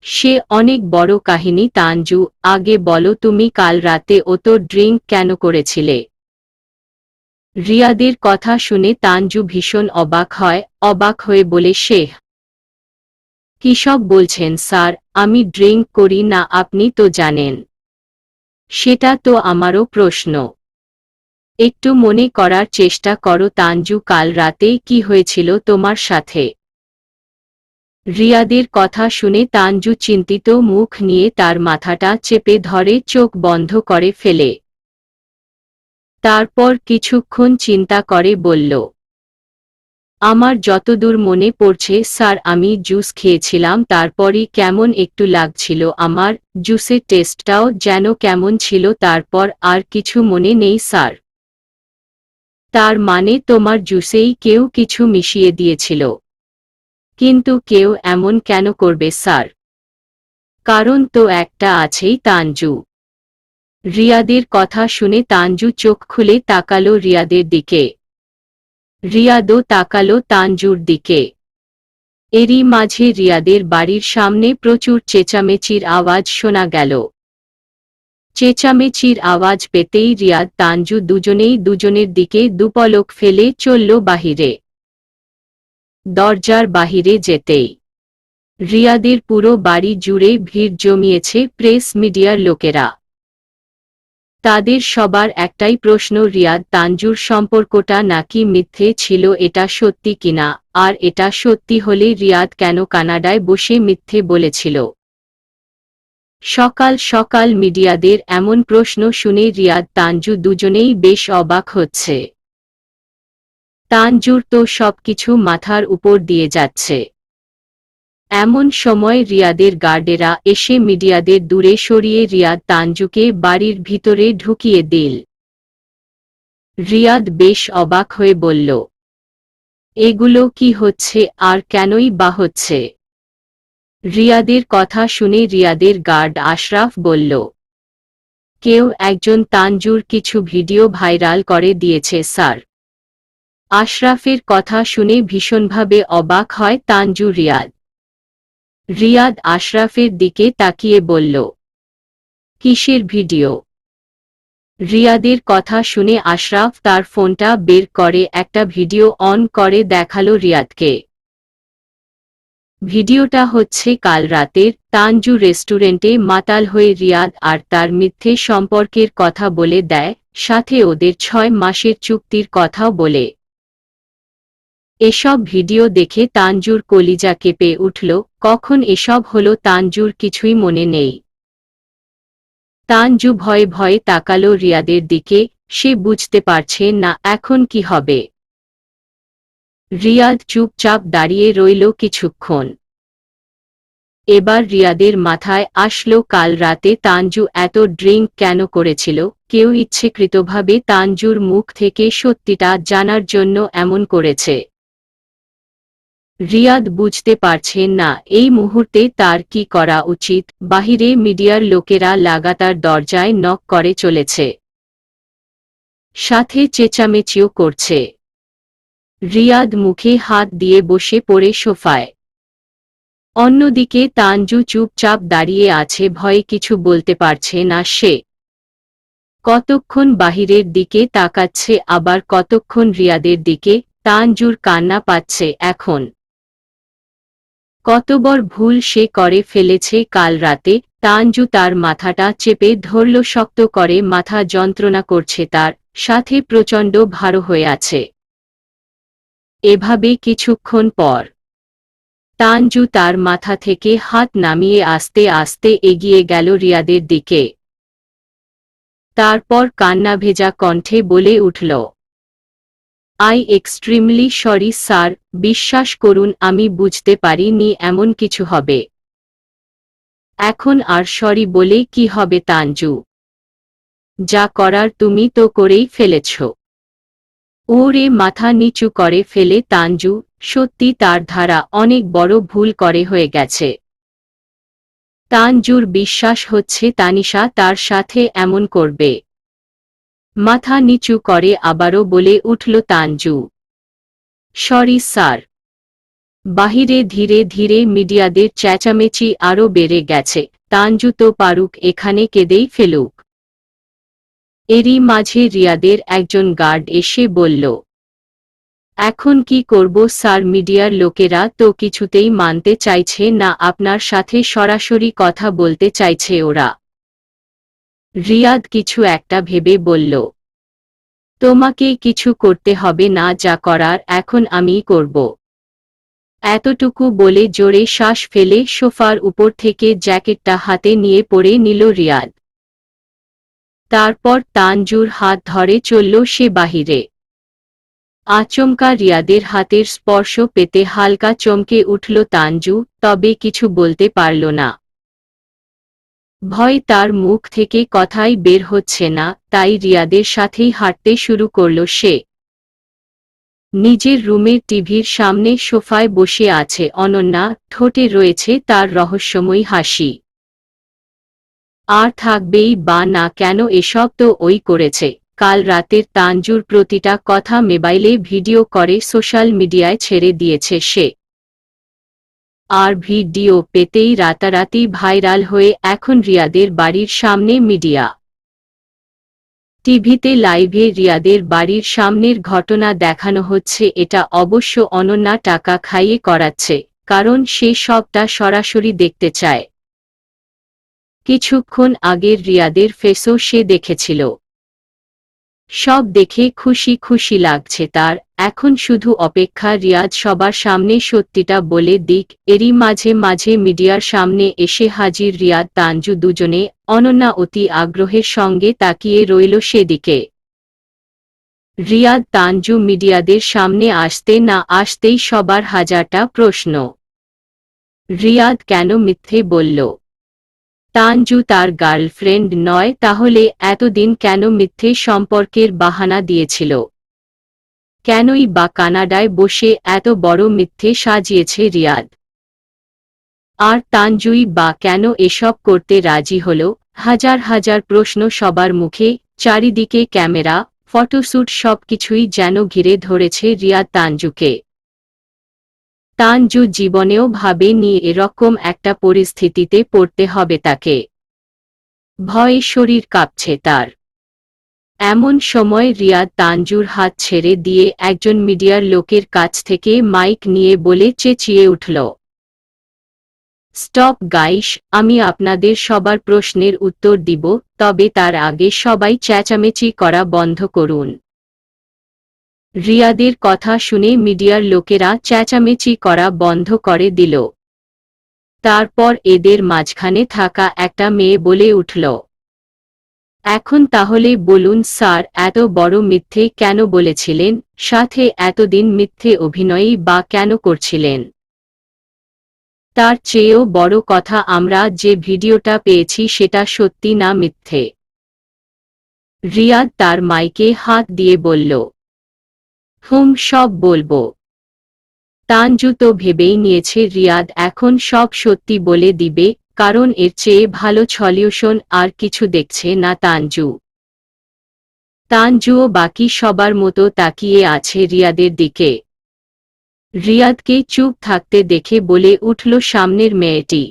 সে অনেক বড় কাহিনী তানজু, আগে বলো তুমি কাল রাতে অত ড্রিঙ্ক কেন করেছিলে? রিয়াদের কথা শুনে তানজু ভীষণ অবাক হয়ে বলে সে, কি সব বলছেন স্যার? আমি ড্রিঙ্ক করি না, আপনি তো জানেন। সেটা তো আমারও প্রশ্ন। একটু মনে করার চেষ্টা করো তানজু, কাল রাতে কি হয়েছিল তোমার সাথে? রিয়াদের কথা শুনে তানজু চিন্তিত মুখ নিয়ে তার মাথাটা চেপে ধরে চোখ বন্ধ করে ফেলে। তারপর কিছুক্ষণ চিন্তা করে বলল, আমার যতদূর মনে পড়ছে স্যার, আমি জুস খেয়েছিলাম, তারপরই কেমন একটু লাগছিল আমার। জুসের টেস্টটাও যেন কেমন ছিল, তারপর আর কিছু মনে নেই স্যার। তার মানে তোমার জুসেই কেউ কিছু মিশিয়ে দিয়েছিল? কিন্তু কেউ এমন কেন করবে স্যার? কারণ তো একটা আছেই তানজু। রিয়াদের কথা শুনে তানজু চোখ খুলে তাকালো রিয়াদের দিকে। রিয়াদও তাকালো তানজুর দিকে। এরই মাঝে রিয়াদের বাড়ির সামনে প্রচুর চেঁচামেচির আওয়াজ শোনা গেল। চেঁচামেচির আওয়াজ পেতেই রিয়াদ তানজু দুজনেই দুজনের দিকে দুপলক ফেলে চলল বাহিরে। দরজার বাহিরে যেতেই রিয়াদের পুরো বাড়ি জুড়ে ভিড় জমিয়েছে প্রেস মিডিয়ার লোকেরা। তাদের সবার একটাই প্রশ্ন, রিয়াদ তানজুর সম্পর্কটা নাকি মিথ্যে ছিল, এটা সত্যি কিনা? আর এটা সত্যি হলে রিয়াদ কেন কানাডায় বসে মিথ্যে বলেছিল? সকাল সকাল মিডিয়াদের এমন প্রশ্ন শুনে রিয়াদ তানজু দুজনেই বেশ অবাক হচ্ছে। তানজুর তো সবকিছু মাথার উপর দিয়ে যাচ্ছে। এমন সময় রিয়াদের গার্ডেরা এসে মিডিয়াদের দূরে সরিয়ে রিয়াদ তানজুকে বাড়ির ভিতরে ঢুকিয়ে দিল। রিয়াদ বেশ অবাক হয়ে বলল, এগুলো কি হচ্ছে আর কেনই বা হচ্ছে? রিয়াদের কথা শুনে রিয়াদের গার্ড আশরাফ বলল, কেউ একজন তানজুর কিছু ভিডিও ভাইরাল করে দিয়েছে স্যার। আশরাফের কথা শুনে ভীষণভাবে অবাক হয় তানজু। রিয়াদ আশরাফের দিকে তাকিয়ে বলল, কিসের ভিডিও? রিয়াদের কথা শুনে আশরাফ তার ফোনটা বের করে একটা ভিডিও অন করে দেখালো রিয়াদকে। ভিডিওটা হচ্ছে কাল রাতের। তানজু রেস্টুরেন্টে মাতাল হয়ে রিয়াদ আর তার মিথ্যে সম্পর্কের কথা বলে দেয়, সাথে ওদের 6 মাসের চুক্তির কথাও বলে। এসব ভিডিও দেখে তানজুর কলিজা কেঁপে উঠল। কখন এসব হলো তানজুর কিছুই মনে নেই। তানজু ভয়ে ভয়ে তাকালো রিয়াদের দিকে, সে বুঝতে পারছে না এখন কি হবে। রিয়াদ চুপচাপ দাঁড়িয়ে রইল কিছুক্ষণ। এবার রিয়াদের মাথায় আসলো কাল রাতে তানজু এত ড্রিঙ্ক কেন করেছিল। কেউ ইচ্ছাকৃতভাবে তানজুর মুখ থেকে সত্যিটা জানার জন্য এমন করেছে। রিয়াদ বুঝতে পারছে না এই মুহূর্তে তার কি করা উচিত। বাহিরে মিডিয়ার লোকেরা লাগাতার দরজায় নক করে চলেছে, সাথে চেঁচামেচিও করছে। রিয়াদ মুখে হাত দিয়ে বসে পড়ে সোফায়। অন্যদিকে তানজু চুপচাপ দাঁড়িয়ে আছে, ভয়ে কিছু বলতে পারছে না সে। কতক্ষণ বাহিরের দিকে তাকাচ্ছে আবার কতক্ষণ রিয়াদের দিকে। তানজুর কান্না পাচ্ছে এখন। কতবার ভুল সে করে ফেলেছে কাল রাতে। তানজু তার মাথাটা চেপে ধরল শক্ত করে, মাথা যন্ত্রণা করছে তার, সাথে প্রচণ্ড ভারী হয়ে আছে। এভাবে কিছুক্ষণ পর তানজু তার মাথা থেকে হাত নামিয়ে আস্তে আস্তে এগিয়ে গেল রিয়াদের দিকে। তারপর কান্না ভেজা কণ্ঠে বলে উঠল, আই এক্সট্রিমলি সরি স্যার, বিশ্বাস করুন আমি বুঝতে পারিনি এমন কিছু হবে। এখন আর সরি বলে কি হবে তানজু? যা করার তুমি তো করেই ফেলেছ। ওরে মাথা নিচু করে ফেলে তানজু, সত্যি তার ধারা অনেক বড় ভুল করে হয়ে গেছে। তানজুর বিশ্বাস হচ্ছে তানিশা তার সাথে এমন করবে। মাথা নিচু করে আবারও বলে উঠল তানজু, সরি স্যার। বাহিরে ধীরে ধীরে মিডিয়াদের চেঁচামেচি আরও বেড়ে গেছে। তানজু তো পারুক এখানে কেঁদেই ফেলুক। এরই মাঝে রিয়াদের একজন গার্ড এসে বলল, এখন কি করব স্যার? মিডিয়ার লোকেরা তো কিছুতেই মানতে চাইছে না, আপনার সাথে সরাসরি কথা বলতে চাইছে ওরা। রিয়াদ কিছু একটা ভেবে বলল, তোমাকে কিছু করতে হবে না, যা করার এখন আমিই করব। এতটুকু বলে জোরে শ্বাস ফেলে সোফার উপর থেকে জ্যাকেটটা হাতে নিয়ে পড়ে নিল রিয়াদ। তারপর তানজুর হাত ধরে চলল সে বাহিরে। আচমকা রিয়াদের হাতের স্পর্শ পেতে হালকা চমকে উঠল তানজু, তবে কিছু বলতে পারল না। ভয় তার মুখ থেকে কথাই বের হচ্ছে না, তাই রিয়াদের সাথেই হাঁটতে শুরু করল সে। নিজের রুমের টিভির সামনে সোফায় বসে আছে অনন্যা, ঠোঁটে রয়েছে তার রহস্যময়ী হাসি। আর থাকবেই বা না কেন, এসব তো ওই করেছে। কাল রাতের তানজুর প্রতিটা কথা মোবাইলে ভিডিও করে সোশ্যাল মিডিয়ায় ছেড়ে দিয়েছে সে। আর ভিডিও পেতেই রাতারাতি ভাইরাল হয়ে এখন রিয়াদের বাড়ির সামনে মিডিয়া। টিভিতে লাইভে রিয়াদের বাড়ির সামনের ঘটনা দেখানো হচ্ছে। এটা অবশ্য অনন্যা টাকা খাইয়ে করাচ্ছে, কারণ সে সবটা সরাসরি দেখতে চায়। কিছুক্ষণ আগের রিয়াদের ফেসও সে দেখেছিল। সব দেখে খুশি খুশি লাগছে তার। এখন শুধু অপেক্ষা রিয়াদ সবার সামনে সত্যিটা বলে দিক। এরই মাঝে মাঝে মিডিয়ার সামনে এসে হাজির রিয়াদ তানজু দুজনে। অনন্যা অতি আগ্রহের সঙ্গে তাকিয়ে রইল সেদিকে। রিয়াদ তানজু মিডিয়াদের সামনে আসতে না আসতেই সবার হাজারটা প্রশ্ন। রিয়াদ কেন মিথ্যে বলল? তানজু তার গার্লফ্রেন্ড নয়, তাহলে এতদিন কেন মিথ্যে সম্পর্কের বাহানা দিয়েছিল? কেনই বা কানাডায় বসে এত বড় মিথ্যে সাজিয়েছে রিয়াদ? আর তানজুই বা কেন এসব করতে রাজি হল? হাজার হাজার প্রশ্ন সবার মুখে। চারিদিকে ক্যামেরা, ফটোশ্যুট, সবকিছুই যেন ঘিরে ধরেছে রিয়াদ তানজুকে। তানজু জীবনেও ভাবেনি এরকম একটা পরিস্থিতিতে পড়তে হবে তাকে। ভয়ে শরীর কাঁপছে তার। এমন সময় রিয়াদ তানজুর হাত ছেড়ে দিয়ে একজন মিডিয়ার লোকের কাছ থেকে মাইক নিয়ে বলে চেঁচিয়ে উঠল, স্টপ গাইস, আমি আপনাদের সবার প্রশ্নের উত্তর দিব, তবে তার আগে সবাই চেঁচামেচি করা বন্ধ করুন। রিয়াদের কথা শুনে মিডিয়ার লোকেরা চেঁচামেচি করা বন্ধ করে দিল। তারপর এদের মাঝখানে থাকা একটা মেয়ে বলে উঠল, এখন তাহলে বলুন স্যার, এত বড় মিথ্যে কেন বলেছিলেন? সাথে এতদিন মিথ্যে অভিনয়ই বা কেন করছিলেন? তার চেয়েও বড় কথা, আমরা যে ভিডিওটা পেয়েছি সেটা সত্যি না মিথ্যে? রিয়াদ তার মাইকে হাত দিয়ে বলল, সব বলবো। তানজু তো ভেবেই নিয়েছে রিয়াদ এখন সব সত্যি বলে দিবে, কারণ এর চেয়ে ভালো সলিউশন আর কিছু দেখছে না তানজু। তানজুও বাকি সবার মতো তাকিয়ে আছে রিয়াদের দিকে। রিয়াদকে চুপ থাকতে দেখে বলে উঠল সামনের মেয়েটি,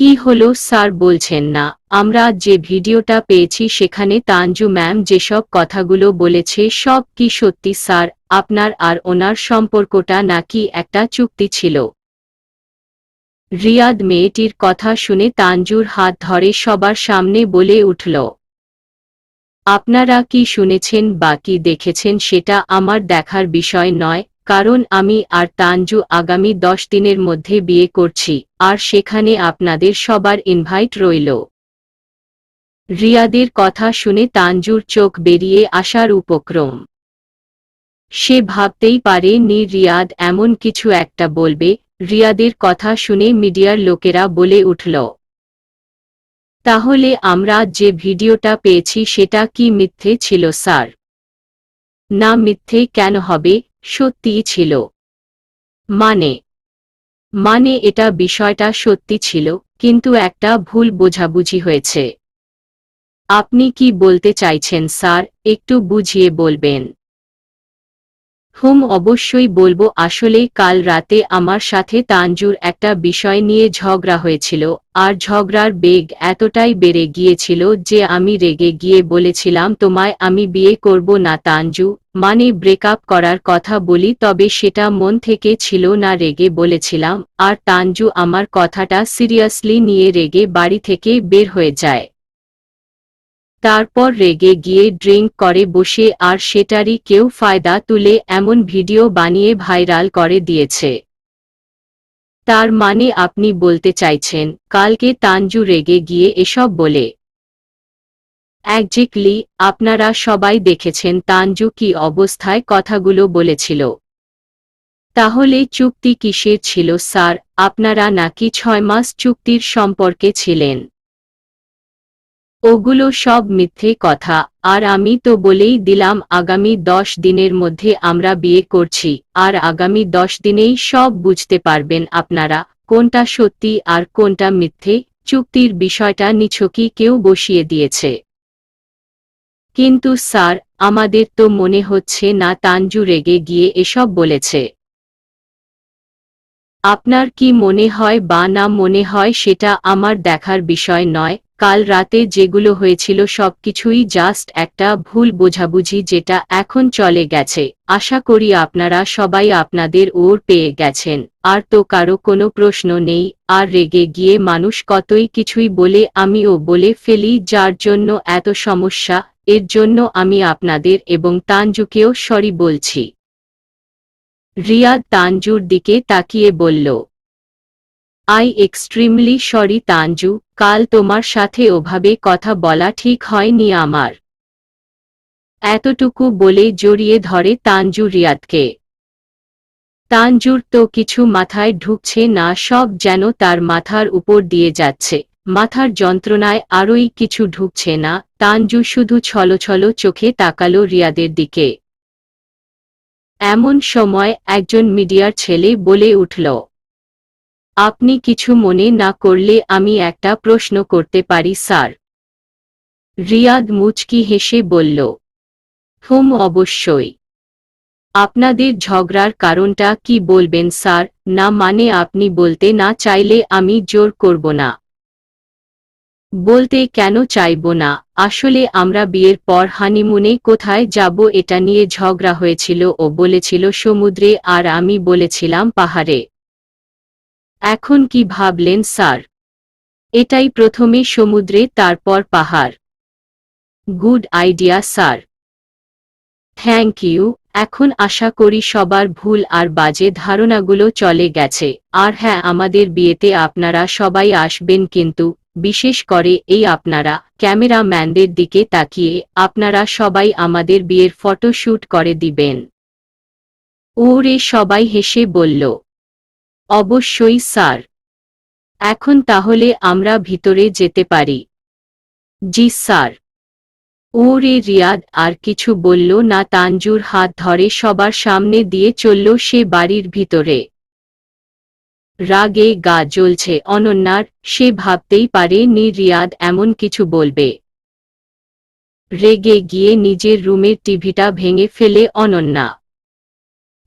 কি হলো স্যার বলছেন না? আমরা যে ভিডিওটা পেয়েছি সেখানে তানজু ম্যাম যেসব কথাগুলো বলেছে সব কি সত্যি স্যার? আপনার আর ওনার সম্পর্কটা নাকি একটা চুক্তি ছিল? রিয়াদ মেয়েটির কথা শুনে তানজুর হাত ধরে সবার সামনে বলে উঠল, আপনারা কি শুনেছেন বা কি দেখেছেন সেটা আমার দেখার বিষয় নয়, কারণ আমি আর তানজু আগামী 10 দিনের মধ্যে বিয়ে করছি, আর সেখানে আপনাদের সবার ইনভাইট রইল। রিয়াদের কথা শুনে তানজুর চোখ বেরিয়ে আসার উপক্রম। সে ভাবতেই পারে নি রিয়াদ এমন কিছু একটা বলবে। রিয়াদের কথা শুনে মিডিয়ার লোকেরা বলে উঠল, তাহলে আমরা যে ভিডিওটা পেয়েছি সেটা কি মিথ্যে ছিল স্যার? না, মিথ্যে কেন হবে, সত্যিই ছিল। মানে মানে এটা বিষয়টা সত্যি ছিল, কিন্তু একটা ভুল বোঝাবুঝি হয়েছে। আপনি কি বলতে চাইছেন স্যার, একটু বুঝিয়ে বলবেন? অবশ্যই বলবো। আসলে কাল রাতে আমার সাথে তানজুর একটা বিষয় নিয়ে ঝগড়া হয়েছিল, আর ঝগড়ার বেগ এতটাই বেড়ে গিয়েছিল যে আমি রেগে গিয়ে বলেছিলাম তোমায় আমি বিয়ে করব না তানজু, মানে ব্রেকআপ করার কথা বলি, তবে সেটা মন থেকে ছিল না, রেগে বলেছিলাম। আর তানজু আমার কথাটা সিরিয়াসলি নিয়ে রেগে বাড়ি থেকে বের হয়ে যায়। তারপর রেগে গিয়ে ড্রিঙ্ক করে বসে, আর সেটারই কেউ ফায়দা তুলে এমন ভিডিও বানিয়ে ভাইরাল করে দিয়েছে। তার মানে আপনি বলতে চাইছেন কালকে তানজু রেগে গিয়ে এসব বলে? একজ্যাক্টলি। আপনারা সবাই দেখেছেন তানজু কি অবস্থায় কথাগুলো বলেছিল। তাহলে চুক্তি কিসের ছিল স্যার? আপনারা নাকি 6 মাস চুক্তির সম্পর্কে ছিলেন? ওগুলো সব মিথ্যে কথা। আর আমি তো বলেই দিলাম আগামী 10 দিনের মধ্যে আমরা বিয়ে করছি, আর আগামী 10 দিনেই সব বুঝতে পারবেন আপনারা, কোনটা সত্যি আর কোনটা মিথ্যে। চুক্তির বিষয়টা নিছকই কেউ বসিয়ে দিয়েছে। কিন্তু স্যার, আমাদের তো মনে হচ্ছে না তানজু রেগে গিয়ে এসব বলেছে। আপনার কি মনে হয় বা না মনে হয় সেটা আমার দেখার বিষয় নয়। কাল রাতে যেগুলো হয়েছিল সবকিছুই জাস্ট একটা ভুল বোঝাবুঝি, যেটা এখন চলে গেছে। আশা করি আপনারা সবাই আপনাদের ওর পেয়ে গেছেন। আর তো কারো কোনো প্রশ্ন নেই। আর রেগে গিয়ে মানুষ কতই কিছুই বলে, আমিও বলে ফেলি, যার জন্য এত সমস্যা। এর জন্য আমি আপনাদের এবং তানজুকেও সরি বলছি। রিয়াদ তানজুর দিকে তাকিয়ে বলল, আই এক্সট্রিমলি সরি তানজু, কাল তোমার সাথে ওভাবে কথা বলা ঠিক হয়নি আমার। এতটুকু বলে জড়িয়ে ধরে তানজু রিয়াদকে। তানজুর তো কিছু মাথায় ঢুকছে না, সব যেন তার মাথার উপর দিয়ে যাচ্ছে। মাথার যন্ত্রণায় আরই কিছু ঢুকছে না। তানজু শুধু ছলছল চোখে তাকালো রিয়াদের দিকে। এমন সময় একজন মিডিয়ার ছেলে বলে উঠল, আপনি কিছু মনে না করলে আমি একটা প্রশ্ন করতে পারি স্যার? রিয়াদ মুচকি হেসে বলল, অবশ্যই। আপনাদের ঝগড়ার কারণটা কি বলবেন স্যার? না মানে আপনি বলতে না চাইলে আমি জোর করব না। বলতে কেন চাইব না? আসলে আমরা বিয়ের পর হানিমুনে কোথায় যাব এটা নিয়ে ঝগড়া হয়েছিল। ও বলেছিল সমুদ্রে, আর আমি বলেছিলাম পাহাড়ে। এখন কি ভাবলেন স্যার? এটাই, প্রথমে সমুদ্রে তারপর পাহাড়। Good idea sir. Thank you. এখন আশা করি সবার ভুল আর বাজে ধারণাগুলো চলে গেছে। আর হ্যাঁ, আমাদের বিয়েতে আপনারা সবাই আসবেন, কিন্তু বিশেষ করে এই আপনারা ক্যামেরাম্যানদের দিকে তাকিয়ে আপনারা সবাই আমাদের বিয়ের ফটো শ্যুট করে দিবেন। ওরে সবাই হেসে বলল, অবশ্যই স্যার। এখন তাহলে আমরা ভিতরে যেতে পারি? জি স্যার। ওরে রিয়াদ আর কিছু বলল না, তানজুর হাত ধরে সবার সামনে দিয়ে চলল সে বাড়ির ভিতরে। রাগে গা জ্বলছে অনন্যার। সে ভাবতেই পারে নি রিয়াদ এমন কিছু বলবে। রেগে গিয়ে নিজের রুমের টিভিটা ভেঙে ফেলে অনন্যা।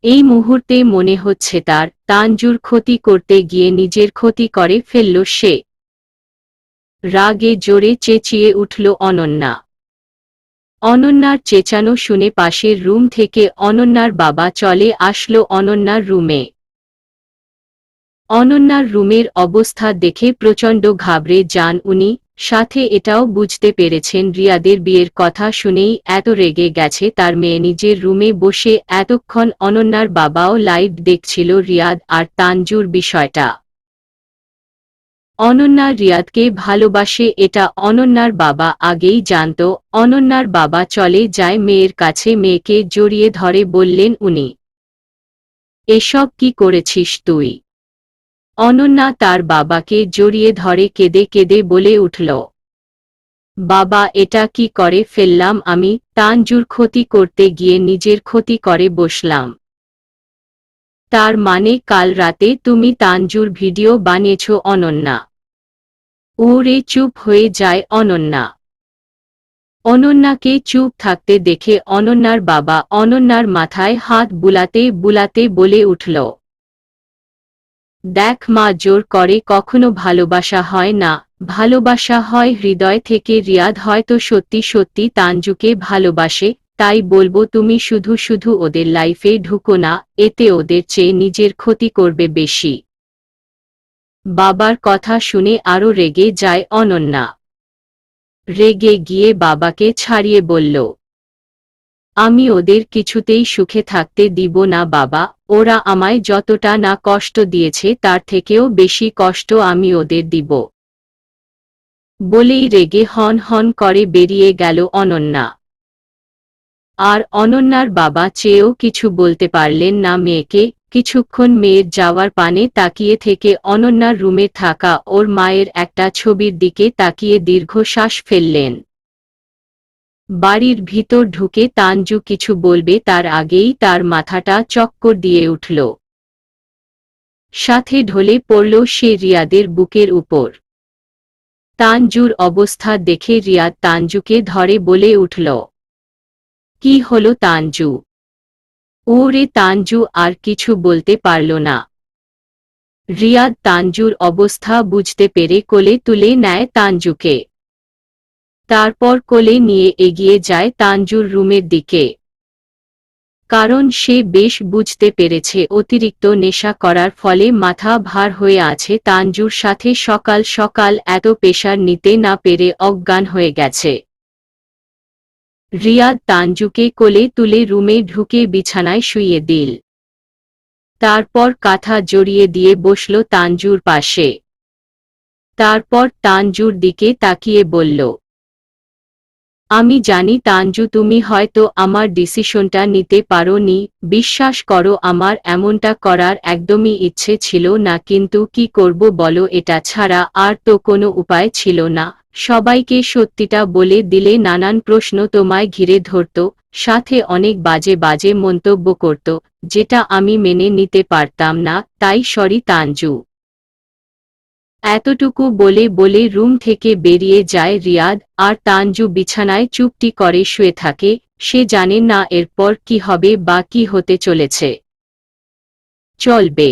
এই মুহূর্তে মনে হচ্ছে তার তানজুর ক্ষতি করতে গিয়ে নিজের ক্ষতি করে ফেলল সে। রাগে জোরে চেঁচিয়ে উঠল অনন্যা। অনন্যার চেঁচানো শুনে পাশের রুম থেকে অনন্যার বাবা চলে আসলো অনন্যার রুমে। অনন্যার রুমের অবস্থা দেখে প্রচণ্ড ঘাবড়ে যান উনি, সাথে এটাও বুঝতে পেরেছেন রিয়াদের বিয়ের কথা শুনেই এত রেগে গেছে তার মেয়ে। নিজের রুমে বসে এতক্ষণ অনন্যার বাবাও লাইভ দেখছিল রিয়াদ আর তানজুর বিষয়টা। অনন্যা রিয়াদকে ভালোবাসে এটা অনন্যার বাবা আগেই জানত। অনন্যার বাবা চলে যায় মেয়ের কাছে, মেয়েকে জড়িয়ে ধরে বললেন উনি, এসব কি করেছিস তুই? অনন্যা তার বাবাকে জড়িয়ে ধরে কেঁদে কেঁদে বলে উঠল, বাবা এটা কি করে ফেললাম আমি? তানজুর ক্ষতি করতে গিয়ে নিজের ক্ষতি করে বসলাম। তার মানে কাল রাতে তুমি তানজুর ভিডিও বানিয়েছ? অনন্যা ওরে চুপ হয়ে যায় অনন্যা। অনন্যাকে চুপ থাকতে দেখে অনন্যার বাবা অনন্যার মাথায় হাত বুলাতে বুলাতে বলে উঠল, দেখ মা, জোর করে কখনো ভালোবাসা হয় না, ভালোবাসা হয় হৃদয় থেকে। রিয়াদ হয়তো সত্যি সত্যি তানজুকে ভালোবাসে, তাই বলবো তুমি শুধু শুধু ওদের লাইফে ঢুকো না, এতে ওদের চেয়ে নিজের ক্ষতি করবে বেশি। বাবার কথা শুনে আরো রেগে যায় অনন্যা। রেগে গিয়ে বাবাকে ছাড়িয়ে বলল, আমি ওদের কিছুতেই সুখে থাকতে দিব না বাবা, ওরা আমায় যতটা না কষ্ট দিয়েছে তার থেকেও বেশি কষ্ট আমি ওদের দিব। বলেই রেগে হন হন করে বেরিয়ে গেল অনন্যা। আর অনন্যার বাবা চেয়েও কিছু বলতে পারলেন না মেয়েকে। কিছুক্ষণ মেয়ের যাওয়ার পানে তাকিয়ে থেকে অনন্যার রুমে থাকা ওর মায়ের একটা ছবির দিকে তাকিয়ে দীর্ঘশ্বাস ফেললেন। বাড়ির ভিতর ঢুকে তানজু কিছু বলবে তার আগেই তার মাথাটা চক্কর দিয়ে উঠল। সাথে ঢলে পড়ল সে রিয়াদের বুকের উপর। তানজুর অবস্থা দেখে রিয়াদ তানজুকে ধরে বলে উঠল, কি হলো তানজু? ওরে তানজু আর কিছু বলতে পারল না। রিয়াদ তানজুর অবস্থা বুঝতে পেরে কোলে তুলে নেয় তানজুকে। তারপর কোলে নিয়ে এগিয়ে যায় তানজুর রুমের দিকে। কারণ সে বেশ বুঝতে পেরেছে অতিরিক্ত নেশা করার ফলে মাথা ভার হয়ে আছে তানজুর, সাথে সকাল সকাল এত প্রেশার নিতে না পেরে অজ্ঞান হয়ে গেছে। রিয়াদ তানজুকে কোলে তুলে রুমে ঢুকে বিছানায় শুইয়ে দিল। তারপর কাঁথা জড়িয়ে দিয়ে বসল তানজুর পাশে। তারপর তানজুর দিকে তাকিয়ে বলল, আমি জানি তানজু তুমি হয়তো আমার ডিসিশনটা নিতে পারো নি, বিশ্বাস করো আমার এমনটা করার একদমই ইচ্ছে ছিল না, কিন্তু কি করব বলো, এটা ছাড়া আর তো কোনো উপায় ছিল না। সবাইকে সত্যিটা বলে দিলে নানান প্রশ্ন তোমায় ঘিরে ধরত, সাথে অনেক বাজে বাজে মন্তব্য করত, যেটা আমি মেনে নিতে পারতাম না, তাই সরি তানজু। এতটুকু বলে বলে রুম থেকে বেরিয়ে যায় রিয়াদ। আর তানজু বিছানায় চুপটি করে শুয়ে থাকে। সে জানে না এরপর কি হবে বা কি হতে চলেছে। চলবে।